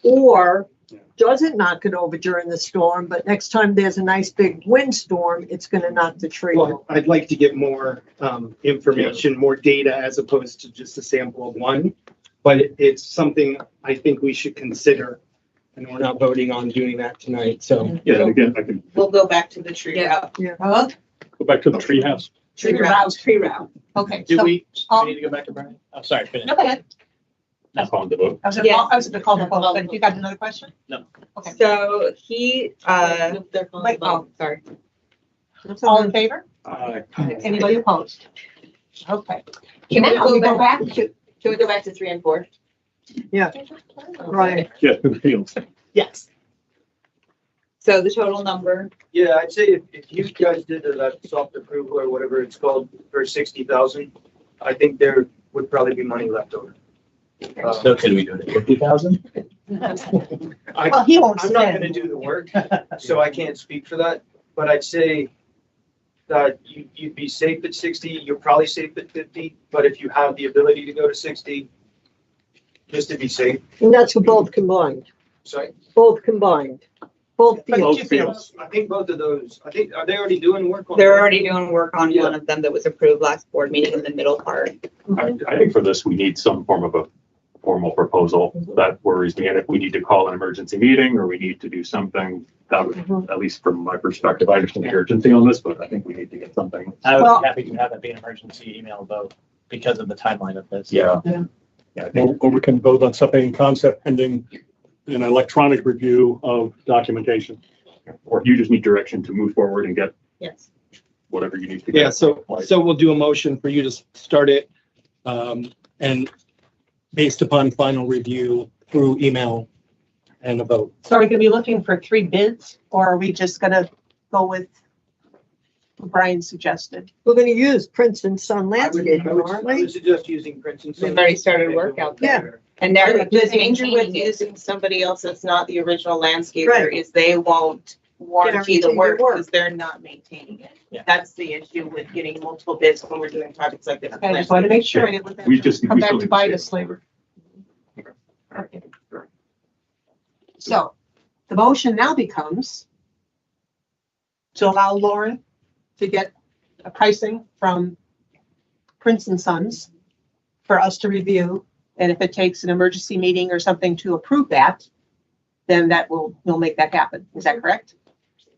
Or does it knock it over during the storm, but next time there's a nice big windstorm, it's gonna knock the tree over. Well, I'd like to get more information, more data as opposed to just a sample of one. But it's something I think we should consider, and we're not voting on doing that tonight, so. Yeah, and again, I can We'll go back to the tree route. Huh? go back to the treehouse. Tree route. Okay. Do so- we I'll- need to go back to Brian? I'm sorry, finish. No, go ahead. I'm calling the vote. I was gonna call the vote, but you got another question? No. Okay. So he, Wait, oh, sorry. all in favor? Aye. Anybody opposed? Okay. Can we Now go we go back back to, Can we go back to 3 and 4? Right. Yeah, to the fields. yes. So the total number, Yeah, I'd say if you guys did that soft approval or whatever it's called for 60,000, I think there would probably be money left over. So can we do it at 50,000? Well, he won't I'm not spend. gonna do the work, so I can't speak for that, but I'd say that you'd be safe at 60, you're probably safe at 50, but if you have the ability to go to 60, just to be safe, And that's for both combined, sorry. both combined, both But fields. two fields. I think both of those, are they already doing work on? they're already doing work on Yeah. one of them that was approved last board meeting in the middle part. I think for this, we need some form of a formal proposal. That worries me. And if we need to call an emergency meeting or we need to do something, that would, at least from my perspective, I understand the urgency on this, but I think we need to get something. I would Well- be happy to have that be an emergency email vote because of the timeline of this. Yeah. Yeah, or we can vote on something in concept pending an electronic review of documentation. Or you just need direction to move forward and get Yes. whatever you need to get. Yeah, so we'll do a motion for you to start it, and based upon final review through email and a vote. So are we gonna be looking for 3 bids, or are we just gonna go with what Brian suggested? We're gonna use Prince and Son I landscaping, would aren't I we? would suggest using Prince and Son. We've already started work out there. And they're The just danger with maintaining it. using somebody else that's not the original landscaper Right. is they won't warranty the everything work to work. because they're not maintaining it. Yeah. That's the issue with getting multiple bids when we're doing projects like this. Okay, I just wanted to make sure I didn't let We that just. come we back still to need bite see us later. Okay. So the motion now becomes to allow Lauren to get a pricing from Prince and Sons for us to review. And if it takes an emergency meeting or something to approve that, then we'll make that happen. Is that correct?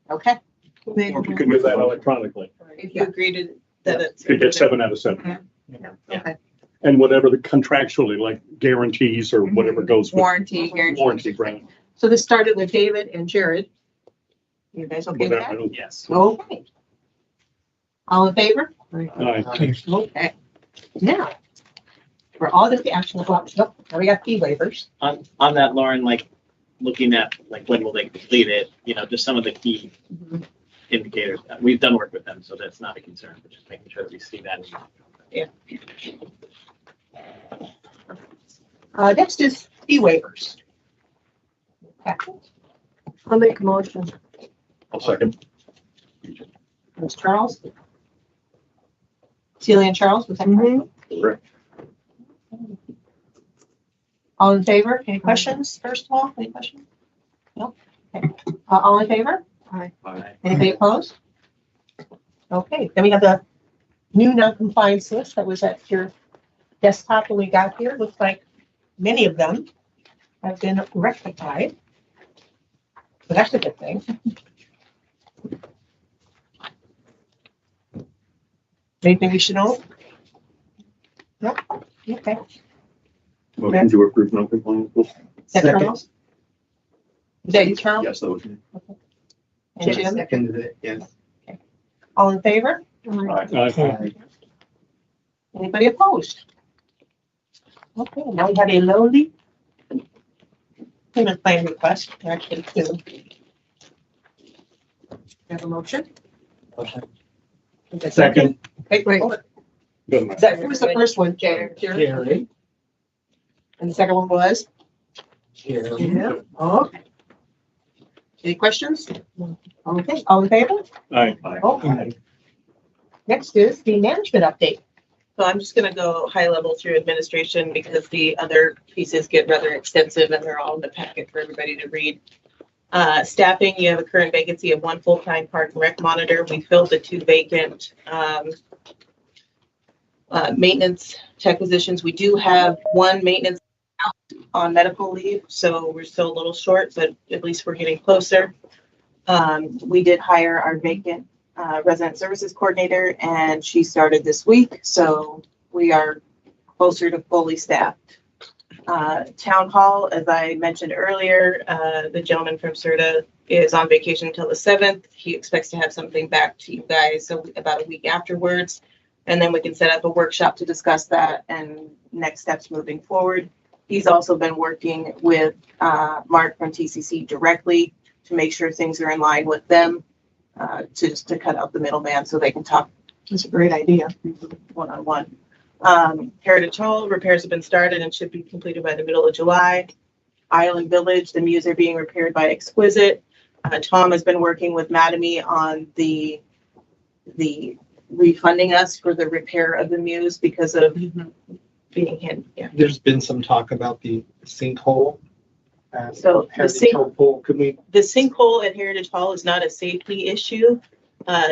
Okay. Or if you can do that electronically, If you agree to that it's. you get 7 out of 7. Okay. And whatever the contractually, like guarantees or whatever goes with Warranty, guarantee. warranty, right? So this started with David and Jared. You guys okay with that? Yes. Okay. All in favor? Aye. Okay. Now, for all the action, now we got fee waivers. On that, Lauren, like, looking at, like, when will they complete it, just some of the key indicators. We've done work with them, so that's not a concern, but just making sure that we see that. Yeah. Next is fee waivers. Okay. I'll make a motion. I'll second. Ms. Charles? Celia and Charles, was that correct? Correct. All in favor? Any questions, first of all? Any questions? No? Okay. All in favor? Aye. Anybody opposed? Okay, then we have the new non-compliance list that was at your desktop when we got here. Looks like many of them have been rectified. So that's a good thing. Anything we should know? No? Okay. Motion to approve non-compliant list. Is that Charles? Is that you, Charles? Yes, that was me. And Jim? Seconded it, yes. All in favor? Aye. Anybody opposed? Okay, now we have a lowly payment plan request, actually two. Have a motion? Second. Okay, wait. Good. That who was the first one? Jared. Jerry. And the second one was? Jerry. Yeah. Okay. Any questions? Okay, all in favor? Aye. Okay. Next is the management update. So I'm just gonna go high level through administration because the other pieces get rather extensive and they're all in the packet for everybody to read. Staffing, you have a current vacancy of 1 full-time park and rec monitor. We filled the 2 vacant maintenance tech positions. We do have 1 maintenance out on medical leave, so we're still a little short, but at least we're getting closer. We did hire our vacant resident services coordinator, and she started this week, so we are closer to fully staffed. Town hall, as I mentioned earlier, the gentleman from CERTA is on vacation until the 7th. He expects to have something back to you guys so about a week afterwards, and then we can set up a workshop to discuss that and next steps moving forward. He's also been working with Mark from TCC directly to make sure things are in line with them, to cut out the middleman so they can talk. That's a great idea. One-on-one. Heritage Hall repairs have been started and should be completed by the middle of July. Island Village, the mews are being repaired by Exquisite. Tom has been working with Mattamy on the refunding us for the repair of the mews because of being hit. Yeah. There's been some talk about the sinkhole. So the sinkhole, could we? The sinkhole at Heritage Hall is not a safety issue.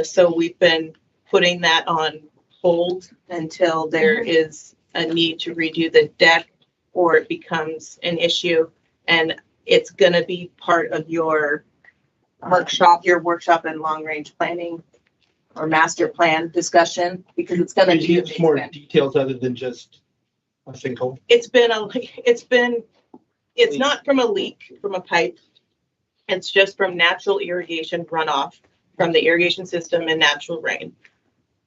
So we've been putting that on hold until there is a need to redo the deck or it becomes an issue. And it's going to be part of your workshop and long range planning or master plan discussion because it's going to be Give more details other than just a sinkhole. It's not from a leak from a pipe. It's just from natural irrigation runoff from the irrigation system and natural rain.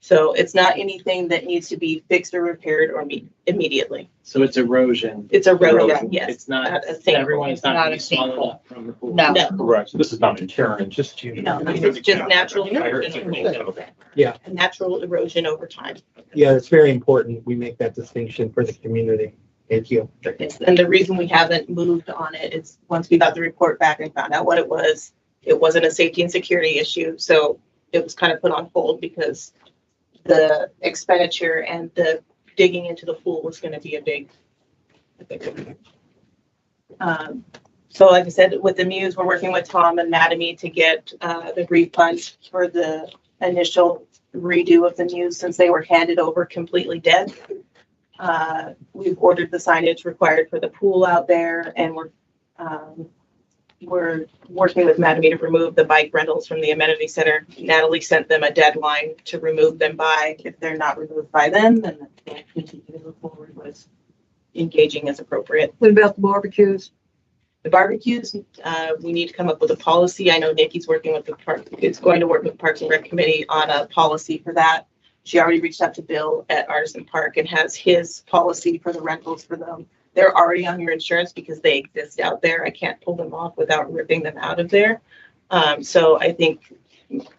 So it's not anything that needs to be fixed or repaired or immediately. So it's erosion. It's erosion, yes. It's not, a sinkhole. everyone's not being swallowed up from the pool. No. Correct. So this is not insurance, just No, it's just natural erosion. Yeah. Natural erosion over time. Yeah, it's very important. We make that distinction for the community. Thank you. Yes, and the reason we haven't moved on it is once we got the report back and found out what it wasn't a safety and security issue. So it was kind of put on hold because the expenditure and the digging into the pool was going to be a big So like I said, with the Muse, we're working with Tom and Mattamy to get the refund for the initial redo of the Muse since they were handed over completely dead. We've ordered the signage required for the pool out there, and we're working with Mattamy to remove the bike rentals from the amenity center. Natalie sent them a deadline to remove them by. If they're not removed by then they'll continue to move forward with engaging as appropriate. What about the barbecues? The barbecues, we need to come up with a policy. I know Nikki's working with the park, is going to work with the Parks and Rec Committee on a policy for that. She already reached out to Bill at Artisan Park and has his policy for the rentals for them. They're already on your insurance because they exist out there. I can't pull them off without ripping them out of there. So I think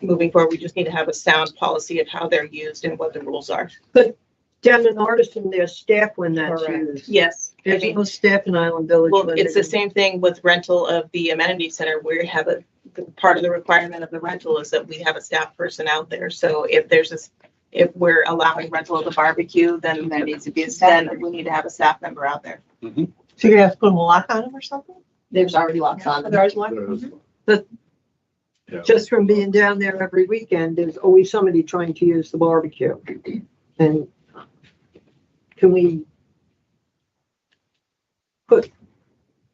moving forward, we just need to have a sound policy of how they're used and what the rules are. But down in Artisan, there's staff when that's Correct. used. Yes. There's no staff in Island Village. Well, when it's they the same thing with rental of the amenity center. We have part of the requirement of the rental is that we have a staff person out there. So if we're allowing rental of the barbecue, then there needs to be then we need to have a staff member out there. So you're gonna have to put a lock on them or something? There's already locks on them. There's one. But just from being down there every weekend, there's always somebody trying to use the barbecue. And can we put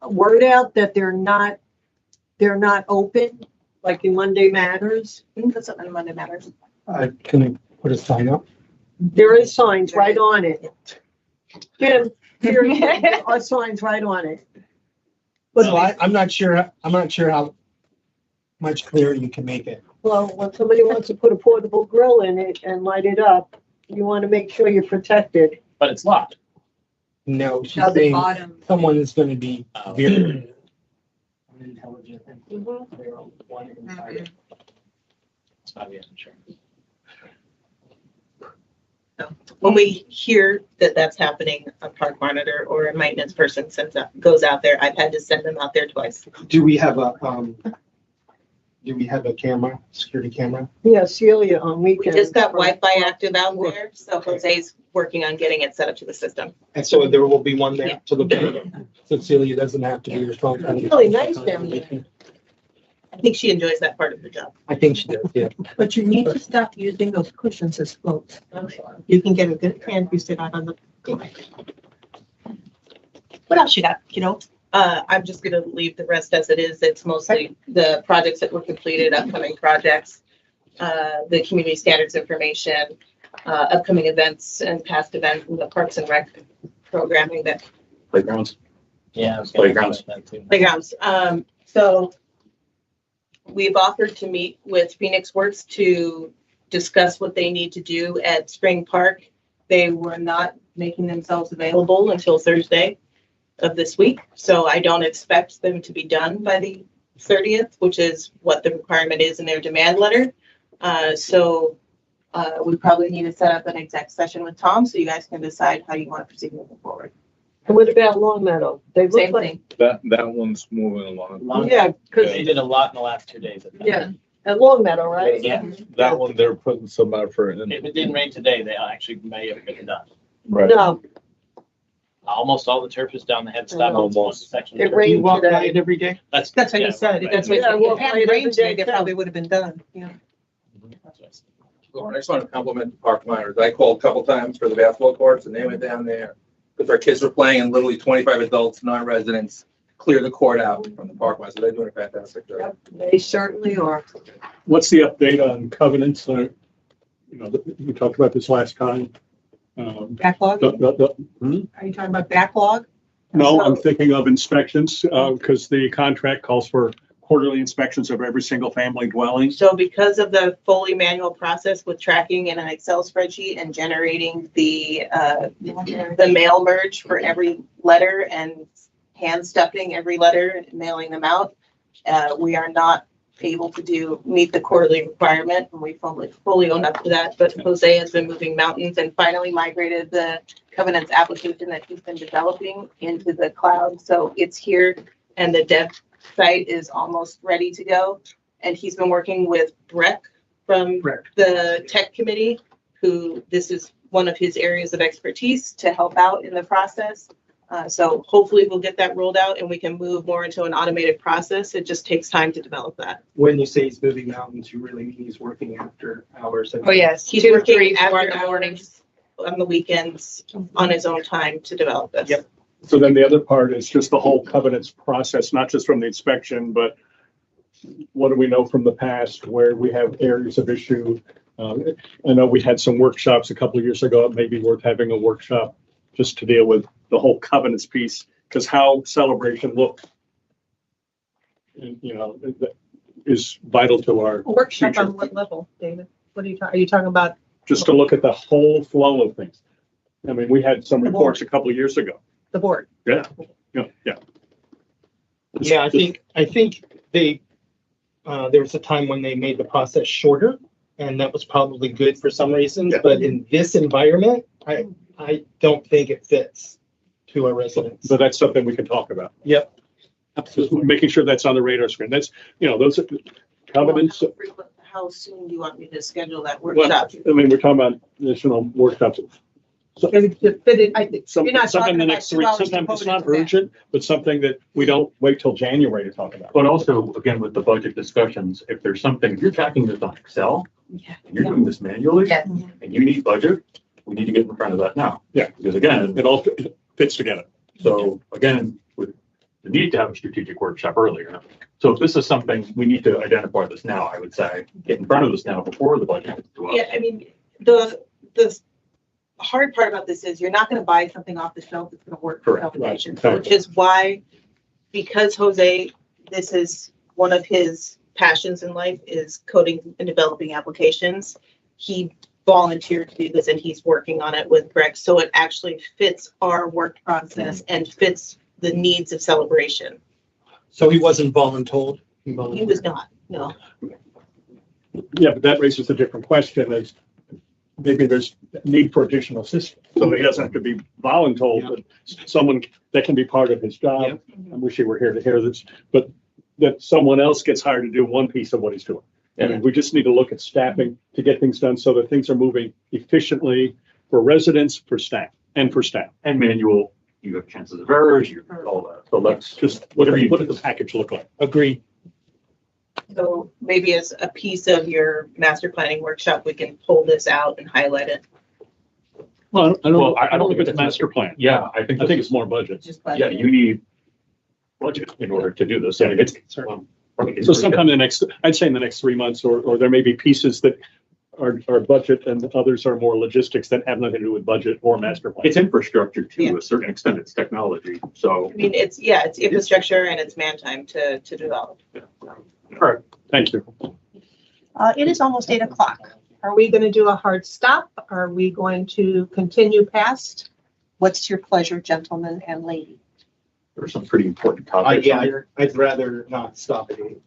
a word out that they're not open, like in Monday Matters? That's something in Monday Matters. Can I put a sign up? There is signs right on it. Jim, here are signs right on it. Well, I'm not sure how much clearer you can make it. Well, when somebody wants to put a portable grill in it and light it up, you want to make sure you're protected. But it's locked. No, she's At the saying bottom. someone is going to be very unintelligent. It's not the insurance. When we hear that that's happening, a park monitor or a maintenance person goes out there. I've had to send them out there twice. Do we have a camera, security camera? Yeah, Celia on We weekends. just got Wi-Fi active out there, so Jose's working on getting it set up to the system. And so there will be one Yeah. there to look at. So Celia doesn't have to be responsible. It's really nice down there. I think she enjoys that part of the job. I think she does, yeah. But you need to stop using those cushions as floats. You can get a good hand if you sit out on the. What else you got, kiddo? I'm just gonna leave the rest as it is. It's mostly the projects that were completed, upcoming projects, the community standards information, upcoming events and past events, and the Parks and Rec programming that Playgrounds. Yeah. I was gonna Playgrounds. comment that too. playgrounds. So we've offered to meet with Phoenix Works to discuss what they need to do at Spring Park. They were not making themselves available until Thursday of this week. So I don't expect them to be done by the 30th, which is what the requirement is in their demand letter. We probably need to set up an exec session with Tom so you guys can decide how you want to proceed moving forward. And what about Long Meadow? They look Same like, thing. That one's moving along. yeah, because, They did a lot in the last 2 days. yeah, at Long Meadow, right? Yeah. That one, they're putting some effort in. If it didn't rain today, they actually may have been done. Right. No, Almost all the turf is down. They had to stop on one Almost. section. it You rained walk by today. it every day? That's That's what yeah, he said. right. That's what, Yeah, well, if it hadn't right rained every today, day, they probably would have been done, yeah. That's what I said. I just want to compliment the park miners. I called a couple times for the basketball courts and they went down there because our kids were playing and literally 25 adults, non-residents, clear the court out from the park miners. So they're doing a fantastic job. They certainly are. What's the update on covenants? We talked about this last time. Backlog? Are Are you talking about backlog? No, I'm thinking of inspections, because the contract calls for quarterly inspections of every single family dwelling. So because of the fully manual process with tracking in an Excel spreadsheet and generating the mail merge for every letter and hand stuffing every letter and mailing them out, we are not able to meet the quarterly requirement, and we fully own up to that. But Jose has been moving mountains and finally migrated the covenants application that he's been developing into the cloud. So it's here, and the dev site is almost ready to go. And he's been working with Breck from the tech committee, who this is one of his areas of expertise to help out in the process. So hopefully we'll get that rolled out and we can move more into an automated process. It just takes time to develop that. When you say he's moving mountains, you really mean he's working after hours? Oh, yes. He's 2, working 3, 4 after in the mornings. on the weekends on his own time to develop this. Yep. So then the other part is just the whole covenants process, not just from the inspection, but what do we know from the past where we have areas of issue? I know we had some workshops a couple of years ago. It may be worth having a workshop just to deal with the whole covenants piece, because how celebration looks, is vital to our Workshop future. on what level, David? What are you talking about? Just to look at the whole flow of things. I mean, we had some reports a couple of years ago. The board. Yeah. Yeah, I think they, there was a time when they made the process shorter, and that was probably good for some reasons, but in this environment, I don't think it fits to our residents. So that's something we can talk about. Yep, absolutely. Making sure that's on the radar screen. That's, those are covenants. How soon do you want me to schedule that Well, workshop? I mean, we're talking about additional workshops. So, And to fit it, I think, you're not sometime talking in the about next 2 3, hours to sometimes it's vote not into that. urgent, but something that we don't wait till January to talk about. But also, again, with the budget discussions, if there's something, if you're tracking this on Excel, and you're doing this manually, Yes. and you need budget, we need to get in front of that now. Yeah. Because again, It all fits together. so again, with the need to have a strategic workshop earlier. So if this is something, we need to identify this now, I would say, get in front of this now before the budget gets to us. Yeah, I mean, the hard part about this is you're not gonna buy something off the shelf that's gonna work for Correct, celebration, right. which is why, because Jose, this is one of his passions in life is coding and developing applications. He volunteered to do this and he's working on it with Greg, so it actually fits our work process and fits the needs of celebration. So he wasn't voluntold? He was not, no. Yeah, but that raises a different question is maybe there's need for additional systems. So he doesn't have to be voluntold, but someone that can be part of his job. I wish he were here to hear this, but that someone else gets hired to do one piece of what he's doing. And we just need to look at staffing to get things done so that things are moving efficiently for residents, for staff, and for staff. And manual, you have chances of errors, you all that. So let's Just what does the package look like? Agreed. So maybe as a piece of your master planning workshop, we can pull this out and highlight it. Well, I Well, don't think it's a master plan. Yeah, I think it's more budget. Just Yeah, you need budget in order to do this. And it's, So sometime in the next, I'd say in the next 3 months, or there may be pieces that are budget and others are more logistics that have nothing to do with budget or master plan. It's infrastructure to Yeah. a certain extent, it's technology, so. I mean, it's infrastructure and it's man time to develop. All right, thank you. It is almost 8 o'clock. Are we going to do a hard stop? Are we going to continue past? What's your pleasure, gentlemen and lady? There's some pretty important topics on here. I'd rather not stop at 8.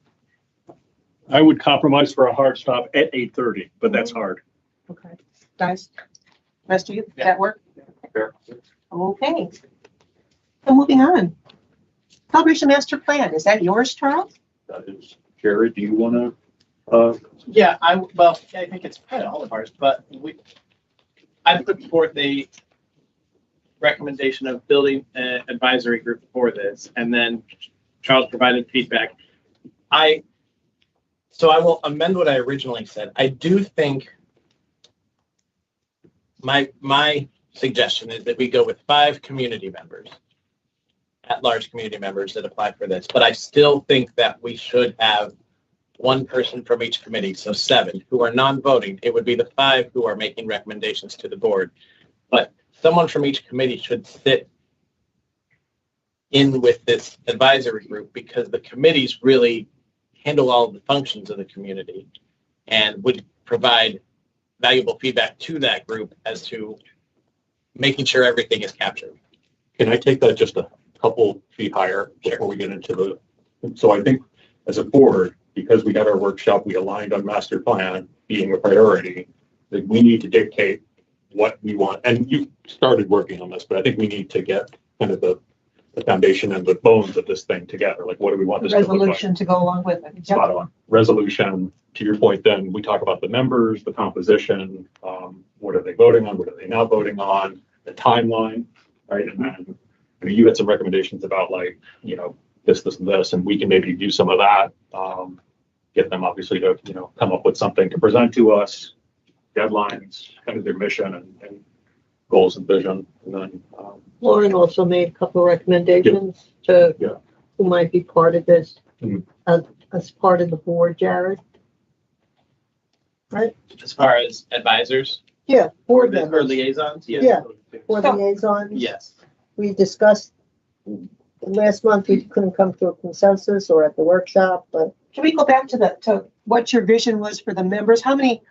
I would compromise for a hard stop at 8:30, but that's hard. Okay, guys, rest of you, does that work? Fair. Okay. So moving on. Celebration Master Plan, is that yours, Charles? That is, Jared, do you want to, Yeah, I think it's kind of all of ours, but I put forth a recommendation of building an advisory group for this, and then Charles provided feedback. So I will amend what I originally said. I do think my suggestion is that we go with 5 community members, at-large community members that apply for this, but I still think that we should have one person from each committee, so 7 who are non-voting. It would be the 5 who are making recommendations to the board, but someone from each committee should sit in with this advisory group because the committees really handle all the functions of the community and would provide valuable feedback to that group as to making sure everything is captured. can I take that just a couple feet higher before we get into so I think as a board, because we had our workshop, we aligned on master plan being a priority, that we need to dictate what we want. And you started working on this, but I think we need to get kind of the foundation and the bones of this thing together. Like, what do we want this to look like? Resolution to go along with it. Yep. Spot on. Resolution, to your point, then we talk about the members, the composition, what are they voting on, what are they not voting on, the timeline, right? And then I mean, you had some recommendations about like, this, and this, and we can maybe do some of that. Get them obviously to, come up with something to present to us, deadlines, kind of their mission and goals and vision. And then, Lauren also made a couple of recommendations to who might be part of this as part of the board, Jared. Right? As far as advisors? Yeah, board Or members. liaisons? Yes. Yeah, board liaisons. Yes. We discussed last month, we couldn't come to a consensus or at the workshop, but Can we go back to what your vision was for the members? How many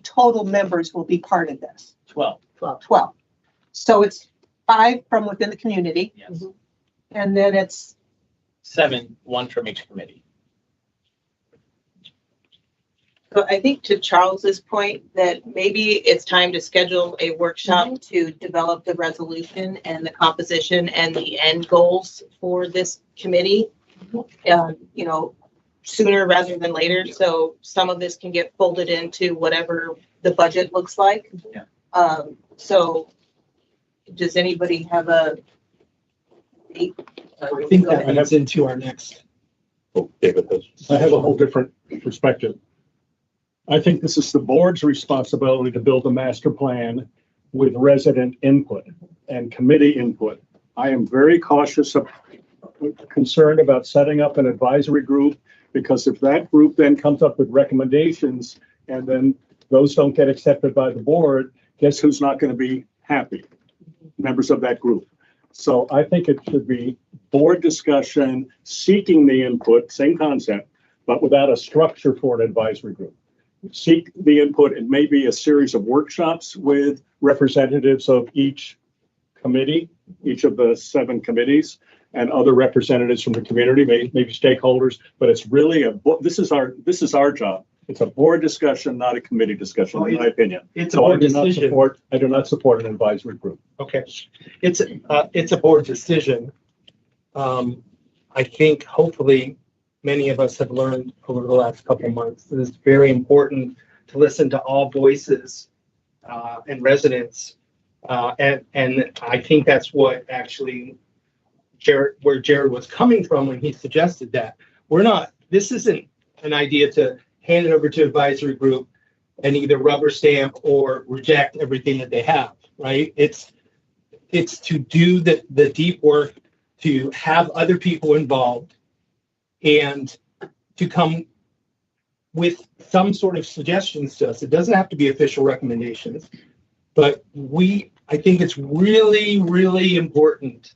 total members will be part of this? 12. 12. So it's 5 from within the community. Yes. And then it's 7, 1 from each committee. So I think to Charles's point that maybe it's time to schedule a workshop to develop the resolution and the composition and the end goals for this committee. Sooner rather than later. So some of this can get folded into whatever the budget looks like. Yeah. So does anybody have a? I think that leads into our next. David has. I have a whole different perspective. I think this is the board's responsibility to build a master plan with resident input and committee input. I am very cautious concerned about setting up an advisory group, because if that group then comes up with recommendations and then those don't get accepted by the board, guess who's not going to be happy? Members of that group. So I think it should be board discussion, seeking the input, same concept, but without a structure for an advisory group. Seek the input and maybe a series of workshops with representatives of each committee, each of the 7 committees, and other representatives from the community, maybe stakeholders. But it's really this is our job. It's a board discussion, not a committee discussion, in my opinion. It's a board decision. I do not support an advisory group. Okay, it's a board decision. I think hopefully many of us have learned over the last couple of months that it's very important to listen to all voices and residents. And I think that's what actually where Jared was coming from when he suggested that. This isn't an idea to hand it over to advisory group and either rubber stamp or reject everything that they have, right? It's to do the deep work, to have other people involved, and to come with some sort of suggestions to us. It doesn't have to be official recommendations, but I think it's really, really important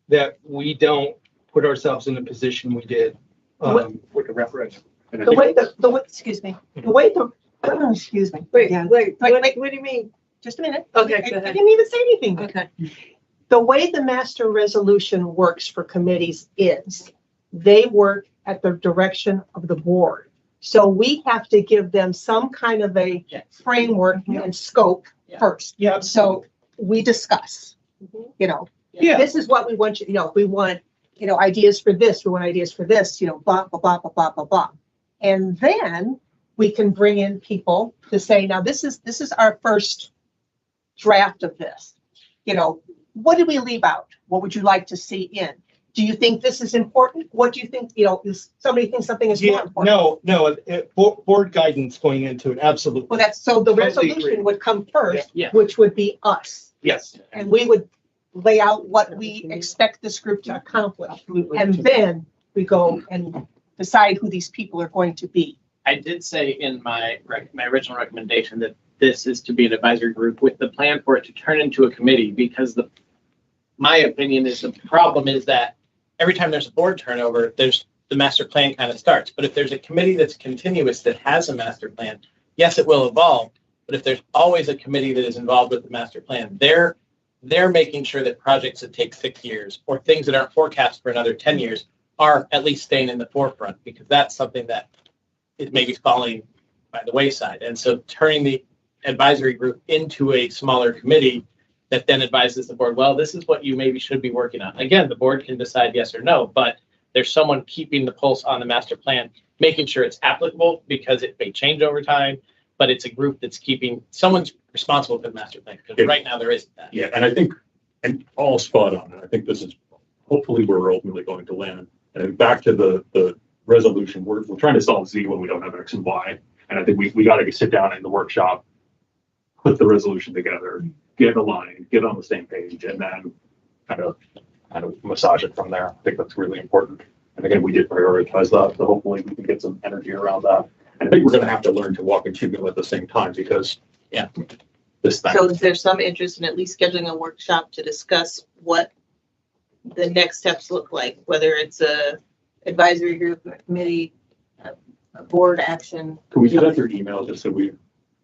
that we don't put ourselves in the position we did with the referendum. Excuse me. wait, Yeah. wait, Wait, what, wait. what do you mean? Just a minute. Okay, I go ahead. didn't even say anything. Okay. The way the master resolution works for committees is they work at the direction of the board. So we have to give them some kind of a framework and scope first. Yeah. So we discuss, Yeah. this is what we want you, we want, ideas for this, we want ideas for this, blah, blah, blah, blah, blah, blah, blah. And then we can bring in people to say, now this is our first draft of this. What did we leave out? What would you like to see in? Do you think this is important? What do you think, is somebody thinks something is more important? No, board guidance going into it, absolutely. Well, so the Totally resolution agree. would come first, Yeah. which would be us. Yes. And we would lay out what we expect this group to accomplish. And then we go and decide who these people are going to be. I did say in my original recommendation that this is to be an advisory group with the plan for it to turn into a committee, because my opinion is the problem is that every time there's a board turnover, the master plan kind of starts. But if there's a committee that's continuous that has a master plan, yes, it will evolve. But if there's always a committee that is involved with the master plan, they're making sure that projects that take 6 years or things that aren't forecast for another 10 years are at least staying in the forefront, because that's something that is maybe falling by the wayside. And so turning the advisory group into a smaller committee that then advises the board, well, this is what you maybe should be working on. Again, the board can decide yes or no, but there's someone keeping the pulse on the master plan, making sure it's applicable, because it may change over time, but it's a group that's someone's responsible for the master plan, because right now there isn't that. Yeah, and I think, and all spot on, and I think this is hopefully where we're ultimately going to land. And then back to the resolution, we're trying to solve Z when we don't have X and Y. And I think we got to sit down in the workshop, put the resolution together, get aligned, get on the same page, and then kind of massage it from there. I think that's really important. And again, we did prioritize that, so hopefully we can get some energy around that. And I think we're going to have to learn to walk and chew gum at the same time because, yeah, this thing. So is there some interest in at least scheduling a workshop to discuss what the next steps look like, whether it's a advisory group, a committee, a board action? Can we do that through email just so we,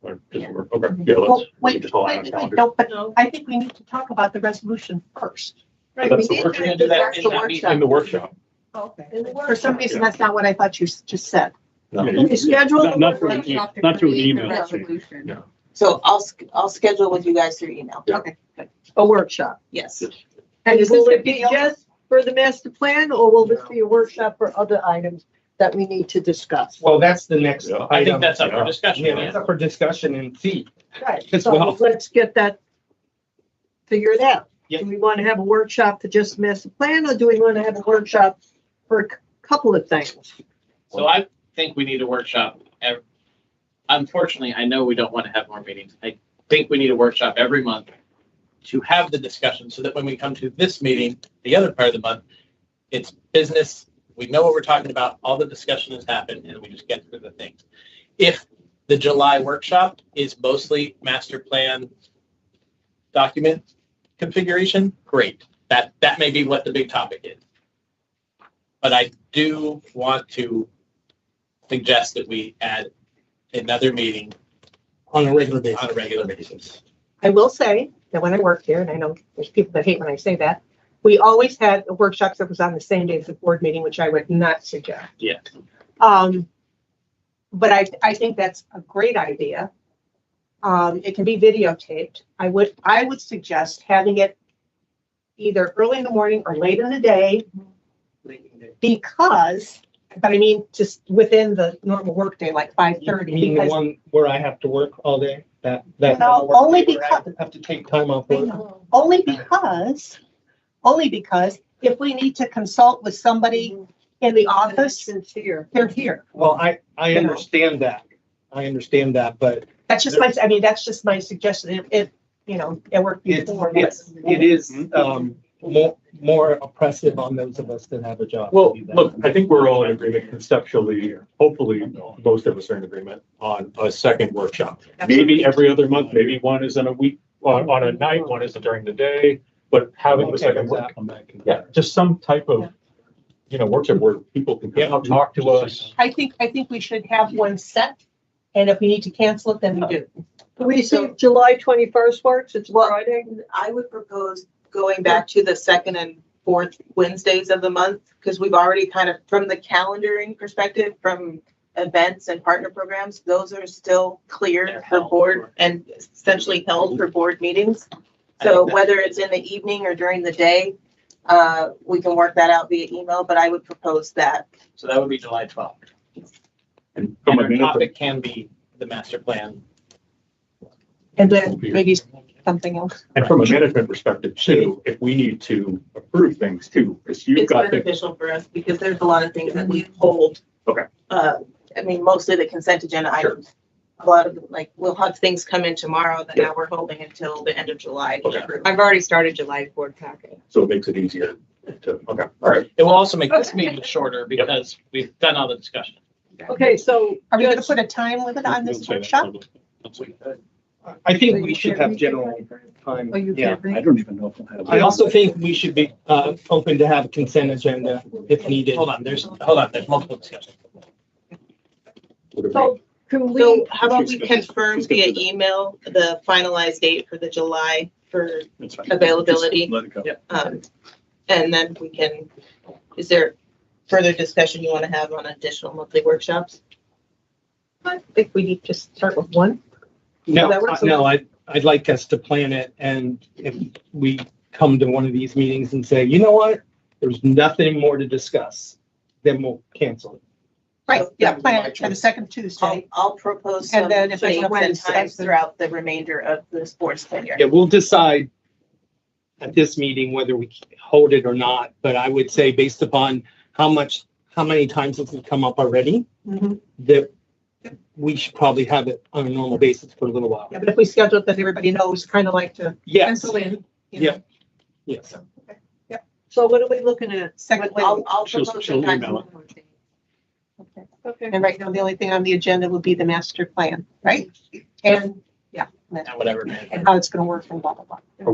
or just, okay, yeah, Well, let's, wait, just all wait, add wait, on calendar. no, but I think we need to talk about the resolution first. Right, That's we the did work- that. we're gonna do that That's in the that workshop. In the workshop. Okay. For some reason, that's not what I thought you just said. No. Can we schedule the Not through, workshop? not through an Create the email. resolution. No. So I'll schedule with you guys through email. Yeah. Okay, good. A workshop. Yes. And is will this it be just for the master plan or will this be a workshop for other items that we need to discuss? Well, that's the next Yeah. I think item. that's up for discussion. Yeah, that's up for discussion and see. Right, As so well. let's get that figured out. Yep. Do we want to have a workshop for just master plan or do we want to have a workshop for a couple of things? So I think we need a workshop. Unfortunately, I know we don't want to have more meetings. I think we need a workshop every month to have the discussion so that when we come to this meeting, the other part of the month, it's business. We know what we're talking about. All the discussion has happened and we just get through the things. If the July workshop is mostly master plan document configuration, great. That may be what the big topic is. But I do want to suggest that we add another meeting On a regular basis. on a regular basis. I will say that when I worked here, and I know there's people that hate when I say that, we always had workshops that was on the same day as the board meeting, which I would not suggest. Yeah. But I think that's a great idea. It can be videotaped. I would suggest having it either early in the morning or late in the day. Because, but I mean, just within the normal workday, like 5:30. Meaning the because- one where I have to work all day? That No, work only day where I because- have to take time off work? Only because if we need to consult with somebody in the office, they're here. Well, I understand that. I understand that, but That's just my, I mean, that's just my suggestion. It worked before. it is, more oppressive on those of us that have a job. to Well, do that. look, I think we're all in agreement conceptually, hopefully most of us are in agreement on a second workshop. Maybe every other month, maybe one is in a week, on a night, one is during the day, but having the second work. Yeah, just some type of, workshop where people can come out, talk to us. I think we should have one set, and if we need to cancel it, then we do. Do we see if July 21st works? It's Friday. I would propose going back to the second and fourth Wednesdays of the month, because we've already kind of, from the calendaring perspective, from events and partner programs, those are still clear for board and essentially held for board meetings. So whether it's in the evening or during the day, we can work that out via email, but I would propose that. So that would be July 12th. And And our topic can be the master plan. And then maybe something else. And from a management perspective too, if we need to approve things too, because you've It's got the, beneficial for us because there's a lot of things that we hold. Okay. I mean, mostly the consent agenda items. A lot of, like, we'll have things come in tomorrow that now we're holding until the end of July. to approve. I've already started July board packet. so it makes it easier to, okay, all right. It will also make this meeting shorter because we've done all the discussion. Okay, so Are we gonna put a time limit on this workshop? I think we should have general time. Are you Yeah. kidding? I don't even know if I'll have. I also think we should be, open to have a consent agenda if needed. Hold on, there's multiple discussions. So can we, So how about we confirm via email the finalized date for the July for That's fine. availability? Just let it go. And then we can, is there further discussion you want to have on additional monthly workshops? I think we need to start with one. No, that works. no, I'd like us to plan it, and if we come to one of these meetings and say, you know what, there's nothing more to discuss, then we'll cancel it. Right, yeah, plan it for the second Tuesday. I'll propose And some then if there's dates no and Wednesday, times throughout the remainder of the sports tenure. Yeah, we'll decide at this meeting whether we hold it or not, but I would say based upon how many times this has come up already, that we should probably have it on a normal basis for a little while. Yeah, but if we schedule it, then everybody knows, kind of like to Yes. pencil in. you Yeah. know. Yes. So what are we looking at? Second I'll, Wednesday. I'll She'll- propose she'll a time. email Okay. Okay. And right now, the only thing on the agenda would be the master plan, right? And, yeah, And whatever. and how it's gonna work and blah, blah, blah. Are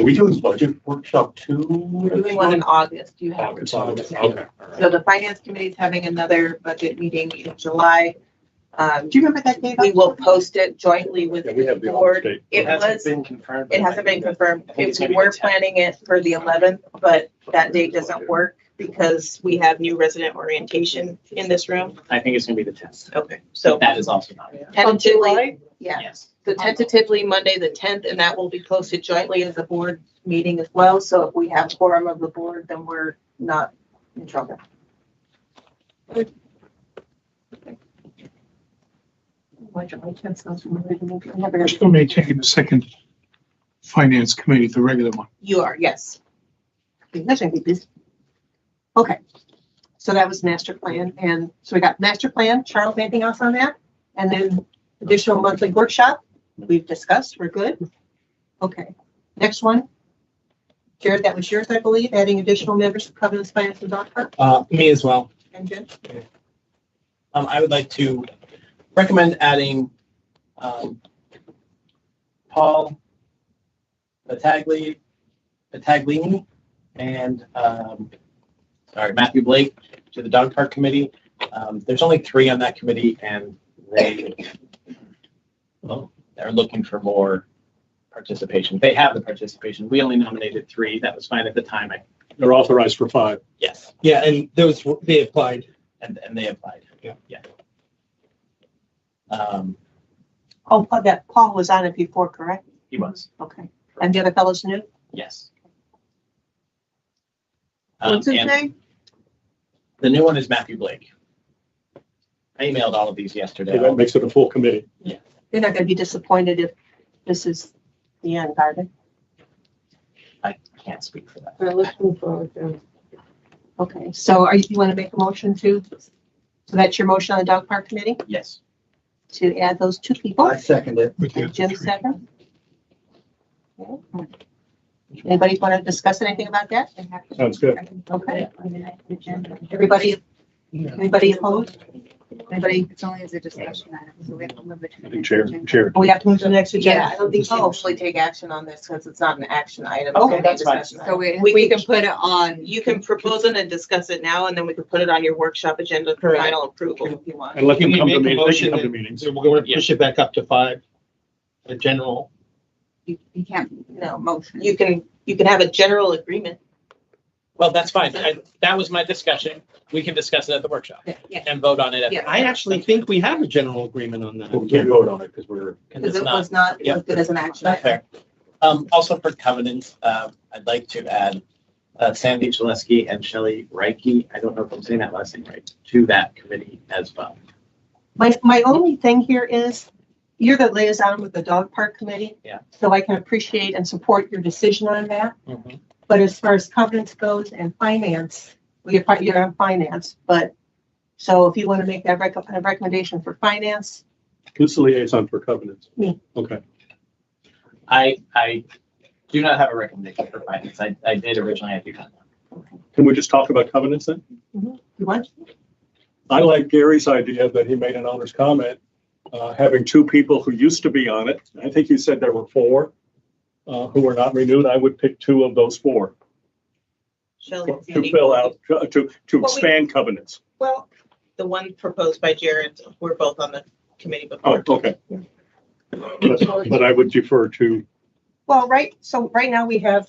we doing budget workshop too? We're doing one in August. You have. August, okay. So the finance committee is having another budget meeting in July. Do you remember that date? We will post it jointly with Yeah, we have the the board. date. It hasn't was, been confirmed. it hasn't been confirmed. I think it's gonna We be the were 10th. planning it for the 11th, but that date doesn't work because we have new resident orientation in this room. I think it's gonna be the 10th. Okay, So so that is also not. tentatively, yeah. Yes. So tentatively Monday, the 10th, and that will be posted jointly as a board meeting as well. So if we have quorum of the board, then we're not in trouble. We're still maintaining the second finance committee, the regular one. You are, yes. That's gonna be busy. Okay, so that was master plan, and so we got master plan. Charles, anything else on that? And then additional monthly workshop, we've discussed, we're good. Okay, next one. Jared, that was yours, I believe, adding additional members to Covenant's Finance and Dog Park. Me as well. And Jen? I would like to recommend adding, Paul Battaglini, and, Matthew Blake to the dog park committee. There's only 3 on that committee and they're looking for more participation. They have the participation. We only nominated 3. That was fine at the time. They're authorized for 5. Yes. Yeah, and they applied. And they applied. Yeah. Yeah. That Paul was on it before, correct? He was. Okay, and the other fellows new? Yes. What's his and name? The new one is Matthew Blake. I emailed all of these yesterday. That makes it a full committee. They're not gonna be disappointed if this is the end, are they? I can't speak for that. We're looking forward to. Okay, so you want to make a motion to, so that's your motion on the dog park committee, Yes. to add those 2 people? I second it. With the And other Jim 3. second? Anybody want to discuss anything about that? Sounds good. Okay. Anybody opposed? Anybody? It's only as a discussion item, so we have to move it to the next Chair, agenda. chair. We have to move to the next agenda? Yeah, I don't think you usually take action on this because it's not an action item. Okay, It's that's a fine. discussion So item. we can put it on. You can propose it and discuss it now, and then we can put it on your workshop agenda for Correct. final approval if you want. And let Can them we come to make a meetings. They motion can come to that- meetings. We're going to push it back up to 5, a general. You can't, no, motion. You can have a general agreement. Well, that's fine. That was my discussion. We can discuss it at the workshop Yeah. and vote on it. Yeah. I actually think we have a general agreement on that. Well, we can't vote on it because we're, Because it was not Yeah. listed as an action That's item. fair. Also for covenants, I'd like to add Sandy Chaleski and Shelley Reiki, I don't know if I'm saying that last name right, to that committee as well. My only thing here is, you're the liaison with the dog park committee. Yeah. So I can appreciate and support your decision on that. But as far as covenants goes and finance, you're on finance, but, so if you want to make that a recommendation for finance, who's the liaison for covenants? Me. Okay. I do not have a recommendation for finance. I did originally, I do not. Can we just talk about covenants then? you want? I like Gary's idea that he made an owner's comment, having 2 people who used to be on it. I think you said there were 4 who were not renewed. I would pick 2 of those 4 Shelley, to Sandy. fill out, to expand covenants. Well, the one proposed by Jared, we're both on the committee Oh, before. okay. But I would defer to, Well, right now we have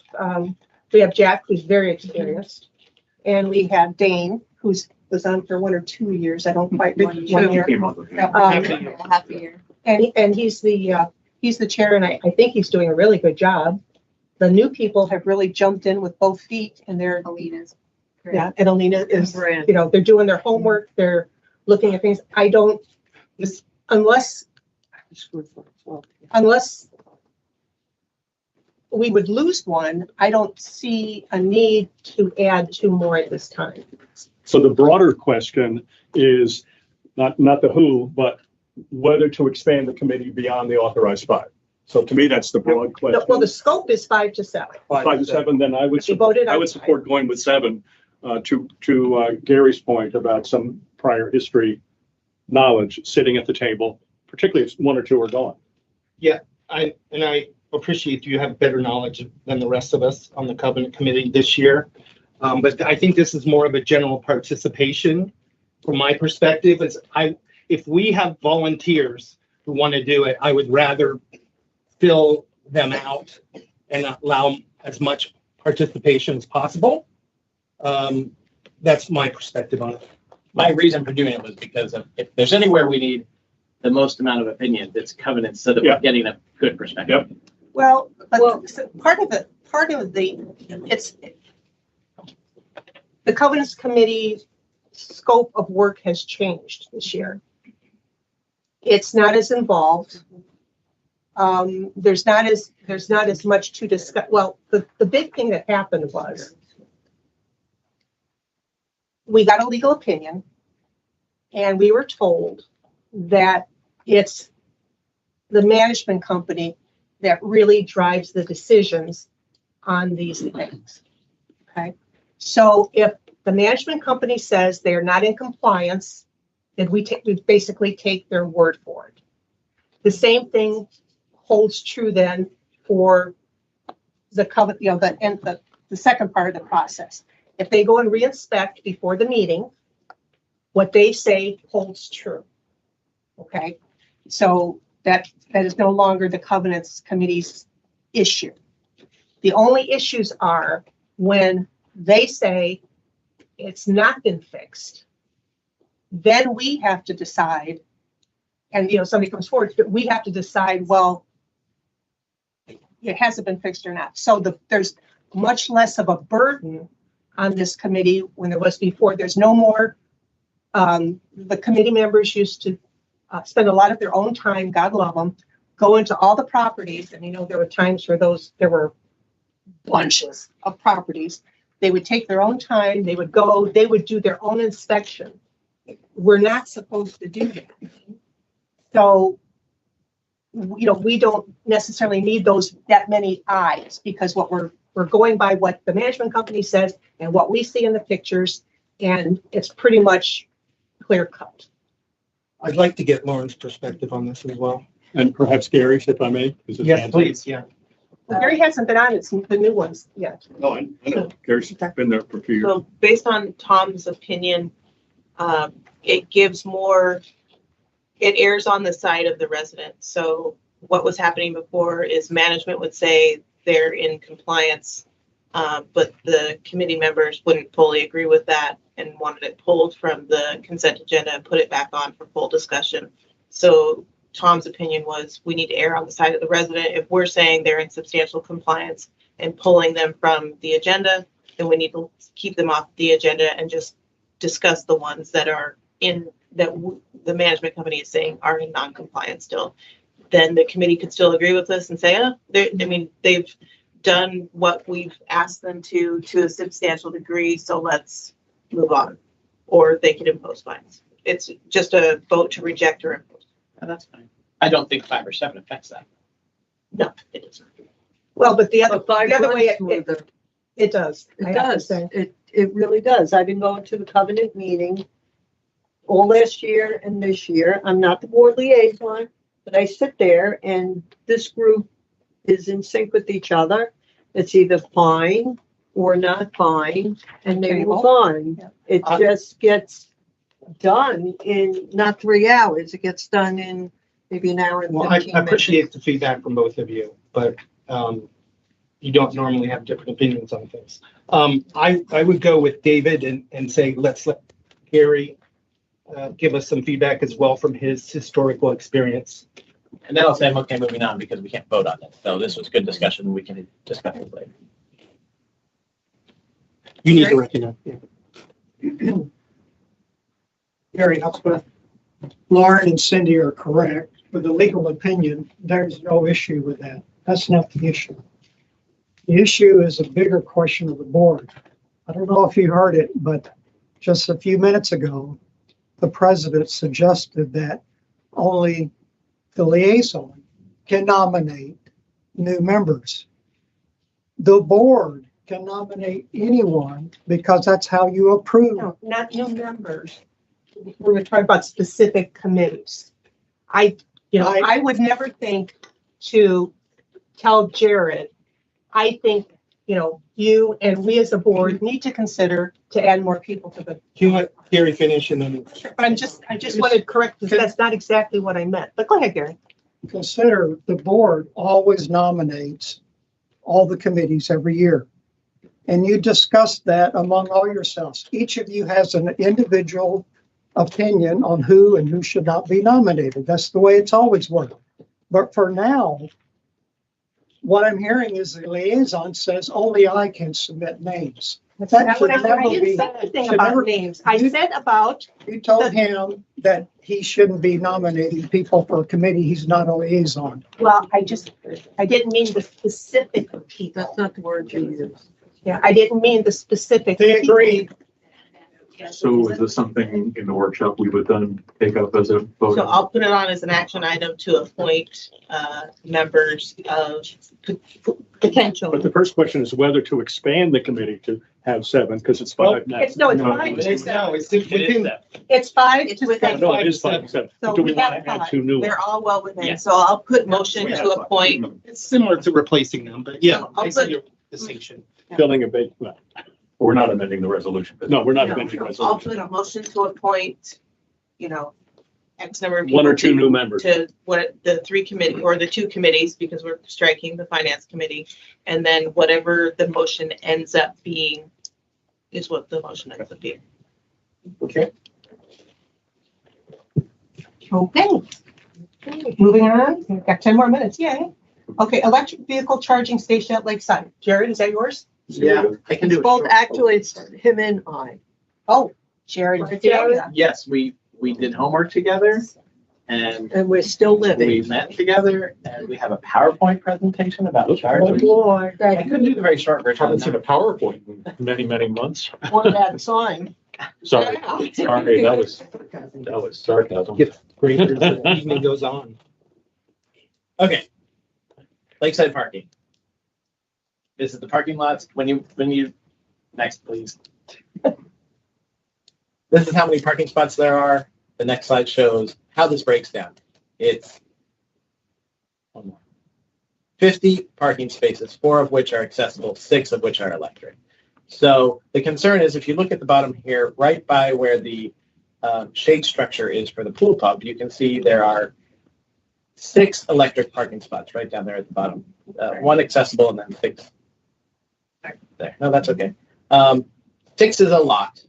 Jack, who's very experienced, and we have Dane, was on for 1 or 2 years, I don't quite, 1 year. Half a year. And he's the chair, and I think he's doing a really good job. The new people have really jumped in with both feet, and they're, Alina's. great. yeah, and Alina is, Brand. they're doing their homework, they're looking at things. I don't, unless we would lose one, I don't see a need to add two more at this time. So the broader question is not the who, but whether to expand the committee beyond the authorized 5. So to me, that's the broad question. Well, the scope is 5 to 7. 5 to 7, then I would If you voted I would outside. support going with 7. To Gary's point about some prior history knowledge sitting at the table, particularly if 1 or 2 are gone. I appreciate you have better knowledge than the rest of us on the covenant committee this year. But I think this is more of a general participation from my perspective. If we have volunteers who want to do it, I would rather fill them out and allow as much participation as possible. That's my perspective on it. My reason for doing it was because of, if there's anywhere we need the most amount of opinions, it's covenants, so that we're getting a good perspective. Yep. Well, but so part of the covenants committee scope of work has changed this year. It's not as involved. There's not as much to discuss. Well, the big thing that happened was we got a legal opinion and we were told that it's the management company that really drives the decisions on these things. Okay. So if the management company says they're not in compliance, then we basically take their word for it. The same thing holds true then for the covenant, the second part of the process. If they go and re-inspect before the meeting, what they say holds true. Okay, so that is no longer the covenants committee's issue. The only issues are when they say it's not been fixed, then we have to decide, and somebody comes forward, but we have to decide, well, it hasn't been fixed or not. So there's much less of a burden on this committee when there was before. There's no more, the committee members used to spend a lot of their own time, God love them, go into all the properties. And there were times where there were bunches of properties. They would take their own time, they would do their own inspection. We're not supposed to do that. So, we don't necessarily need that many eyes, because what we're going by what the management company says and what we see in the pictures, and it's pretty much clear cut. I'd like to get Lauren's perspective on this as well. And perhaps Gary's, if I may. Yes, please. Yeah. Well, Gary hasn't been on the new ones yet. No, I know. Gary's been there for a few years. So based on Tom's opinion, it gives more, it errs on the side of the resident. So what was happening before is management would say they're in compliance, but the committee members wouldn't fully agree with that and wanted it pulled from the consent agenda and put it back on for full discussion. So Tom's opinion was we need to err on the side of the resident. If we're saying they're in substantial compliance and pulling them from the agenda, then we need to keep them off the agenda and just discuss the ones that are the management company is saying are in non-compliance still. Then the committee could still agree with us and say, they've done what we've asked them to a substantial degree, so let's move on. Or they could impose fines. It's just a vote to reject or impose. Oh, that's fine. I don't think 5 or 7 affects that. No, it doesn't. Well, but the other way it does. It does. It really does. I've been going to the covenant meeting all last year and this year. I'm not the board liaison, but I sit there and this group is in sync with each other. It's either fine or not fine, and they move on. Yeah. It just gets done in not 3 hours. It gets done in maybe an hour and 15 minutes. I appreciate the feedback from both of you, but you don't normally have different opinions on things. I would go with David and say, let's let Gary give us some feedback as well from his historical experience. And then I'll say I'm okay moving on because we can't vote on it. So this was good discussion. We can discuss it later. You need to recognize. Yeah. Gary Elspeth, Lauren and Cindy are correct. With the legal opinion, there's no issue with that. That's not the issue. The issue is a bigger question of the board. I don't know if you heard it, but just a few minutes ago, the president suggested that only the liaison can nominate new members. The board can nominate anyone because that's how you approve. No, not new members. We were talking about specific committees. I would never think to tell Jared, I think, you and we as a board need to consider to add more people to the. Can you let Gary finish and then? I just wanted to correct, because that's not exactly what I meant, but go ahead, Gary. Consider the board always nominates all the committees every year. And you discuss that among all yourselves. Each of you has an individual opinion on who and who should not be nominated. That's the way it's always worked. But for now, what I'm hearing is the liaison says only I can submit names. That should never I didn't be. say anything should about never- names. I said about. You told him that he shouldn't be nominating people for a committee. He's not a liaison. Well, I didn't mean the specific people. That's not the word you use. Yeah, I didn't mean the specific. They agree. So is this something in the workshop we would then take up as a vote? So I'll put it on as an action item to appoint members of potential. But the first question is whether to expand the committee to have 7, because it's 5 now. It's 5 to 7. It's 5 to 7. No, it is 5 to 7. So Do we we want have to add 5. 2 new ones? They're all well within, Yeah. so I'll put motion to appoint. It's similar to replacing them, but yeah, I'll I see put- your distinction. Filling a big, well, We're not amending the resolution. no, we're not No, amending the I'll resolution. put a motion to appoint, X number of people. 1 or 2 new members. To what the 3 committee, or the 2 committees, because we're striking the finance committee. And then whatever the motion ends up being is what the motion ends up being. Okay. Okay. Moving on, we've got 10 more minutes, yay. Okay, electric vehicle charging station at Lakeside. Jared, is that yours? Yeah, I can do it. Both, short. actually, it's him and I. Oh, Jared. Yes, we did homework together and And we're still we living. met together and we have a PowerPoint presentation about Oh, charging. boy. I couldn't do the very short version. Haven't seen a PowerPoint in many, many months. What that sign? Sorry, sorry, that was sarcasm. Gets greater as the evening goes on. Okay. Lakeside parking. This is the parking lots. When you, next, please. This is how many parking spots there are. The next slide shows how this breaks down. It's 50 parking spaces, 4 of which are accessible, 6 of which are electric. So the concern is if you look at the bottom here, right by where the shade structure is for the pool pump, you can see there are 6 electric parking spots right down there at the bottom. 1 accessible and then 6 there. No, that's okay. 6 is a lot.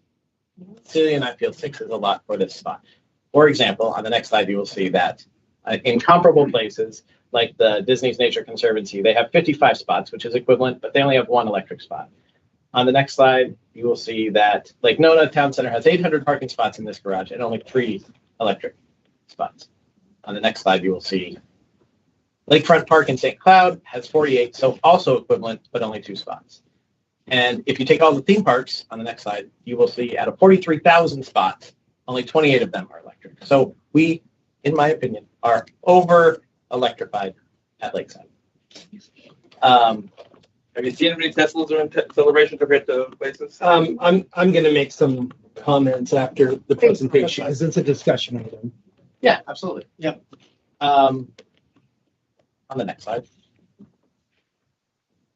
Celia and I feel 6 is a lot for this spot. For example, on the next slide, you will see that in comparable places, like the Disney's Nature Conservancy, they have 55 spots, which is equivalent, but they only have 1 electric spot. On the next slide, you will see that Lake Nona Town Center has 800 parking spots in this garage and only 3 electric spots. On the next slide, you will see Lakefront Park in St. Cloud has 48, so also equivalent, but only 2 spots. And if you take all the theme parks on the next slide, you will see out of 43,000 spots, only 28 of them are electric. So we, in my opinion, are over electrified at Lakeside. Have you seen any Teslas during celebration compared to places? I'm gonna make some comments after the presentation, because it's a discussion item. Yeah, absolutely. Yep. On the next slide.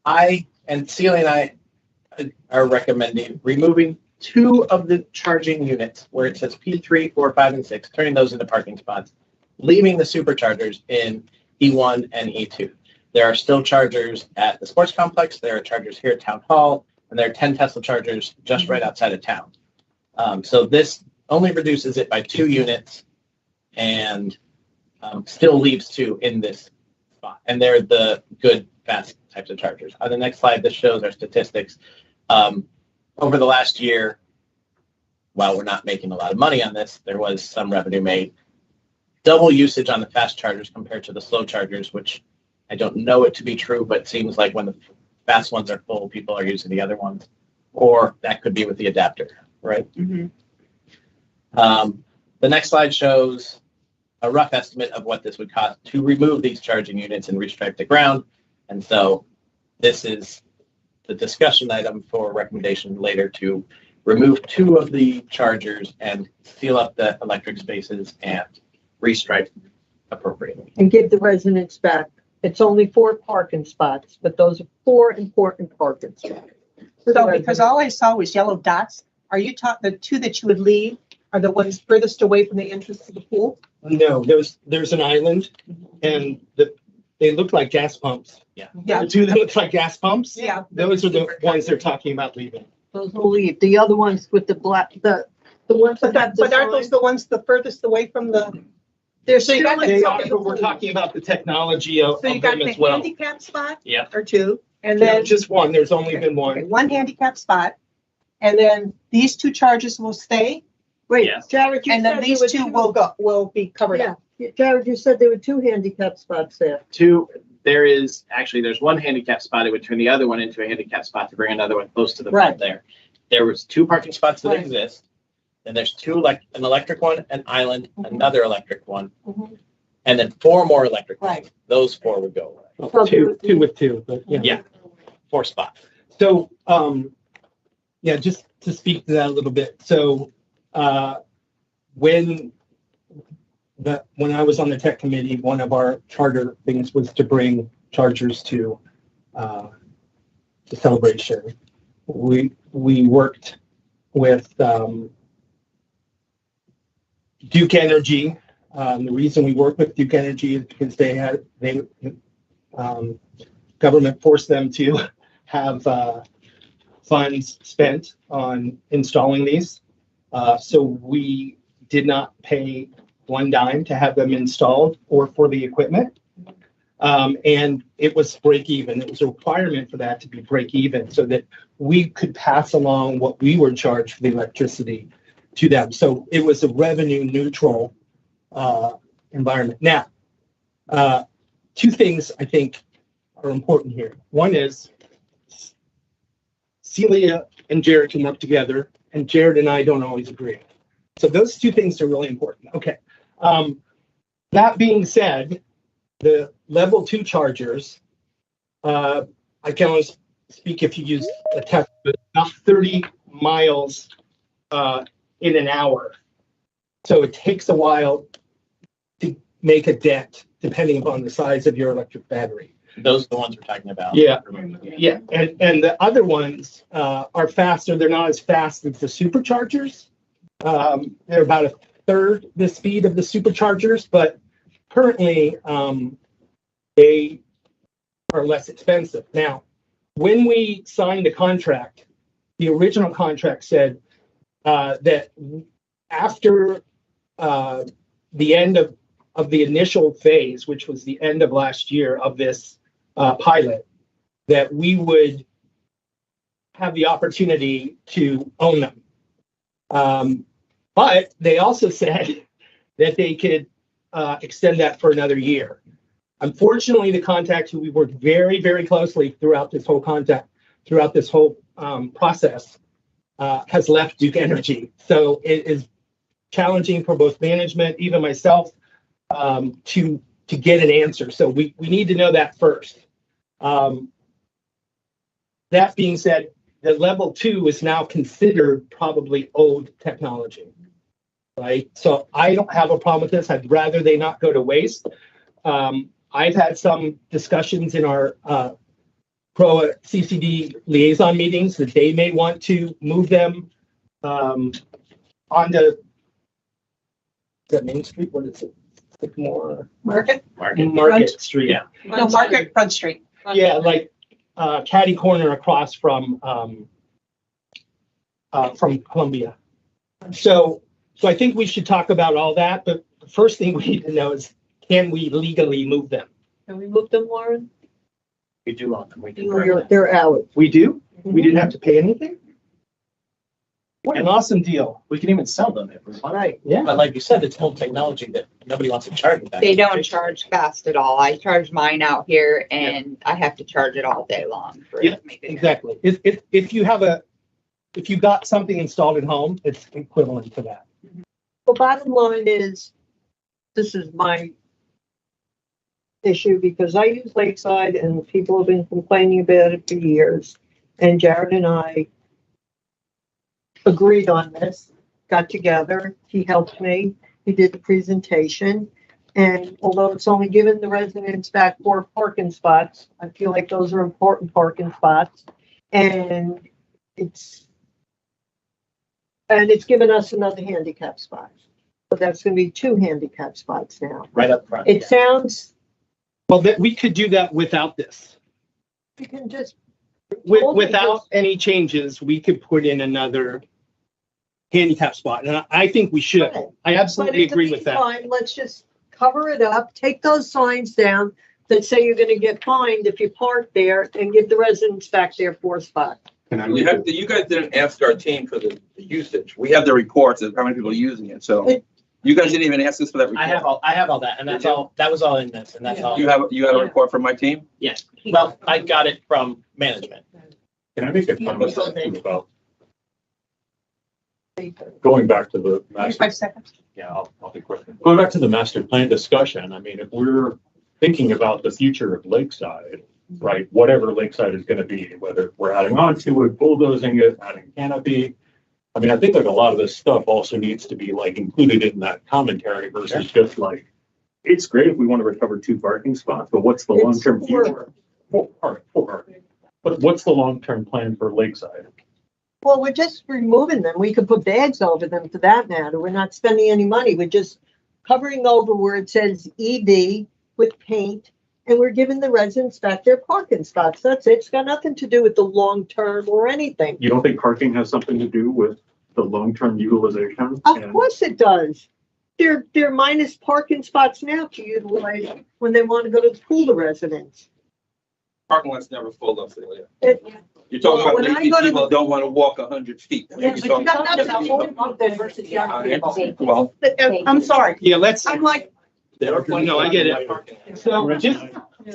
I and Celia and I are recommending removing 2 of the charging units where it says P3, 4, 5, and 6, turning those into parking spots, leaving the superchargers in E1 and E2. There are still chargers at the sports complex. There are chargers here at Town Hall, and there are 10 Tesla chargers just right outside of town. So this only reduces it by 2 units and still leaves 2 in this spot. And they're the good, fast types of chargers. On the next slide, this shows our statistics. Over the last year, while we're not making a lot of money on this, there was some revenue made. Double usage on the fast chargers compared to the slow chargers, which I don't know it to be true, but seems like when the fast ones are full, people are using the other ones. Or that could be with the adapter, right? The next slide shows a rough estimate of what this would cost to remove these charging units and restripe the ground. And so this is the discussion item for recommendation later to remove 2 of the chargers and seal up the electric spaces and restripe appropriately. And give the residents back. It's only 4 parking spots, but those are 4 important parking spots. So because all I saw was yellow dots, are you talking, the 2 that you would leave are the ones furthest away from the entrance to the pool? No, there's an island and they look like gas pumps. Yeah. Yeah. The 2 that look like gas pumps. Yeah. Those are the ones they're talking about leaving. Those will leave. The other ones with the black, the ones But that. aren't those the ones the furthest away from the? They're So you got They the, are, but we're talking about the technology of so you got them the as well. handicap spot? Yeah. Or 2, and No, then. just one. There's only been Okay, one. 1 handicap spot, and then these 2 charges will stay, Wait, Yes. Jared, you and then said these there 2 were will be covered up. Yeah, Jared, you said there were 2 handicap spots there. 2, there's 1 handicap spot. It would turn the other one into a handicap spot to bring another one close to the Right. front there. There was 2 parking spots that Right. exist. Then there's 2, like an electric one, an island, another electric one, Mhm. and then 4 more electric ones. Right. Those 4 would go away. Oh, two with 2, but yeah. Yeah, 4 spots. So, yeah, just to speak to that a little bit. So, when I was on the tech committee, one of our charter things was to bring chargers to the celebration. We worked with Duke Energy. The reason we worked with Duke Energy is because government forced them to have funds spent on installing these. So we did not pay 1 dime to have them installed or for the equipment. And it was break even. It was a requirement for that to be break even so that we could pass along what we were charged for the electricity to them. So it was a revenue neutral environment. Now, 2 things I think are important here. One is Celia and Jared can work together, and Jared and I don't always agree. So those 2 things are really important. Okay. That being said, the level 2 chargers, I can only speak if you use a test, but about 30 miles in an hour. So it takes a while to make a dent, depending upon the size of your electric battery. Those are the ones we're talking about. Yeah, yeah, and the other ones are faster. They're not as fast as the superchargers. They're about a third the speed of the superchargers, but currently they are less expensive. Now, when we signed the contract, the original contract said that after the end of the initial phase, which was the end of last year of this pilot, that we would have the opportunity to own them. But they also said that they could extend that for another year. Unfortunately, the contact who we worked very, very closely throughout this whole process has left Duke Energy. So it is challenging for both management, even myself, to get an answer. So we need to know that first. That being said, the level 2 is now considered probably old technology, right? So I don't have a problem with this. I'd rather they not go to waste. I've had some discussions in our CROA CCD liaison meetings that they may want to move them onto the Main Street. What is it? Like more Market? Market Street. Yeah. No, Market Front Street. Yeah, like Caddy Corner across from Columbia. So I think we should talk about all that. But the first thing we need to know is, can we legally move them? Can we move them, Lauren? We do own them. We do. They're out. We do? We didn't have to pay anything? An awesome deal. We can even sell them if we want. Right. Yeah. But like you said, it's old technology that nobody wants to charge back. They don't charge fast at all. I charge mine out here and I have to charge it all day long. For Yeah, exactly. If you got something installed at home, it's equivalent to that. The bottom line is, this is my issue because I use Lakeside and people have been complaining about it for years. And Jared and I agreed on this, got together, he helped me, he did the presentation. And although it's only given the residents back 4 parking spots, I feel like those are important parking spots. And it's given us another handicap spot. So that's gonna be 2 handicap spots now. Right up front. It sounds, Well, that we could do that without this. you can just. Without any changes, we could put in another handicap spot, and I think we should. I absolutely agree with that. Meantime, let's just cover it up, take those signs down that say you're gonna get fined if you park there and give the residents back their 4 spots. You guys didn't ask our team for the usage. We have the reports of how many people are using it, so you guys didn't even ask us for that report. I have all that, and that's all, that was all in this, and that's all. You have a report from my team? Yes. Well, I got it from management. Can I make a comment about going back to the master? 5 seconds. Yeah, I'll be quick. Going back to the master plan discussion, I mean, if we're thinking about the future of Lakeside, right, whatever Lakeside is going to be, whether we're adding on to it, bulldozing it, adding canopy, I mean, I think like a lot of this stuff also needs to be like included in that commentary versus just like, it's great if we want to recover 2 parking spots, but what's the long-term future? 4. But what's the long-term plan for Lakeside? Well, we're just removing them. We could put bags over them for that matter. We're not spending any money. We're just covering over where it says EV with paint, and we're giving the residents back their parking spots. That's it. It's got nothing to do with the long term or anything. You don't think parking has something to do with the long-term utilization? Of course it does. They're minus parking spots now to utilize when they want to go to the pool, the residents. Parking lot's never full up, Celia. It- You're talking Well, about when I lazy go to people the- that don't want to walk 100 feet. Yeah, but you're talking about old people versus young people. Well, I'm sorry. Yeah, let's. I'm like, No, I get it. So just,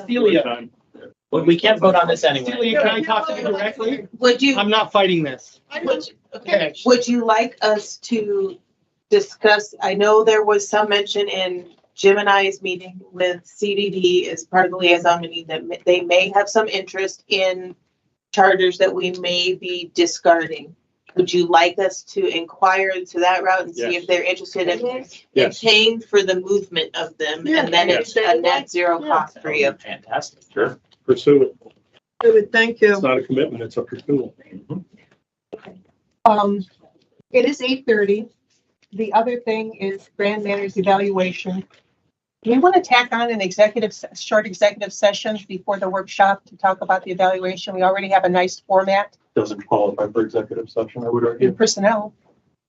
Celia, Well, we can't vote on this anyway. Celia, can I talk to you directly? Would you, I'm not fighting this. okay, would you like us to discuss, I know there was some mention in Jim and I's meeting with CDD as part of the liaison meeting that they may have some interest in chargers that we may be discarding. Would you like us to inquire into that route and see if they're interested in paying for the movement of them? And then it's a net zero cost for you. Fantastic. Sure. Pursue it. Good, thank you. It's not a commitment, it's a pursuit. It is 8:30. The other thing is brand manager's evaluation. Do you want to tack on an short executive session before the workshop to talk about the evaluation? We already have a nice format Doesn't qualify for executive session, I would argue. in personnel.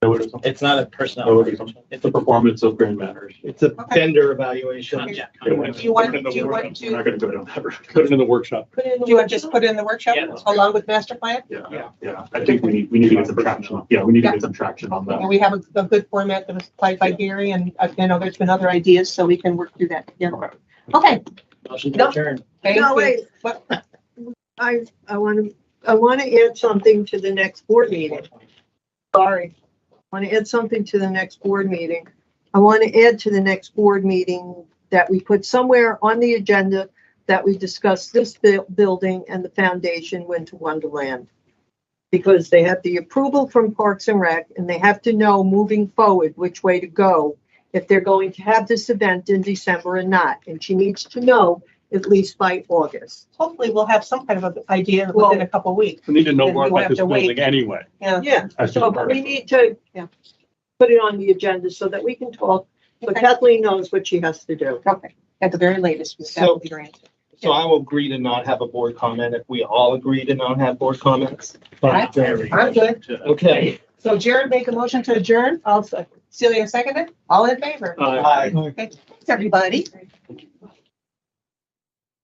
No, it isn't. It's not a personnel. No, it isn't. It's the performance of grand matters. It's a vendor evaluation. Yeah. Do you want We're to, not gonna go down that road. Put it in the workshop. do you want to just put it in the workshop Yeah. along with master plan? Yeah. I think we need to get some traction. Yeah, we need to get some traction on that. And we have a good format that was applied by Gary, and I know there's been other ideas, so we can work through that together. Okay. Motion to No. adjourn. Thank No, you. wait. What? I want to add something to the next board meeting. Sorry. I want to add something to the next board meeting. I want to add to the next board meeting that we put somewhere on the agenda that we discuss this building and the foundation Winter Wonderland. Because they have the approval from Parks and Rec, and they have to know moving forward which way to go if they're going to have this event in December or not. And she needs to know at least by August. Hopefully we'll have some kind of an idea within a couple of weeks. We need to know Then more we won't about have this to wait. building anyway. Yeah, That's so just but part we of it. need to put it on the agenda so that we can talk, so Okay. Kathleen knows what she has to do. Okay, at the very latest, that So- would be granted. So I will agree to not have a board comment if we all agree to not have board comments. I'm good. Okay. So Jared make a motion to adjourn. Celia seconded. All in favor? Aye. Okay, thanks, everybody.